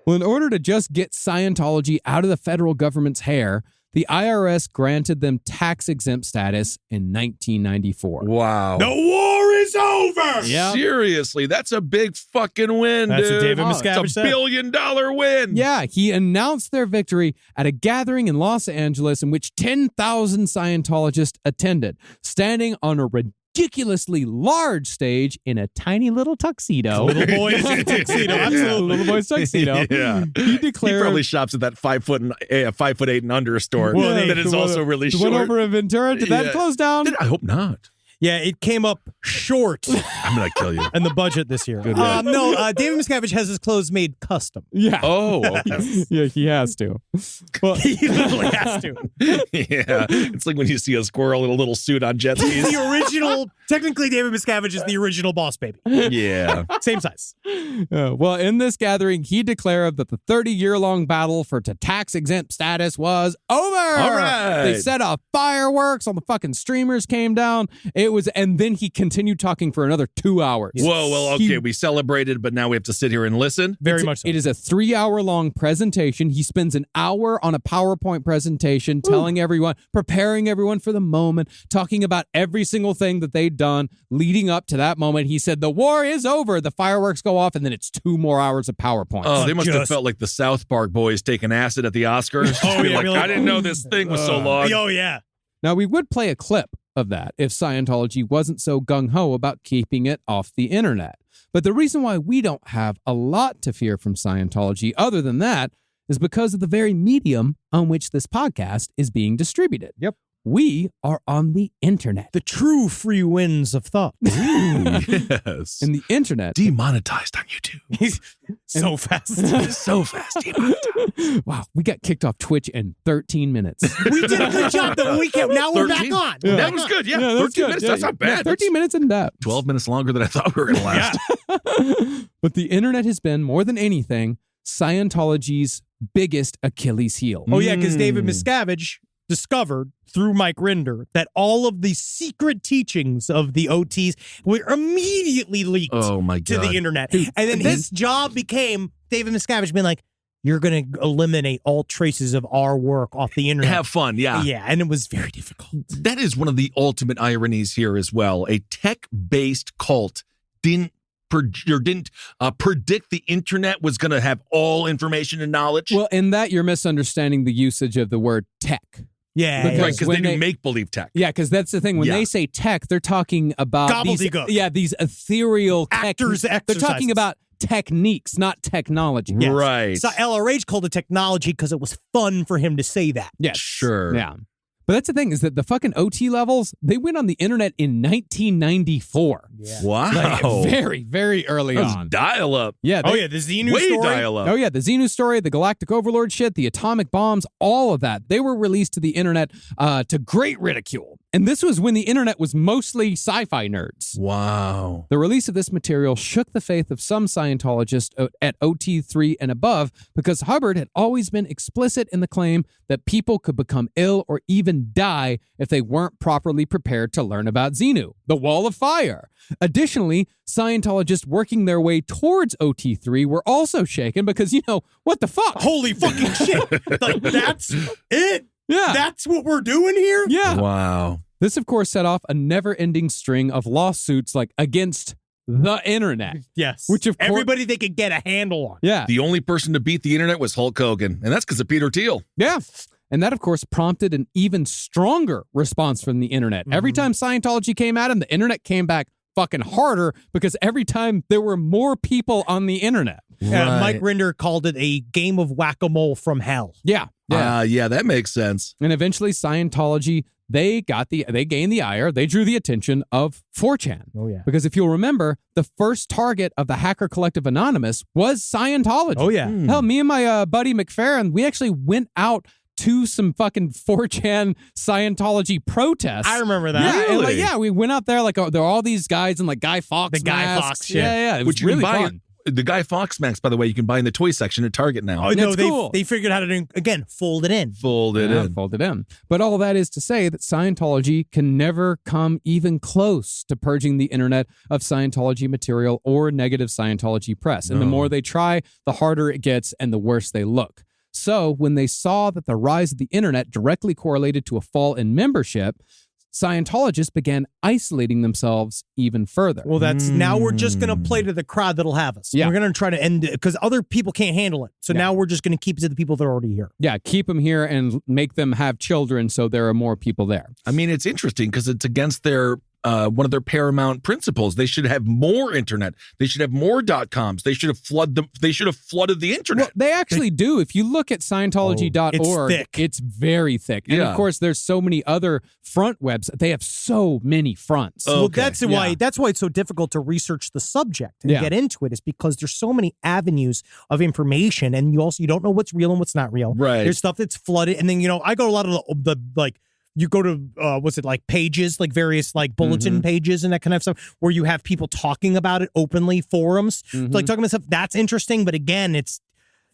Well, in order to just get Scientology out of the federal government's hair, the IRS granted them tax-exempt status in 1994. Wow. The war is over. Yeah. Seriously, that's a big fucking win, That's dude. what David Miscavige It's said. $1 billion win. Yeah, he announced their victory at a gathering in Los Angeles in which 10,000 Scientologists attended, standing on a ridiculously large stage in a tiny little tuxedo. Little boy's tuxedo. Absolutely. Little boy's tuxedo. Yeah. He declared. He probably shops at that 5'8" and under store that is also really the short. one over in Ventura. Did that close down? I hope not. Yeah, it came up short I'm going to kill you. in the budget this year. David Miscavige has his clothes made custom. Yeah. Oh, okay. Yeah, he has to. Well, He literally has to. Yeah. It's like when you see a squirrel in a little suit on jet skis. The original, technically David Miscavige is the original Boss Baby. Yeah. Same size. well, in this gathering, he declared that the 30-year-long battle for tax-exempt status was over. All right. They set off fireworks. All the fucking streamers came down. It was, and then he continued talking for another 2 hours. Whoa, well, okay, we celebrated, but now we have to sit here and listen? Very much so. It is a 3-hour-long presentation. He spends an hour on a PowerPoint presentation telling everyone, preparing everyone for the moment, talking about every single thing that they'd done leading up to that moment. He said, the war is over. The fireworks go off, and then it's 2 more hours of PowerPoint. Oh, they must have felt like the South Park boys taking acid at the Oscars. I didn't know this thing was so long. Oh, yeah. Now, we would play a clip of that if Scientology wasn't so gung-ho about keeping it off the internet. But the reason why we don't have a lot to fear from Scientology other than that is because of the very medium on which this podcast is being distributed. Yep. We are on the internet. The true free winds of thought. Yes. And the internet. Demonetized on YouTube. So fast. So fast. Demonetized. Wow, we got kicked off Twitch in 13 minutes. We did a good job the weekend. Now we're 13? back on. That was good. Yeah, that was 13 good. minutes. Yeah, That's not bad. 13 minutes in that. 12 minutes longer than I thought we were going to last. But the internet has been, more than anything, Scientology's biggest Achilles heel. Oh, yeah, because David Miscavige discovered through Mike Rinder that all of the secret teachings of the OTs were immediately leaked Oh, my God. to the internet. And then his job became, David Miscavige being like, you're going to eliminate all traces of our work off the internet. Have fun, yeah. Yeah, and it was very difficult. That is one of the ultimate ironies here as well. A tech-based cult didn't predict the internet was going to have all information and knowledge. Well, in that, you're misunderstanding the usage of the word tech. Yeah. Because right, because when they they- do make-believe tech. Yeah, because that's the thing. When Yeah. they say tech, they're talking about Gobbledygook. these ethereal Actors' They're talking exercises. about techniques, not technology. Yes. Right. So LRH called it technology because it was fun for him to say that. Yes. Sure. Yeah. But that's the thing, is that the fucking OT levels, they went on the internet in 1994. Yeah. Wow. Like, very, very early That was on. dial-up. Yeah. Oh, yeah, the Xenu Way story. dial-up. Oh, yeah, the Xenu story, the Galactic Overlord shit, the atomic bombs, all of that. They were released to the internet to great ridicule. And this was when the internet was mostly sci-fi nerds. Wow. The release of this material shook the faith of some Scientologists at OT3 and above because Hubbard had always been explicit in the claim that people could become ill or even die if they weren't properly prepared to learn about Xenu, the Wall of Fire. Additionally, Scientologists working their way towards OT3 were also shaken because, what the fuck? Holy fucking shit. Like, that's it? Yeah. That's what we're doing here? Yeah. Wow. This, of course, set off a never-ending string of lawsuits against the internet. Yes. Which, of course- everybody they could get a handle on. Yeah. The only person to beat the internet was Hulk Hogan, and that's because of Peter Thiel. Yeah. And that, of course, prompted an even stronger response from the internet. Every time Scientology came at him, the internet came back fucking harder because every time there were more people on the internet. Right. Mike Rinder called it a game of whack-a-mole from hell. Yeah. Yeah. Yeah, that makes sense. And eventually Scientology, they gained the ire, they drew the attention of 4chan. Oh, yeah. Because if you'll remember, the first target of the Hacker Collective Anonymous was Scientology. Oh, yeah. Hell, me and my buddy McPherson, we actually went out to some fucking 4chan Scientology protests. I remember that. Yeah, and, Really? we went out there, there are all these guys in Guy Fawkes The Guy masks. Fawkes shit. Yeah, it was Which you really can buy. fun. The Guy Fawkes mask, by the way, you can buy in the toy section at Target now. Oh, no, That's cool. they figured out how to, again, fold it in. Fold it in. Folded in. But all that is to say that Scientology can never come even close to purging the internet of Scientology material or negative Scientology press. And the more they try, the harder it gets and the worse they look. So when they saw that the rise of the internet directly correlated to a fall in membership, Scientologists began isolating themselves even further. Well, that's now we're just going to play to the crowd that'll have us. Yeah. We're going to try to end it because other people can't handle it. So now we're just going to keep it to the people that are already here. Yeah, keep them here and make them have children so there are more people there. I mean, it's interesting because it's against their one of their paramount principles. They should have more internet. They should have more .coms. They should have flooded the internet. Well, they actually do. If you look at Scientology.org, it's thick. it's very thick. And Yeah. of course, there's so many other front webs. They have so many fronts. Well, Okay. that's why it's so difficult to research the subject and Yeah. get into it is because there's so many avenues of information and you don't know what's real and what's not real. Right. There's stuff that's flooded. And then, I go to a lot of the you go to, pages, various bulletin pages and that kind of stuff where you have people talking about it openly, forums, talking about stuff. That's interesting. But again,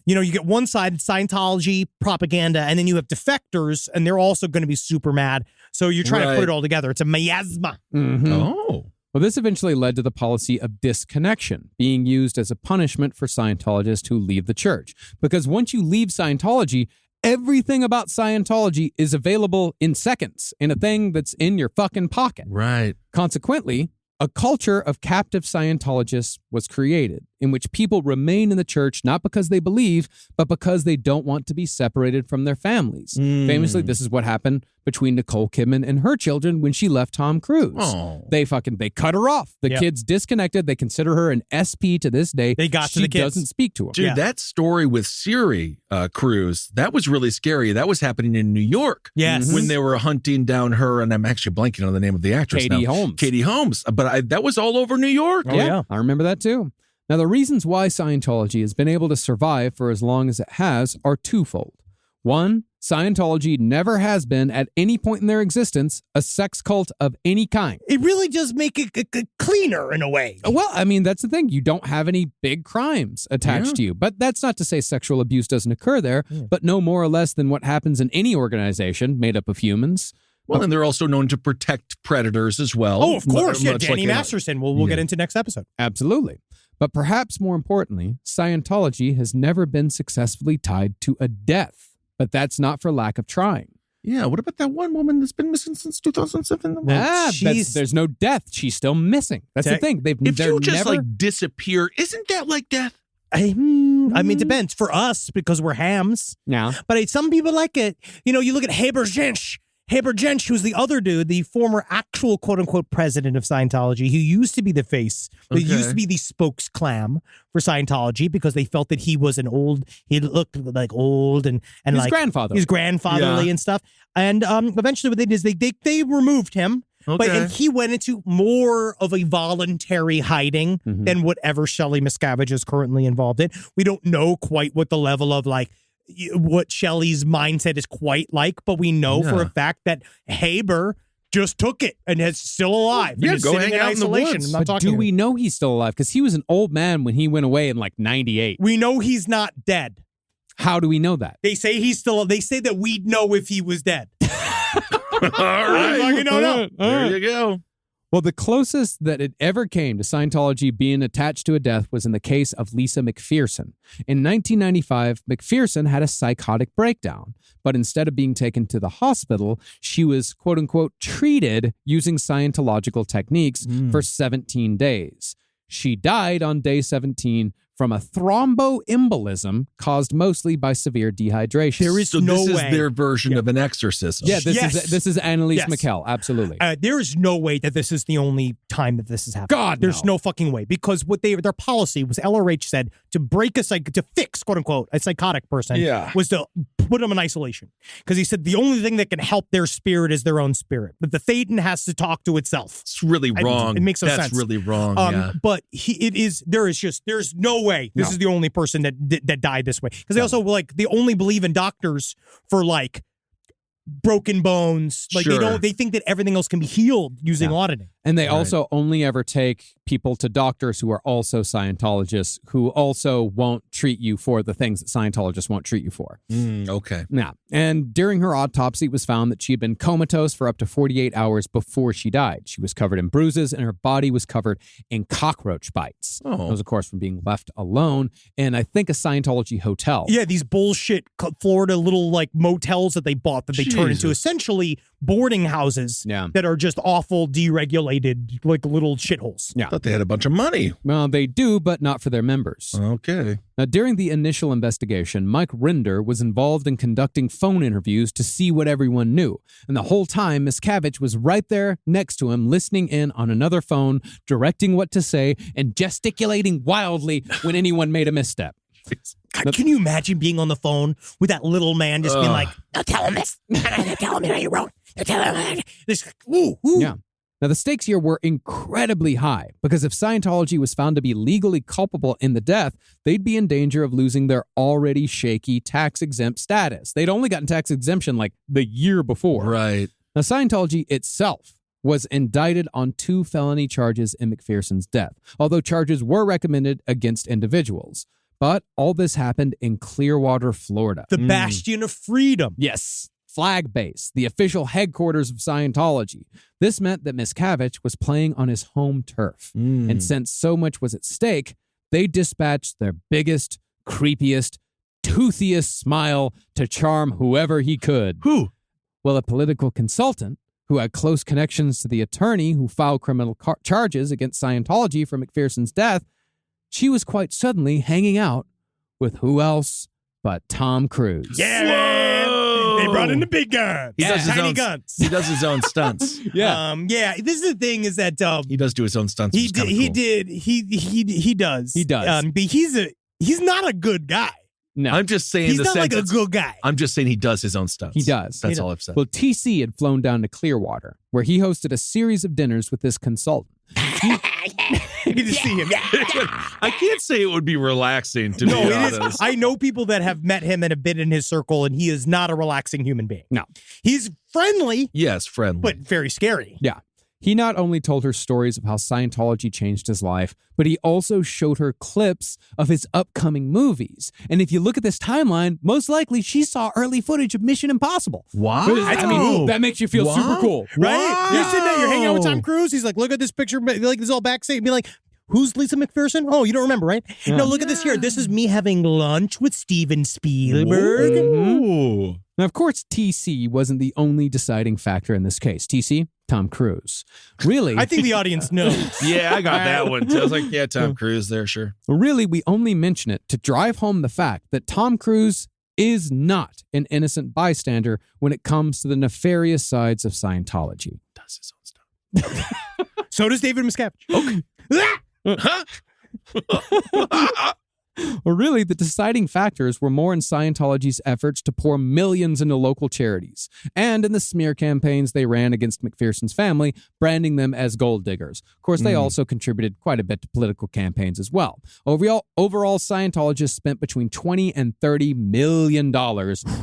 You know, you get one side, Scientology, propaganda, and then you have defectors, and they're also going to be super mad. So you're trying to put it all together. It's a miasma. Mm-hmm. Oh. Well, this eventually led to the policy of disconnection being used as a punishment for Scientologists who leave the church. Because once you leave Scientology, everything about Scientology is available in seconds in a thing that's in your fucking pocket. Right. Consequently, a culture of captive Scientologists was created in which people remain in the church not because they believe, but because they don't want to be separated from their families. Famously, this is what happened between Nicole Kidman and her children when she left Tom Cruise. Oh. They cut her off. The kids disconnected. They consider her an SP to this day. They got to the kids. She doesn't speak to them. Dude, that story with Siri Cruise, that was really scary. That was happening in New York. Yes. When they were hunting down her, and I'm actually blanking on the name of the actress Katie now. Holmes. Katie Holmes. But that was all over New York. Oh, yeah. I remember that too. Now, the reasons why Scientology has been able to survive for as long as it has are twofold. One, Scientology never has been, at any point in their existence, a sex cult of any kind. It really does make it cleaner in a way. Well, I mean, that's the thing. You don't have any big crimes attached to you. But that's not to say sexual abuse doesn't occur there, but no more or less than what happens in any organization made up of humans. Well, and they're also known to protect predators as well. Oh, of course. Yeah, Much Danny like Masterson. We'll get into next episode. Absolutely. But perhaps more importantly, Scientology has never been successfully tied to a death. But that's not for lack of trying. Yeah, what about that one woman that's been missing since 2007? There's no death. She's still missing. That's the thing. If you just disappear, isn't that like death? I mean, it depends. For us, because we're hams. Yeah. But some people like it. You know, you look at Hubbard, who's the other dude, the former actual quote-unquote president of Scientology, who used to be the face, who used to be the spokesclam for Scientology because they felt that he was he looked like old and his like grandfather. His grandfatherly and stuff. And eventually what they did is they removed him. Okay. And he went into more of a voluntary hiding than whatever Shelley Miscavige is currently involved in. We don't know quite what the level of what Shelley's mindset is quite like, but we know for a fact that Haber just took it and is still alive. Yeah, and is go sitting hang in out in the isolation. woods. I'm not But talking do to we him. know he's still alive? Because he was an old man when he went away in 98. We know he's not dead. How do we know that? They say they say that we'd know if he was dead. All right. I fucking don't know. There you go. Well, the closest that it ever came to Scientology being attached to a death was in the case of Lisa McPherson. In 1995, McPherson had a psychotic breakdown, but instead of being taken to the hospital, she was, quote unquote, treated using Scientological techniques for 17 days. She died on day 17 from a thromboembolism caused mostly by severe dehydration. There is no this way. is their version of an exorcism. Yeah, this is Annalise Yes. McKell, absolutely. There is no way that this is the only time that this has happened. God, there's no. no fucking way, because what their policy was, LRH said, to fix, quote unquote, a psychotic person was to put them in isolation, because he said the only thing that can help their spirit is their own spirit, but the Thetan has to talk to itself. It's really wrong. It makes no sense. That's really wrong. But there's no way this is the only person that died this way, because they also they only believe in doctors for broken bones. They think that everything else can be healed using auditing. And they also only ever take people to doctors who are also Scientologists, who also won't treat you for the things that Scientologists won't treat you for. Okay. Yeah. And during her autopsy, it was found that she had been comatose for up to 48 hours before she died. She was covered in bruises and her body was covered in cockroach bites. Oh. Those, of course, from being left alone in, I think, a Scientology hotel. Yeah, these bullshit Florida little motels that they bought that they turn into essentially boarding houses that are just awful, deregulated, little shitholes. Yeah. I thought they had a bunch of money. Well, they do, but not for their members. Okay. Now, during the initial investigation, Mike Rinder was involved in conducting phone interviews to see what everyone knew. And the whole time, Miscavige was right there next to him, listening in on another phone, directing what to say, and gesticulating wildly when anyone made a misstep. God, can you imagine being on the phone with that little man just being like, "No, tell him this. Tell him how you wrote. Tell him this." Ooh. Yeah. Now, the stakes here were incredibly high, because if Scientology was found to be legally culpable in the death, they'd be in danger of losing their already shaky tax-exempt status. They'd only gotten tax exemption the year before. Right. Now, Scientology itself was indicted on 2 felony charges in McPherson's death, although charges were recommended against individuals. But all this happened in Clearwater, Florida. The bastion of freedom. Yes, flag base, the official headquarters of Scientology. This meant that Miscavige was playing on his home turf. And since so much was at stake, they dispatched their biggest, creepiest, toothiest smile to charm whoever he could. Who? Well, a political consultant who had close connections to the attorney who filed criminal charges against Scientology for McPherson's death, she was quite suddenly hanging out with who else but Tom Cruise. Yeah, man. They brought in the big gun. He does his tiny own guns. He does his own stunts. Yeah. This is the thing is that He does do his own stunts. he which is did, kinda he cool. did he does. He does. But he's not a good guy. No, I'm just saying He's the not like a sentence. good guy. I'm just saying he does his own stunts. he does. That's all I've said. Well, TC had flown down to Clearwater, where he hosted a series of dinners with this consultant. You can just see him. I can't say it would be relaxing to No, be it honest. is. I know people that have met him and have been in his circle, and he is not a relaxing human being. No. He's friendly, Yes, friendly. but very scary. Yeah. He not only told her stories of how Scientology changed his life, but he also showed her clips of his upcoming movies. And if you look at this timeline, most likely she saw early footage of Mission Impossible. Wow. I mean, that makes you feel Wow. super cool. Right? Wow. You're sitting there, you're hanging out with Tom Cruise. He's like, look at this picture. Like, this is all backstage. Be like, who's Lisa McPherson? Oh, you don't remember, right? Yeah. No, look at this here. This is me having lunch with Steven Spielberg. Ooh. Now, of course, TC wasn't the only deciding factor in this case. TC, Tom Cruise. Really, I think the audience knows. Yeah, I got that one too. I was like, yeah, Tom Cruise there, sure. really, we only mention it to drive home the fact that Tom Cruise is not an innocent bystander when it comes to the nefarious sides of Scientology. Does his own stuff. So does David Miscavige. Okay. Well, really, the deciding factors were more in Scientology's efforts to pour millions into local charities and in the smear campaigns they ran against McPherson's family, branding them as gold diggers. Of course, they also contributed quite a bit to political campaigns as well. Overall, Scientologists spent between $20 and $30 million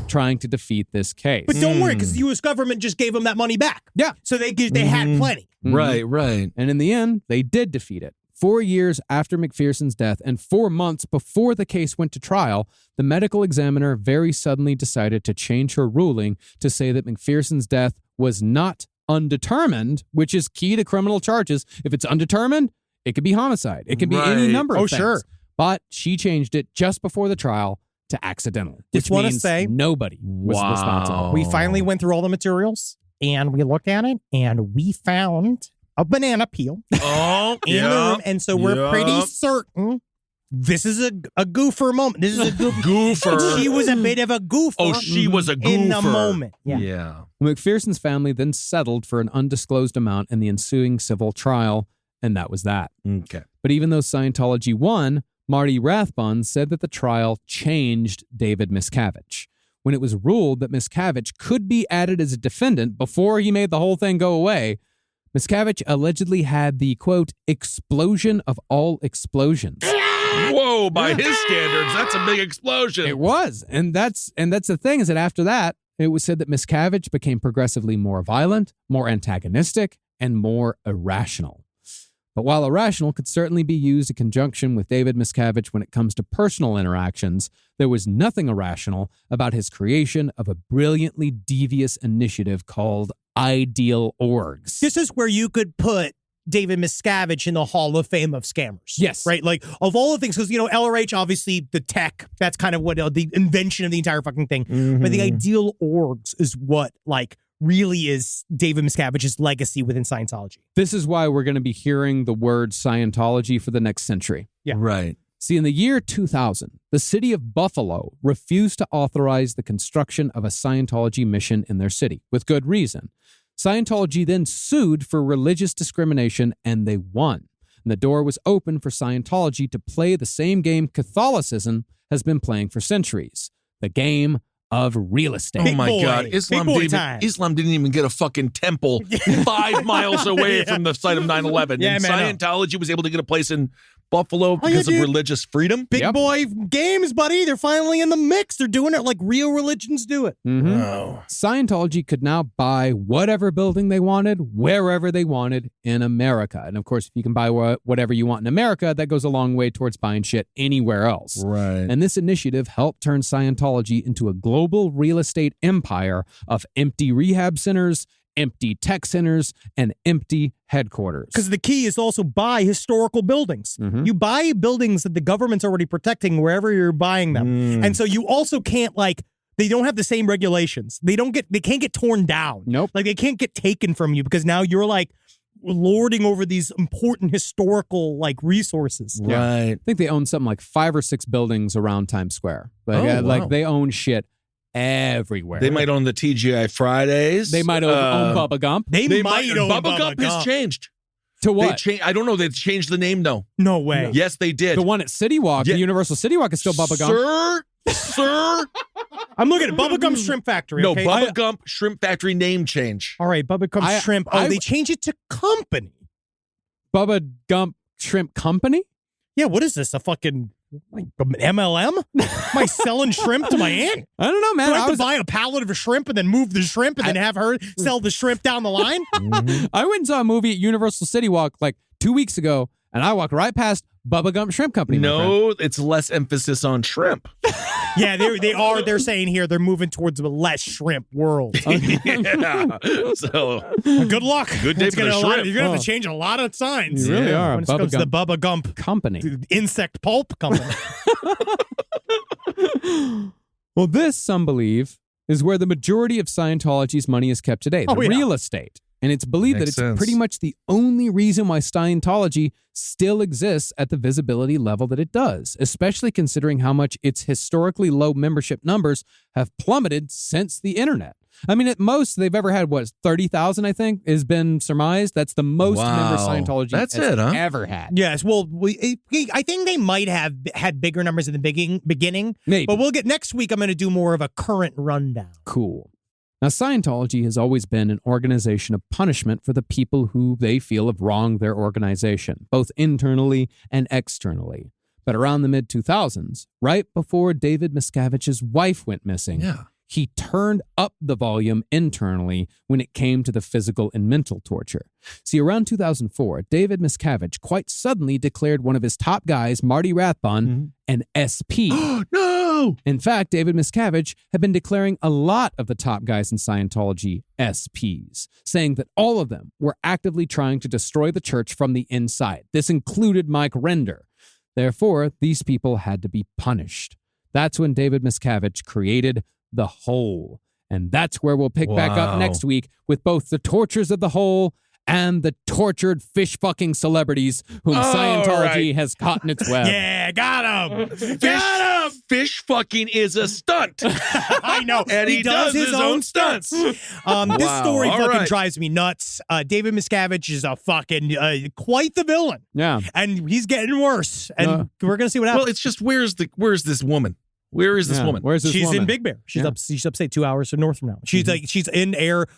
trying to defeat this case. But don't worry, because the U.S. government just gave them that money back. Yeah. So they had plenty. Right. And in the end, they did defeat it. 4 years after McPherson's death and 4 months before the case went to trial, the medical examiner very suddenly decided to change her ruling to say that McPherson's death was not undetermined, which is key to criminal charges. If it's undetermined, it could be homicide. It could be any Right. number of Oh, things. sure. But she changed it just before the trial to accidental, Just which wanna means say- nobody was Wow. responsible. We finally went through all the materials and we looked at it and we found a banana peel Oh, in the room. And so we're pretty Yep. certain this is a goofer moment. This is a goofer. Goofer. She was a bit of a goofer. Oh, she was a goofer. in the moment. Yeah. McPherson's family then settled for an undisclosed amount in the ensuing civil trial, and that was that. Okay. But even though Scientology won, Marty Rathbun said that the trial changed David Miscavige. When it was ruled that Miscavige could be added as a defendant before he made the whole thing go away, Miscavige allegedly had the, quote, explosion of all explosions. Whoa, by his standards, that's a big explosion. It was. And that's the thing, is that after that, it was said that Miscavige became progressively more violent, more antagonistic, and more irrational. But while irrational could certainly be used in conjunction with David Miscavige when it comes to personal interactions, there was nothing irrational about his creation of a brilliantly devious initiative called Ideal Orgs. This is where you could put David Miscavige in the Hall of Fame of scammers. Yes. Right? Like, of all the things, because, LRH, obviously, the tech, that's kind of what the invention of the entire fucking thing. But the Ideal Orgs is what, really is David Miscavige's legacy within Scientology. This is why we're going to be hearing the word Scientology for the next century. Yeah. Right. See, in the year 2000, the city of Buffalo refused to authorize the construction of a Scientology mission in their city, with good reason. Scientology then sued for religious discrimination, and they won. And the door was open for Scientology to play the same game Catholicism has been playing for centuries, the game of real estate. Oh my boy. God. Big Islam boy time. didn't even get a fucking temple 5 miles away from the site of 9/11. Yeah, and man, Scientology was able to get a place in Buffalo because of dude. religious freedom. Big boy games, buddy. They're finally in the mix. They're doing it like real religions do it. Mhm. Wow. Scientology could now buy whatever building they wanted, wherever they wanted in America. And of course, if you can buy whatever you want in America, that goes a long way towards buying shit anywhere else. Right. And this initiative helped turn Scientology into a global real estate empire of empty rehab centers, empty tech centers, and empty headquarters. Because the key is to also buy historical buildings. Mhm. You buy buildings that the government's already protecting wherever you're buying them. And so you also can't they don't have the same regulations. They can't get torn down. Nope. Like they can't get taken from you because now you're like lording over these important historical resources. Right. I think they own something like 5 or 6 buildings around Times Square. Oh, wow. They own shit everywhere. They might own the TGI Fridays. They might own Bubba Gump. They might own Bubba Gump has changed. To what? I don't know. They changed the name though. No way. Yes, they did. The one at City Walk, Yeah. the Universal City Walk is still Bubba Gump. Sir. I'm looking at Bubba Gump Shrimp Factory. No, okay? Bubba Gump Shrimp Factory name change. All right, Bubba Gump Shrimp. They changed it to company. Bubba Gump Shrimp Company? Yeah, what is this? A fucking MLM? Am I selling shrimp to my aunt? I don't know, man. Do I have to buy a pallet of shrimp and then move the shrimp and then have her sell the shrimp down the line? I went and saw a movie at Universal City Walk like 2 weeks ago, and I walked right past Bubba Gump Shrimp Company. No, it's less emphasis on shrimp. Yeah, they are. They're saying here they're moving towards a less shrimp world. Yeah. So Good luck. Good day It's for the gonna a lot- shrimp. You're gonna have to change a lot of signs. You really are. When it Bubba comes to the Gump Bubba Gump Company. insect pulp company. Well, this, some believe, is where the majority of Scientology's money is kept today, the Oh, yeah. real estate. And it's believed Makes that it's sense. pretty much the only reason why Scientology still exists at the visibility level that it does, especially considering how much its historically low membership numbers have plummeted since the internet. I mean, at most, they've ever had, 30,000, I think, has been surmised. That's the most members Wow. Scientology That's has it, huh? ever had. Yes. Well, I think they might have had bigger numbers in the beginning. Maybe. But we'll get next week. I'm going to do more of a current rundown. Cool. Now, Scientology has always been an organization of punishment for the people who they feel have wronged their organization, both internally and externally. But around the mid-2000s, right before David Miscavige's wife went missing, he turned up the volume internally when it came to the physical and mental torture. See, around 2004, David Miscavige quite suddenly declared one of his top guys, Marty Rathbun, an SP. No. In fact, David Miscavige had been declaring a lot of the top guys in Scientology SPs, saying that all of them were actively trying to destroy the church from the inside. This included Mike Render. Therefore, these people had to be punished. That's when David Miscavige created The Hole. And that's where we'll pick back up Wow. next week with both the tortures of The Hole and the tortured fish-fucking celebrities whom All Scientology right. has caught in its web. Yeah, got him. Fish fucking is a stunt. I know. And he does his own stunts. This Wow. story All fucking right. drives me nuts. David Miscavige is a fucking quite the villain. Yeah. And he's getting worse. And we're going to see what happens. Well, it's just where's this woman? Where is this woman? Where's this She's woman? in Big Bear. She's Yeah. she's upstate 2 hours north from now. She's she's in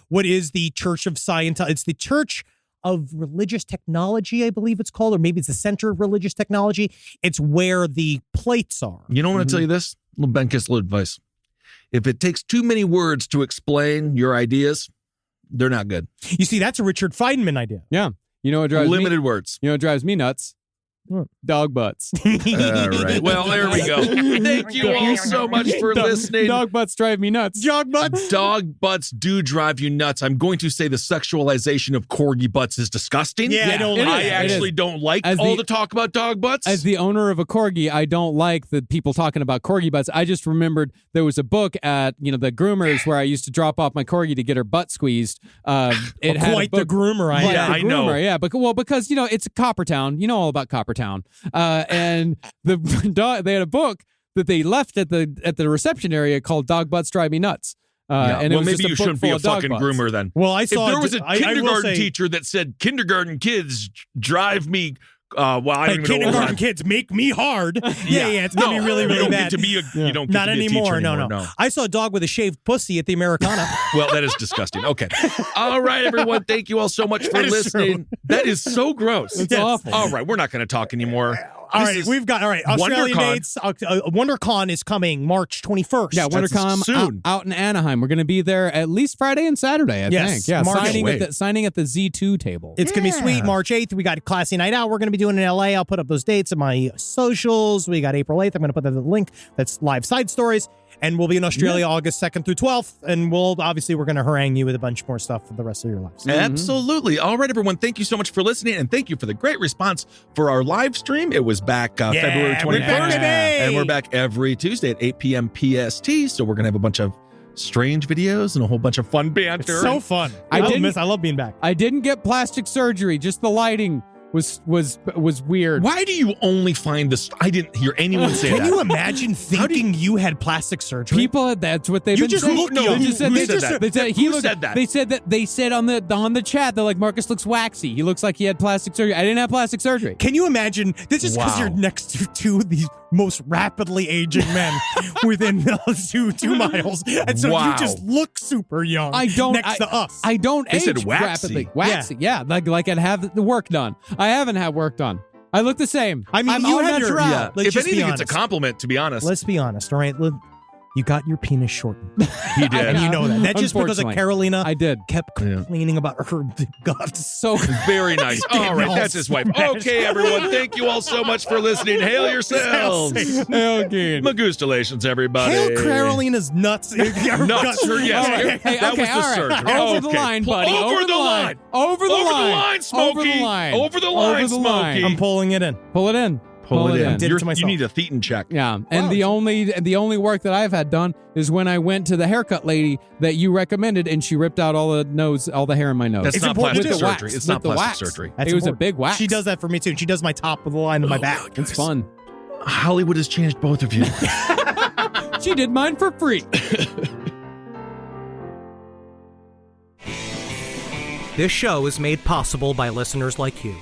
what is the Church of Scientology? It's the Church of Religious Technology, I believe it's called, or maybe it's the Center of Religious Technology. It's where the plates are. You know, I'm going to tell you this, little Ben Kissel advice. If it takes too many words to explain your ideas, they're not good. You see, that's a Richard Feynman idea. Yeah. You know what drives Limited me? words. You know what drives me nuts? Dog butts. All right. Well, there we go. Thank you all so much for listening. Dog butts drive me nuts. Jog butts. Dog butts do drive you nuts. I'm going to say the sexualization of corgi butts is disgusting. Yeah, I don't it like is. it. I actually don't like As all the- the talk about dog butts. As the owner of a corgi, I don't like the people talking about corgi butts. I just remembered there was a book at the groomers where I used to drop off my corgi to get her butt squeezed. It had a Quite the book- groomer. Quite Yeah, the I know. groomer, yeah, because it's Coppertown. You know all about Coppertown. And the dog, they had a book that they left at the reception area called "Dog Butts Drive Me Nuts." And it well, was maybe just a you book shouldn't be full a of dog fucking butts. groomer then. Well, I If saw there was a I will kindergarten say- teacher that said kindergarten kids drive me, I don't Hey, even know. kindergarten kids make me hard. Yeah, it's gonna be really, you really don't bad. Get to be a, You don't get Not to be anymore. A teacher anymore. No. I saw a dog with a shaved pussy at the Americana. Well, that is disgusting. Okay. All right, everyone. Thank you all so much for That is listening. true. That is so gross. It's awful. All right. We're not going to talk anymore. All right, we've got Australian WonderCon. dates. WonderCon is coming March 21st. Yeah, WonderCon soon. out in Anaheim. We're going to be there at least Friday and Saturday, I think. Yeah, March. signing at the Z2 table. It's going to be sweet. March 8th, we got Classy Night Out. We're going to be doing in LA. I'll put up those dates in my socials. We got April 8th. I'm going to put the link. That's live side stories. And we'll be in Australia August 2nd through 12th. And we're going to harangue you with a bunch more stuff for the rest of your lives. Absolutely. All right, everyone. Thank you so much for listening. And thank you for the great response for our live stream. It was back February 21st. We're back today. And we're back every Tuesday at 8 p.m. PST. So we're going to have a bunch of strange videos and a whole bunch of fun banter. It's so fun. I love being back. I didn't get plastic surgery. Just the lighting was weird. Why do you only find this? I didn't hear anyone say that. Can you imagine thinking you had plastic surgery? People, that's what they've You been just saying. look No, young. they just said Who said that? They said Who said that? They said on the chat, they're like, Marcus looks waxy. He looks like he had plastic surgery. I didn't have plastic surgery. Can you imagine? This is because Wow. you're next to two of these most rapidly aging men within two miles, and so Wow. you just look super young. I don't next to us. I don't They age said waxy. rapidly. Waxy, yeah. Like I'd have the work done. I haven't had work done. I look the same. I mean, I'm you all have your- natural. yeah. Let's If just be anything, it's a honest. compliment, to be honest. Let's be honest, all right? You got your penis shortened. He did. And you know that. That's just because of Unfortunately. Carolina I did. kept complaining about her guts. So Very nice. All right, all that's his wife. smashed. Okay, everyone, thank you all so much for listening. Hail yourselves. okay. Magustalations, everybody. Hail Carolina's nuts. Nuts. Yes. Hey, that okay, was the all right. surgery. Over the Okay. line, buddy. Over the line. Over the line. Smokey. Over the line. Over the line, Over the line. Smokey. I'm pulling it in. Pull it in. Pull it in. Did it to myself. You need a Thetan check. Yeah, and the only work that I've had done is when I went to the haircut lady that you recommended, and she ripped out all the hair in my nose. That's It's not important plastic to do. surgery. It's With not the plastic wax. surgery. That's It was a important. big wax. She does that for me too. She does my top of the line and my back. It's fun. Hollywood has changed both of you. She did mine for free. This show is made possible by listeners like you.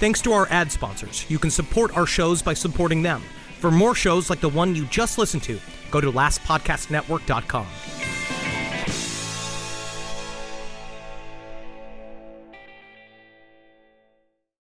Thanks to our ad sponsors, you can support our shows by supporting them. For more shows like the one you just listened to, go to lastpodcastnetwork.com.